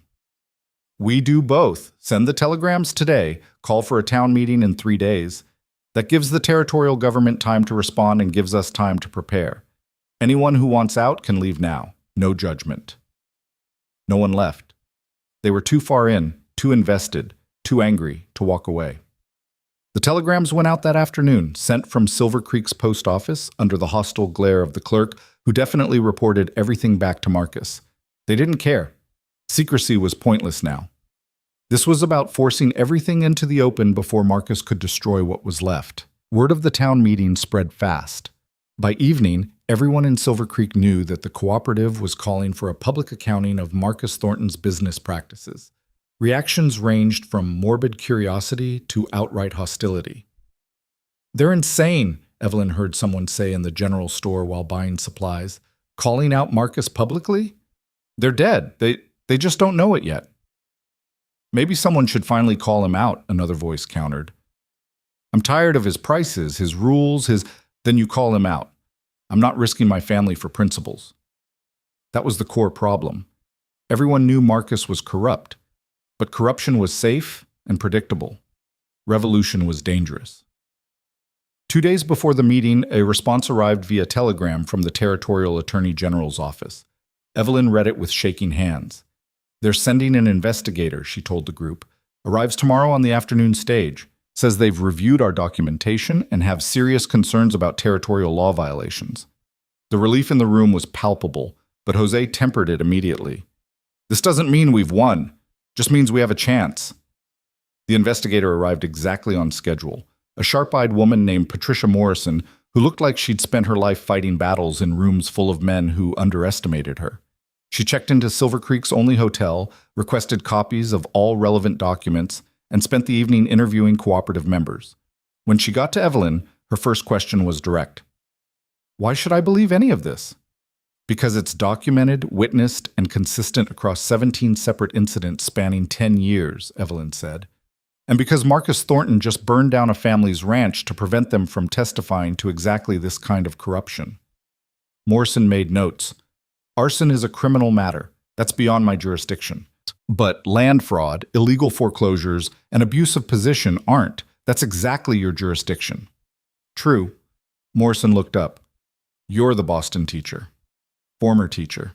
We do both. Send the telegrams today, call for a town meeting in 3 days. That gives the territorial government time to respond and gives us time to prepare. Anyone who wants out can leave now. No judgment. No one left. They were too far in, too invested, too angry to walk away. The telegrams went out that afternoon, sent from Silver Creek's post office under the hostile glare of the clerk, who definitely reported everything back to Marcus. They didn't care. Secrecy was pointless now. This was about forcing everything into the open before Marcus could destroy what was left. Word of the town meeting spread fast. By evening, everyone in Silver Creek knew that the cooperative was calling for a public accounting of Marcus Thornton's business practices. Reactions ranged from morbid curiosity to outright hostility. They're insane, Evelyn heard someone say in the general store while buying supplies. Calling out Marcus publicly? They're dead. They just don't know it yet. Maybe someone should finally call him out, another voice countered. I'm tired of his prices, his rules, Then you call him out. I'm not risking my family for principles. That was the core problem. Everyone knew Marcus was corrupt, but corruption was safe and predictable. Revolution was dangerous. 2 days before the meeting, a response arrived via telegram from the Territorial Attorney General's office. Evelyn read it with shaking hands. They're sending an investigator, she told the group. Arrives tomorrow on the afternoon stage. Says they've reviewed our documentation and have serious concerns about territorial law violations. The relief in the room was palpable, but Jose tempered it immediately. This doesn't mean we've won. Just means we have a chance. The investigator arrived exactly on schedule. A sharp-eyed woman named Patricia Morrison, who looked like she'd spent her life fighting battles in rooms full of men who underestimated her. She checked into Silver Creek's only hotel, requested copies of all relevant documents, and spent the evening interviewing cooperative members. When she got to Evelyn, her first question was direct. Why should I believe any of this? Because it's documented, witnessed, and consistent across 17 separate incidents spanning 10 years, Evelyn said. And because Marcus Thornton just burned down a family's ranch to prevent them from testifying to exactly this kind of corruption. Morrison made notes. Arson is a criminal matter. That's beyond my jurisdiction. But land fraud, illegal foreclosures, and abuse of position aren't. That's exactly your jurisdiction. True. Morrison looked up. You're the Boston teacher. Former teacher.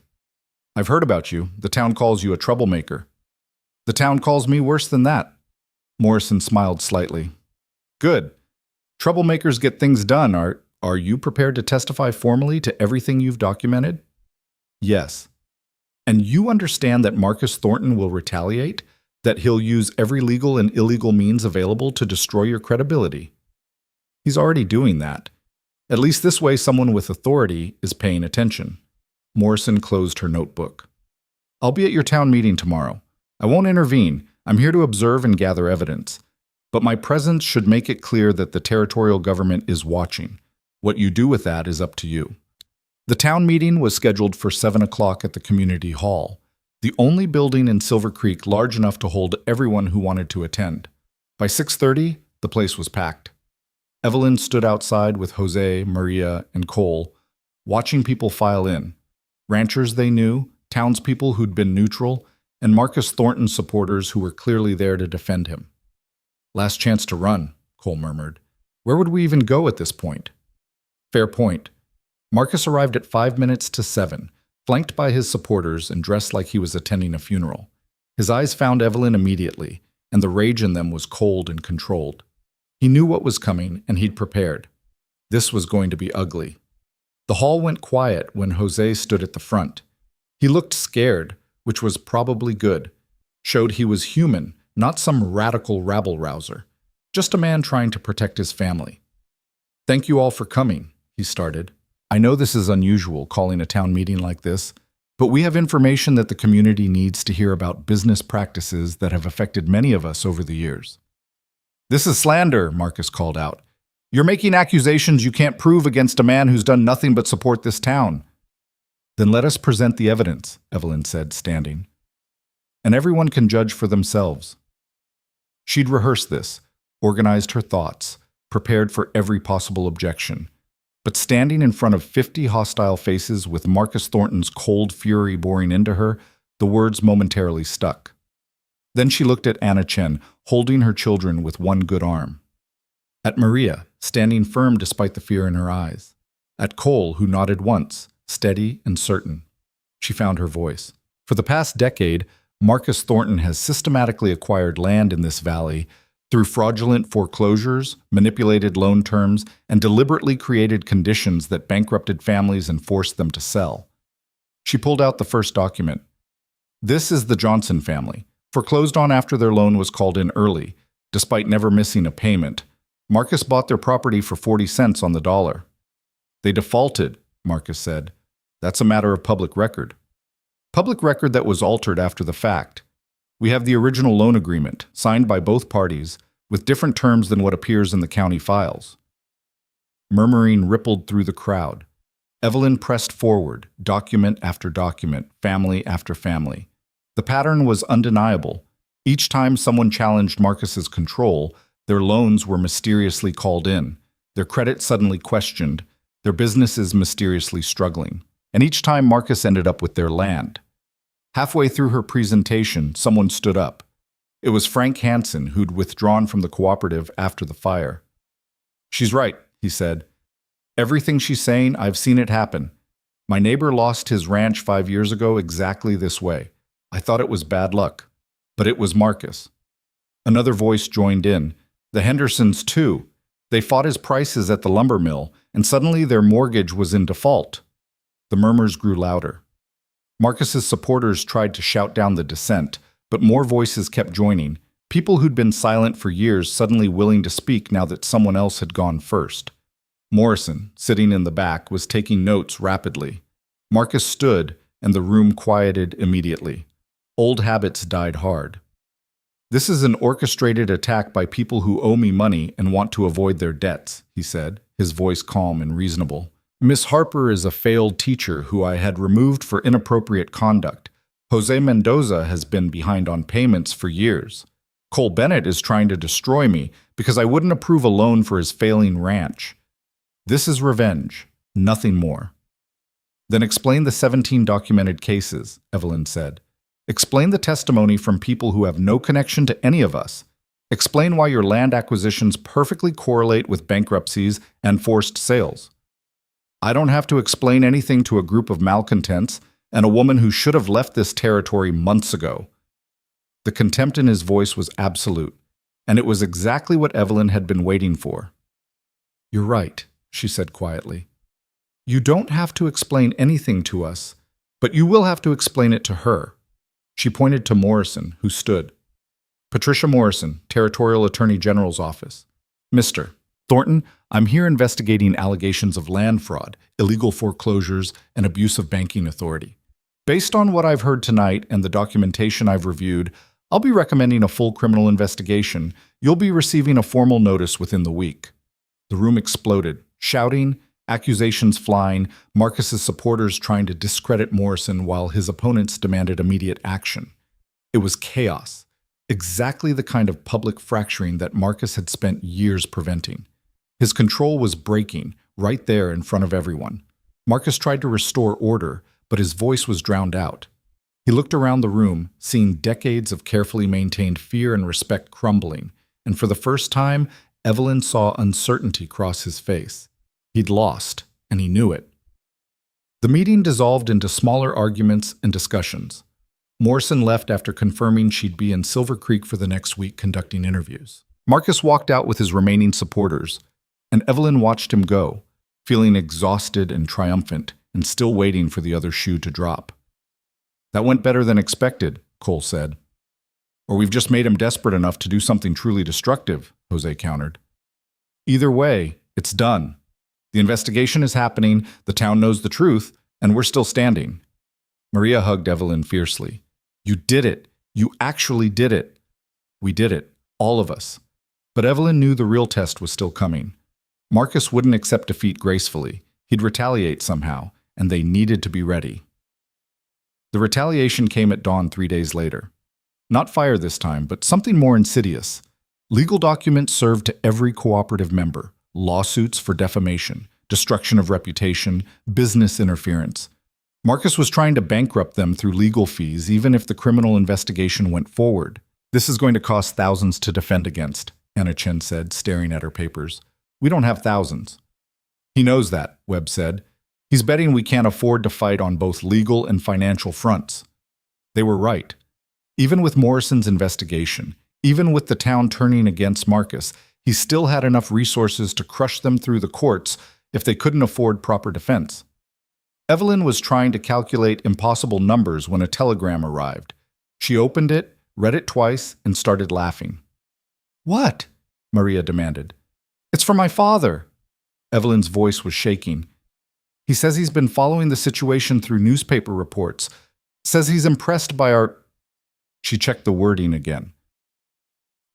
I've heard about you. The town calls you a troublemaker. The town calls me worse than that. Morrison smiled slightly. Good. Troublemakers get things done. Are you prepared to testify formally to everything you've documented? Yes. And you understand that Marcus Thornton will retaliate? That he'll use every legal and illegal means available to destroy your credibility? He's already doing that. At least this way someone with authority is paying attention. Morrison closed her notebook. I'll be at your town meeting tomorrow. I won't intervene. I'm here to observe and gather evidence. But my presence should make it clear that the territorial government is watching. What you do with that is up to you. The town meeting was scheduled for 7 o'clock at the community hall, the only building in Silver Creek large enough to hold everyone who wanted to attend. By 6:30, the place was packed. Evelyn stood outside with Jose, Maria, and Cole, watching people file in. Ranchers they knew, townspeople who'd been neutral, and Marcus Thornton supporters who were clearly there to defend him. Last chance to run, Cole murmured. Where would we even go at this point? Fair point. Marcus arrived at 5 minutes to 7, flanked by his supporters and dressed like he was attending a funeral. His eyes found Evelyn immediately, and the rage in them was cold and controlled. He knew what was coming, and he'd prepared. This was going to be ugly. The hall went quiet when Jose stood at the front. He looked scared, which was probably good. Showed he was human, not some radical rabble-rouser. Just a man trying to protect his family. Thank you all for coming, he started. I know this is unusual, calling a town meeting like this, But we have information that the community needs to hear about business practices that have affected many of us over the years. This is slander, Marcus called out. You're making accusations you can't prove against a man who's done nothing but support this town. Then let us present the evidence, Evelyn said, standing. And everyone can judge for themselves. She'd rehearsed this, organized her thoughts, prepared for every possible objection. But standing in front of 50 hostile faces with Marcus Thornton's cold fury boring into her, the words momentarily stuck. Then she looked at Anna Chen, holding her children with one good arm. At Maria, standing firm despite the fear in her eyes. At Cole, who nodded once, steady and certain. She found her voice. For the past decade, Marcus Thornton has systematically acquired land in this valley through fraudulent foreclosures, manipulated loan terms, and deliberately created conditions that bankrupted families and forced them to sell. She pulled out the first document. This is the Johnson family, foreclosed on after their loan was called in early, despite never missing a payment. Marcus bought their property for 40 cents on the dollar. They defaulted, Marcus said. That's a matter of public record. Public record that was altered after the fact. We have the original loan agreement, signed by both parties, with different terms than what appears in the county files. Murmuring rippled through the crowd. Evelyn pressed forward, document after document, family after family. The pattern was undeniable. Each time someone challenged Marcus's control, their loans were mysteriously called in, their credit suddenly questioned, their businesses mysteriously struggling. And each time Marcus ended up with their land. Halfway through her presentation, someone stood up. It was Frank Hansen, who'd withdrawn from the cooperative after the fire. She's right, he said. Everything she's saying, I've seen it happen. My neighbor lost his ranch 5 years ago exactly this way. I thought it was bad luck, but it was Marcus. Another voice joined in. The Hendersons, too. They fought his prices at the lumber mill, and suddenly their mortgage was in default. The murmurs grew louder. Marcus's supporters tried to shout down the dissent, but more voices kept joining, people who'd been silent for years suddenly willing to speak now that someone else had gone first. Morrison, sitting in the back, was taking notes rapidly. Marcus stood, and the room quieted immediately. Old habits died hard. This is an orchestrated attack by people who owe me money and want to avoid their debts, he said, his voice calm and reasonable. Miss Harper is a failed teacher who I had removed for inappropriate conduct. Jose Mendoza has been behind on payments for years. Cole Bennett is trying to destroy me because I wouldn't approve a loan for his failing ranch. This is revenge, nothing more. Then explain the 17 documented cases, Evelyn said. Explain the testimony from people who have no connection to any of us. Explain why your land acquisitions perfectly correlate with bankruptcies and forced sales. I don't have to explain anything to a group of malcontents and a woman who should have left this territory months ago. The contempt in his voice was absolute, and it was exactly what Evelyn had been waiting for. You're right, she said quietly. You don't have to explain anything to us, but you will have to explain it to her. She pointed to Morrison, who stood. Patricia Morrison, Territorial Attorney General's Office. Mr. Thornton, I'm here investigating allegations of land fraud, illegal foreclosures, and abuse of banking authority. Based on what I've heard tonight and the documentation I've reviewed, I'll be recommending a full criminal investigation. You'll be receiving a formal notice within the week. The room exploded, shouting, accusations flying, Marcus's supporters trying to discredit Morrison while his opponents demanded immediate action. It was chaos, exactly the kind of public fracturing that Marcus had spent years preventing. His control was breaking, right there in front of everyone. Marcus tried to restore order, but his voice was drowned out. He looked around the room, seeing decades of carefully maintained fear and respect crumbling, and for the first time, Evelyn saw uncertainty cross his face. He'd lost, and he knew it. The meeting dissolved into smaller arguments and discussions. Morrison left after confirming she'd be in Silver Creek for the next week conducting interviews. Marcus walked out with his remaining supporters, and Evelyn watched him go, feeling exhausted and triumphant, and still waiting for the other shoe to drop. That went better than expected, Cole said. Or we've just made him desperate enough to do something truly destructive, Jose countered. Either way, it's done. The investigation is happening, the town knows the truth, and we're still standing. Maria hugged Evelyn fiercely. You did it. You actually did it. We did it. All of us. But Evelyn knew the real test was still coming. Marcus wouldn't accept defeat gracefully. He'd retaliate somehow, and they needed to be ready. The retaliation came at dawn 3 days later. Not fire this time, but something more insidious. Legal documents served to every cooperative member. Lawsuits for defamation, destruction of reputation, business interference. Marcus was trying to bankrupt them through legal fees, even if the criminal investigation went forward. This is going to cost thousands to defend against, Anna Chen said, staring at her papers. We don't have thousands. He knows that, Webb said. He's betting we can't afford to fight on both legal and financial fronts. They were right. Even with Morrison's investigation, even with the town turning against Marcus, he still had enough resources to crush them through the courts if they couldn't afford proper defense. Evelyn was trying to calculate impossible numbers when a telegram arrived. She opened it, read it twice, and started laughing. What? Maria demanded. It's from my father. Evelyn's voice was shaking. He says he's been following the situation through newspaper reports. Says he's impressed by our... She checked the wording again.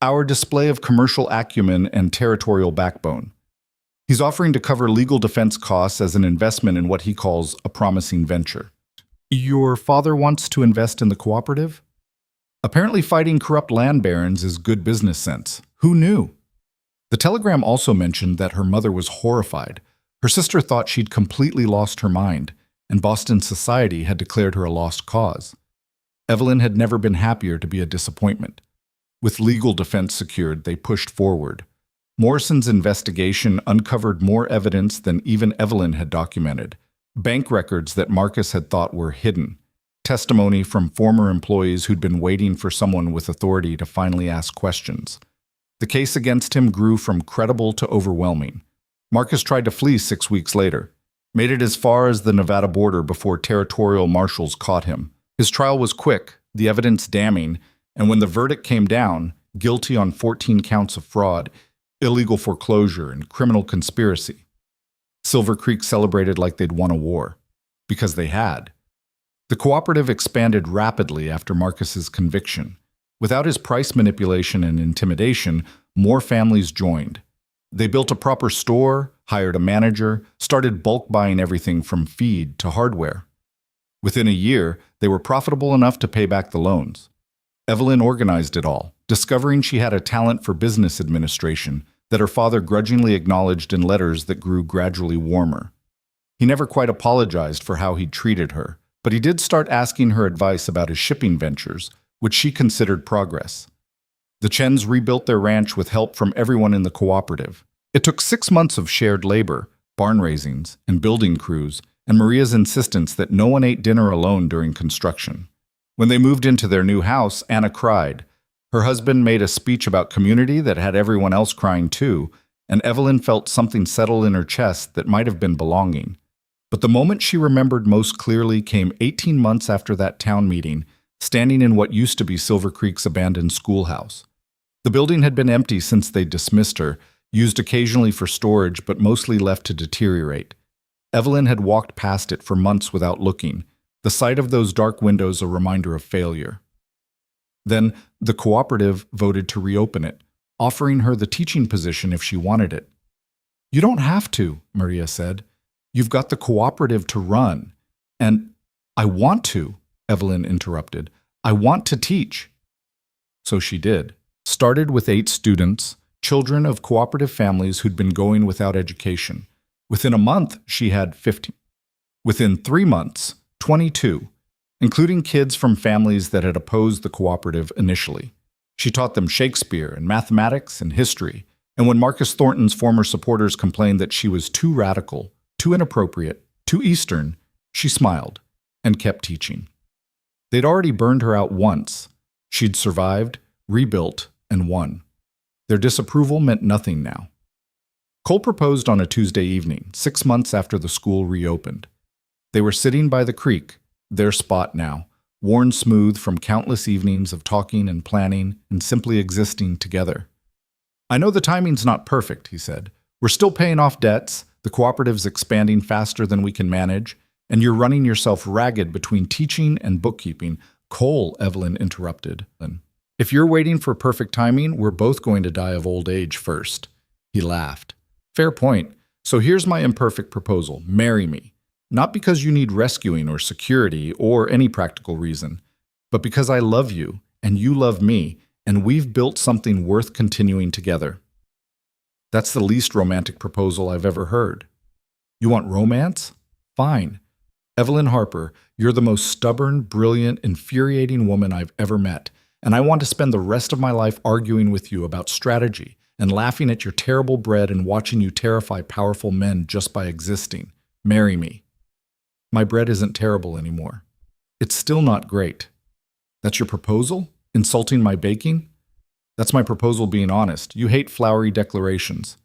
Our display of commercial acumen and territorial backbone. He's offering to cover legal defense costs as an investment in what he calls a promising venture. Your father wants to invest in the cooperative? Apparently fighting corrupt land barons is good business sense. Who knew? The telegram also mentioned that her mother was horrified. Her sister thought she'd completely lost her mind, and Boston society had declared her a lost cause. Evelyn had never been happier to be a disappointment. With legal defense secured, they pushed forward. Morrison's investigation uncovered more evidence than even Evelyn had documented. Bank records that Marcus had thought were hidden. Testimony from former employees who'd been waiting for someone with authority to finally ask questions. The case against him grew from credible to overwhelming. Marcus tried to flee 6 weeks later, made it as far as the Nevada border before territorial marshals caught him. His trial was quick, the evidence damning, and when the verdict came down, guilty on 14 counts of fraud, illegal foreclosure, and criminal conspiracy. Silver Creek celebrated like they'd won a war. Because they had. The cooperative expanded rapidly after Marcus's conviction. Without his price manipulation and intimidation, more families joined. They built a proper store, hired a manager, started bulk buying everything from feed to hardware. Within a year, they were profitable enough to pay back the loans. Evelyn organized it all, discovering she had a talent for business administration that her father grudgingly acknowledged in letters that grew gradually warmer. He never quite apologized for how he'd treated her, but he did start asking her advice about his shipping ventures, which she considered progress. The Chens rebuilt their ranch with help from everyone in the cooperative. It took 6 months of shared labor, barn raisings, and building crews, and Maria's insistence that no one ate dinner alone during construction. When they moved into their new house, Anna cried. Her husband made a speech about community that had everyone else crying too, and Evelyn felt something settle in her chest that might have been belonging. But the moment she remembered most clearly came 18 months after that town meeting, standing in what used to be Silver Creek's abandoned schoolhouse. The building had been empty since they dismissed her, used occasionally for storage but mostly left to deteriorate. Evelyn had walked past it for months without looking, the sight of those dark windows a reminder of failure. Then, the cooperative voted to reopen it, offering her the teaching position if she wanted it. You don't have to, Maria said. You've got the cooperative to run. And I want to, Evelyn interrupted. I want to teach. So she did. Started with 8 students, children of cooperative families who'd been going without education. Within a month, she had 15. Within 3 months, 22, including kids from families that had opposed the cooperative initially. She taught them Shakespeare and mathematics and history, and when Marcus Thornton's former supporters complained that she was too radical, too inappropriate, too Eastern, she smiled and kept teaching. They'd already burned her out once. She'd survived, rebuilt, and won. Their disapproval meant nothing now. Cole proposed on a Tuesday evening, 6 months after the school reopened. They were sitting by the creek, their spot now, worn smooth from countless evenings of talking and planning and simply existing together. I know the timing's not perfect, he said. We're still paying off debts, the cooperative's expanding faster than we can manage, And you're running yourself ragged between teaching and bookkeeping. Cole, Evelyn interrupted. If you're waiting for perfect timing, we're both going to die of old age first. He laughed. Fair point. So here's my imperfect proposal. Marry me. Not because you need rescuing or security or any practical reason, but because I love you and you love me, and we've built something worth continuing together. That's the least romantic proposal I've ever heard. You want romance? Fine. Evelyn Harper, you're the most stubborn, brilliant, infuriating woman I've ever met, and I want to spend the rest of my life arguing with you about strategy and laughing at your terrible bread and watching you terrify powerful men just by existing. Marry me. My bread isn't terrible anymore. It's still not great. That's your proposal? Insulting my baking? That's my proposal being honest. You hate flowery declarations.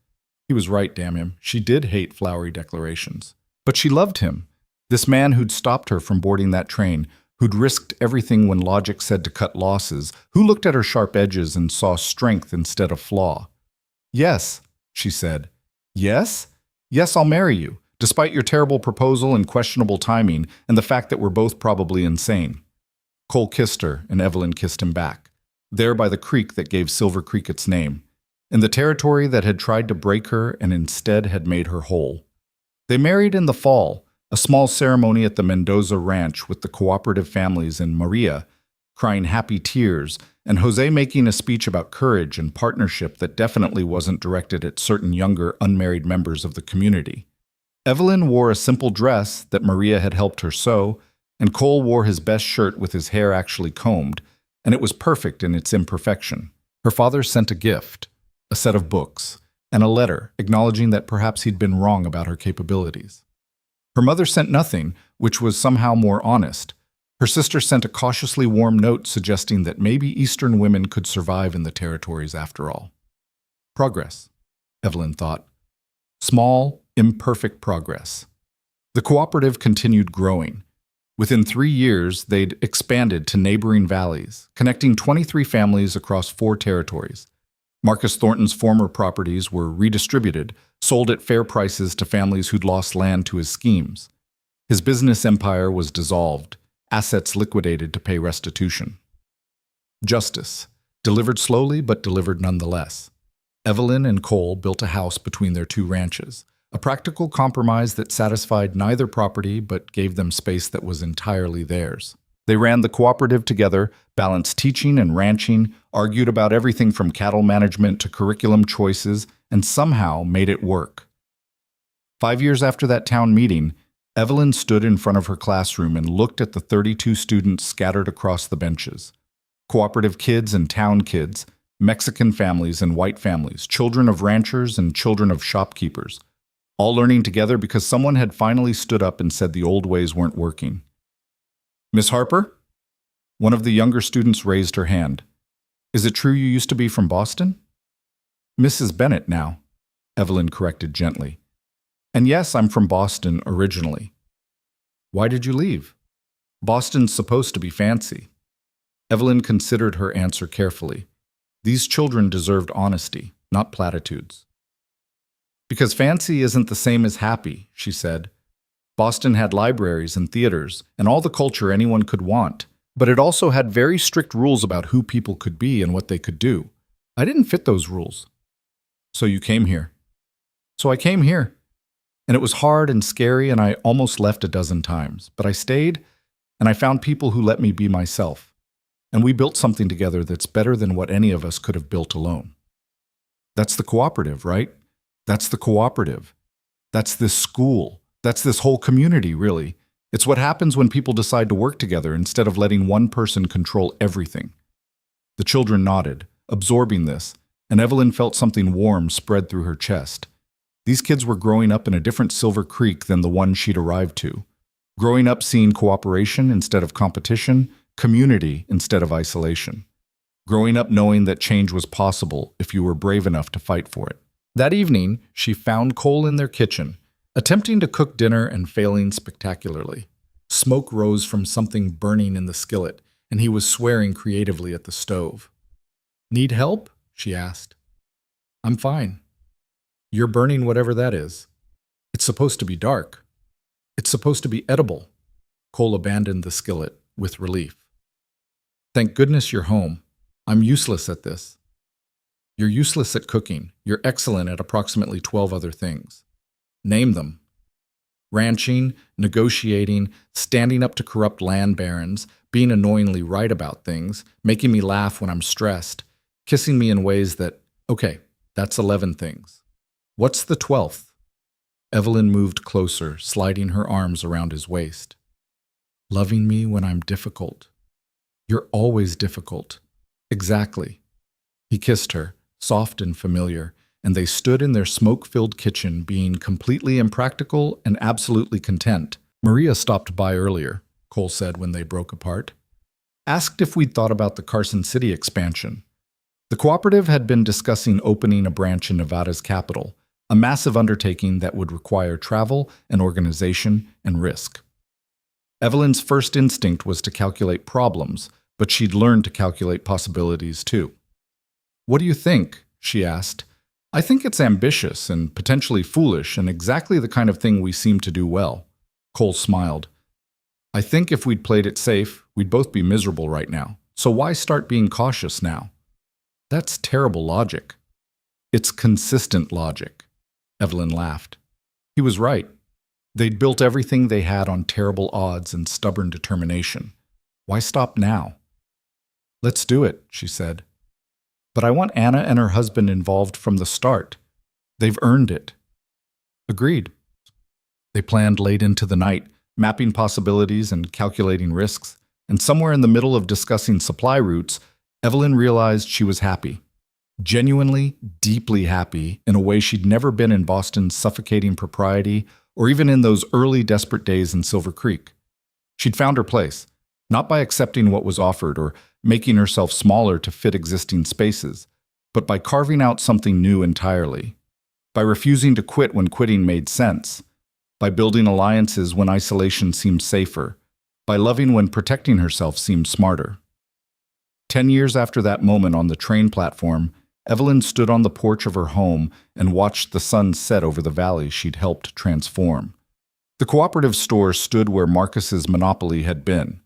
He was right, damn him. She did hate flowery declarations. But she loved him. This man who'd stopped her from boarding that train, who'd risked everything when logic said to cut losses, who looked at her sharp edges and saw strength instead of flaw. Yes, she said. Yes? Yes, I'll marry you, despite your terrible proposal and questionable timing and the fact that we're both probably insane. Cole kissed her, and Evelyn kissed him back, there by the creek that gave Silver Creek its name, in the territory that had tried to break her and instead had made her whole. They married in the fall, a small ceremony at the Mendoza Ranch with the cooperative families and Maria crying happy tears, and Jose making a speech about courage and partnership that definitely wasn't directed at certain younger, unmarried members of the community. Evelyn wore a simple dress that Maria had helped her sew, and Cole wore his best shirt with his hair actually combed, and it was perfect in its imperfection. Her father sent a gift, a set of books, and a letter acknowledging that perhaps he'd been wrong about her capabilities. Her mother sent nothing, which was somehow more honest. Her sister sent a cautiously warm note suggesting that maybe Eastern women could survive in the territories after all. Progress, Evelyn thought. Small, imperfect progress. The cooperative continued growing. Within 3 years, they'd expanded to neighboring valleys, connecting 23 families across 4 territories. Marcus Thornton's former properties were redistributed, sold at fair prices to families who'd lost land to his schemes. His business empire was dissolved, assets liquidated to pay restitution. Justice, delivered slowly but delivered nonetheless. Evelyn and Cole built a house between their 2 ranches, a practical compromise that satisfied neither property but gave them space that was entirely theirs. They ran the cooperative together, balanced teaching and ranching, argued about everything from cattle management to curriculum choices, and somehow made it work. 5 years after that town meeting, Evelyn stood in front of her classroom and looked at the 32 students scattered across the benches. Cooperative kids and town kids, Mexican families and white families, children of ranchers and children of shopkeepers, all learning together because someone had finally stood up and said the old ways weren't working. Miss Harper? One of the younger students raised her hand. Is it true you used to be from Boston? Mrs. Bennett now, Evelyn corrected gently. And yes, I'm from Boston originally. Why did you leave? Boston's supposed to be fancy. Evelyn considered her answer carefully. These children deserved honesty, not platitudes. Because fancy isn't the same as happy, she said. Boston had libraries and theaters and all the culture anyone could want, but it also had very strict rules about who people could be and what they could do. I didn't fit those rules. So you came here. So I came here. And it was hard and scary, and I almost left a dozen times. But I stayed, and I found people who let me be myself. And we built something together that's better than what any of us could have built alone. That's the cooperative, right? That's the cooperative. That's this school. That's this whole community, really. It's what happens when people decide to work together instead of letting one person control everything. The children nodded, absorbing this, and Evelyn felt something warm spread through her chest. These kids were growing up in a different Silver Creek than the one she'd arrived to. Growing up seeing cooperation instead of competition, community instead of isolation. Growing up knowing that change was possible if you were brave enough to fight for it. That evening, she found Cole in their kitchen, attempting to cook dinner and failing spectacularly. Smoke rose from something burning in the skillet, and he was swearing creatively at the stove. Need help? She asked. I'm fine. You're burning whatever that is. It's supposed to be dark. It's supposed to be edible. Cole abandoned the skillet with relief. Thank goodness you're home. I'm useless at this. You're useless at cooking. You're excellent at approximately 12 other things. Name them. Ranching, negotiating, standing up to corrupt land barons, being annoyingly right about things, making me laugh when I'm stressed, kissing me in ways that, okay, that's 11 things. What's the 12th? Evelyn moved closer, sliding her arms around his waist. Loving me when I'm difficult. You're always difficult. Exactly. He kissed her, soft and familiar, and they stood in their smoke-filled kitchen being completely impractical and absolutely content. Maria stopped by earlier, Cole said when they broke apart. Asked if we'd thought about the Carson City expansion. The cooperative had been discussing opening a branch in Nevada's capital, a massive undertaking that would require travel and organization and risk. Evelyn's first instinct was to calculate problems, but she'd learned to calculate possibilities too. What do you think? She asked. I think it's ambitious and potentially foolish and exactly the kind of thing we seem to do well. Cole smiled. I think if we'd played it safe, we'd both be miserable right now. So why start being cautious now? That's terrible logic. It's consistent logic. Evelyn laughed. He was right. They'd built everything they had on terrible odds and stubborn determination. Why stop now? Let's do it, she said. But I want Anna and her husband involved from the start. They've earned it. Agreed. They planned late into the night, mapping possibilities and calculating risks, and somewhere in the middle of discussing supply routes, Evelyn realized she was happy. Genuinely, deeply happy in a way she'd never been in Boston's suffocating propriety or even in those early desperate days in Silver Creek. She'd found her place, not by accepting what was offered or making herself smaller to fit existing spaces, but by carving out something new entirely, by refusing to quit when quitting made sense, by building alliances when isolation seemed safer, by loving when protecting herself seemed smarter. 10 years after that moment on the train platform, Evelyn stood on the porch of her home and watched the sun set over the valley she'd helped transform. The cooperative store stood where Marcus's monopoly had been.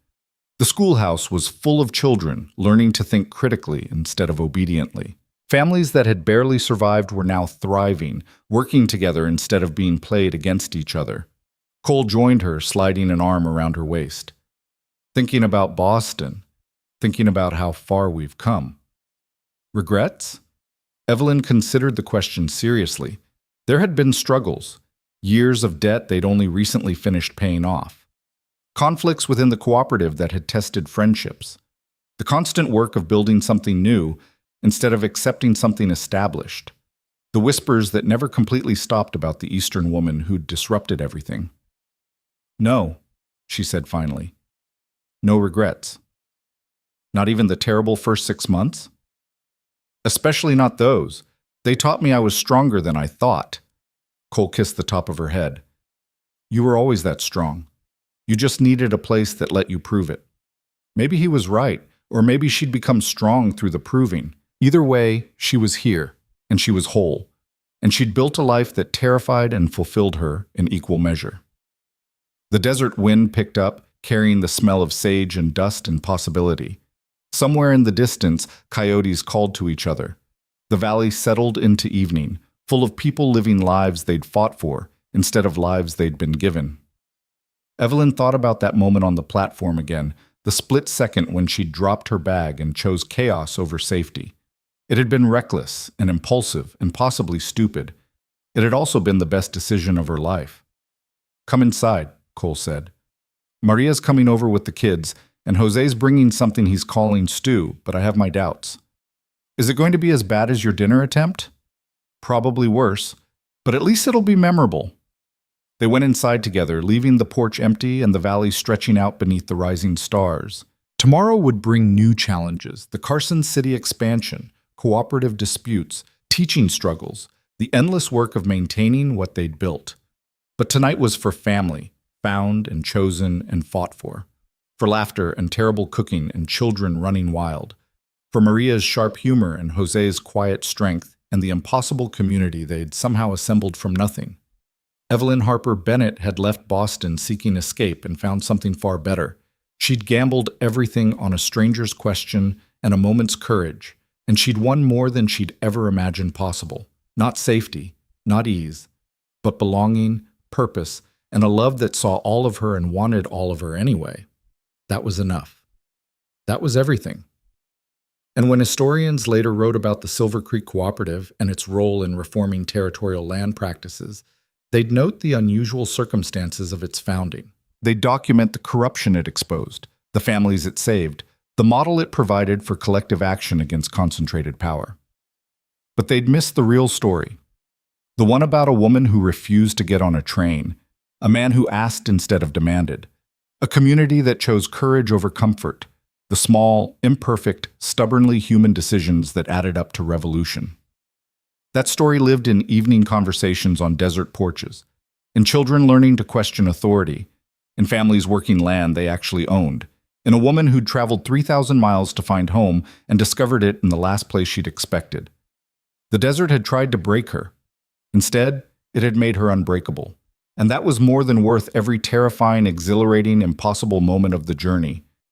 The schoolhouse was full of children learning to think critically instead of obediently. Families that had barely survived were now thriving, working together instead of being played against each other. Cole joined her, sliding an arm around her waist. Thinking about Boston, thinking about how far we've come. Regrets? Evelyn considered the question seriously. There had been struggles, years of debt they'd only recently finished paying off. Conflicts within the cooperative that had tested friendships. The constant work of building something new instead of accepting something established. The whispers that never completely stopped about the Eastern woman who'd disrupted everything. No, she said finally. No regrets. Not even the terrible first 6 months? Especially not those. They taught me I was stronger than I thought. Cole kissed the top of her head. You were always that strong. You just needed a place that let you prove it. Maybe he was right, or maybe she'd become strong through the proving. Either way, she was here, and she was whole, and she'd built a life that terrified and fulfilled her in equal measure. The desert wind picked up, carrying the smell of sage and dust and possibility. Somewhere in the distance, coyotes called to each other. The valley settled into evening, full of people living lives they'd fought for instead of lives they'd been given. Evelyn thought about that moment on the platform again, the split second when she'd dropped her bag and chose chaos over safety. It had been reckless and impulsive and possibly stupid. It had also been the best decision of her life. Come inside, Cole said. Maria's coming over with the kids, and Jose's bringing something he's calling stew, but I have my doubts. Is it going to be as bad as your dinner attempt? Probably worse, but at least it'll be memorable. They went inside together, leaving the porch empty and the valley stretching out beneath the rising stars. Tomorrow would bring new challenges, the Carson City expansion, cooperative disputes, teaching struggles, the endless work of maintaining what they'd built. But tonight was for family, found and chosen and fought for laughter and terrible cooking and children running wild, for Maria's sharp humor and Jose's quiet strength and the impossible community they'd somehow assembled from nothing. Evelyn Harper Bennett had left Boston seeking escape and found something far better. She'd gambled everything on a stranger's question and a moment's courage, and she'd won more than she'd ever imagined possible. Not safety, not ease, but belonging, purpose, and a love that saw all of her and wanted all of her anyway. That was enough. That was everything. And when historians later wrote about the Silver Creek Cooperative and its role in reforming territorial land practices, they'd note the unusual circumstances of its founding. They'd document the corruption it exposed, the families it saved, the model it provided for collective action against concentrated power. But they'd miss the real story. The one about a woman who refused to get on a train, a man who asked instead of demanded, a community that chose courage over comfort, the small, imperfect, stubbornly human decisions that added up to revolution. That story lived in evening conversations on desert porches, in children learning to question authority, in families working land they actually owned, in a woman who'd traveled 3,000 miles to find home and discovered it in the last place she'd expected. The desert had tried to break her. Instead, it had made her unbreakable. And that was more than worth every terrifying, exhilarating, impossible moment of the journey.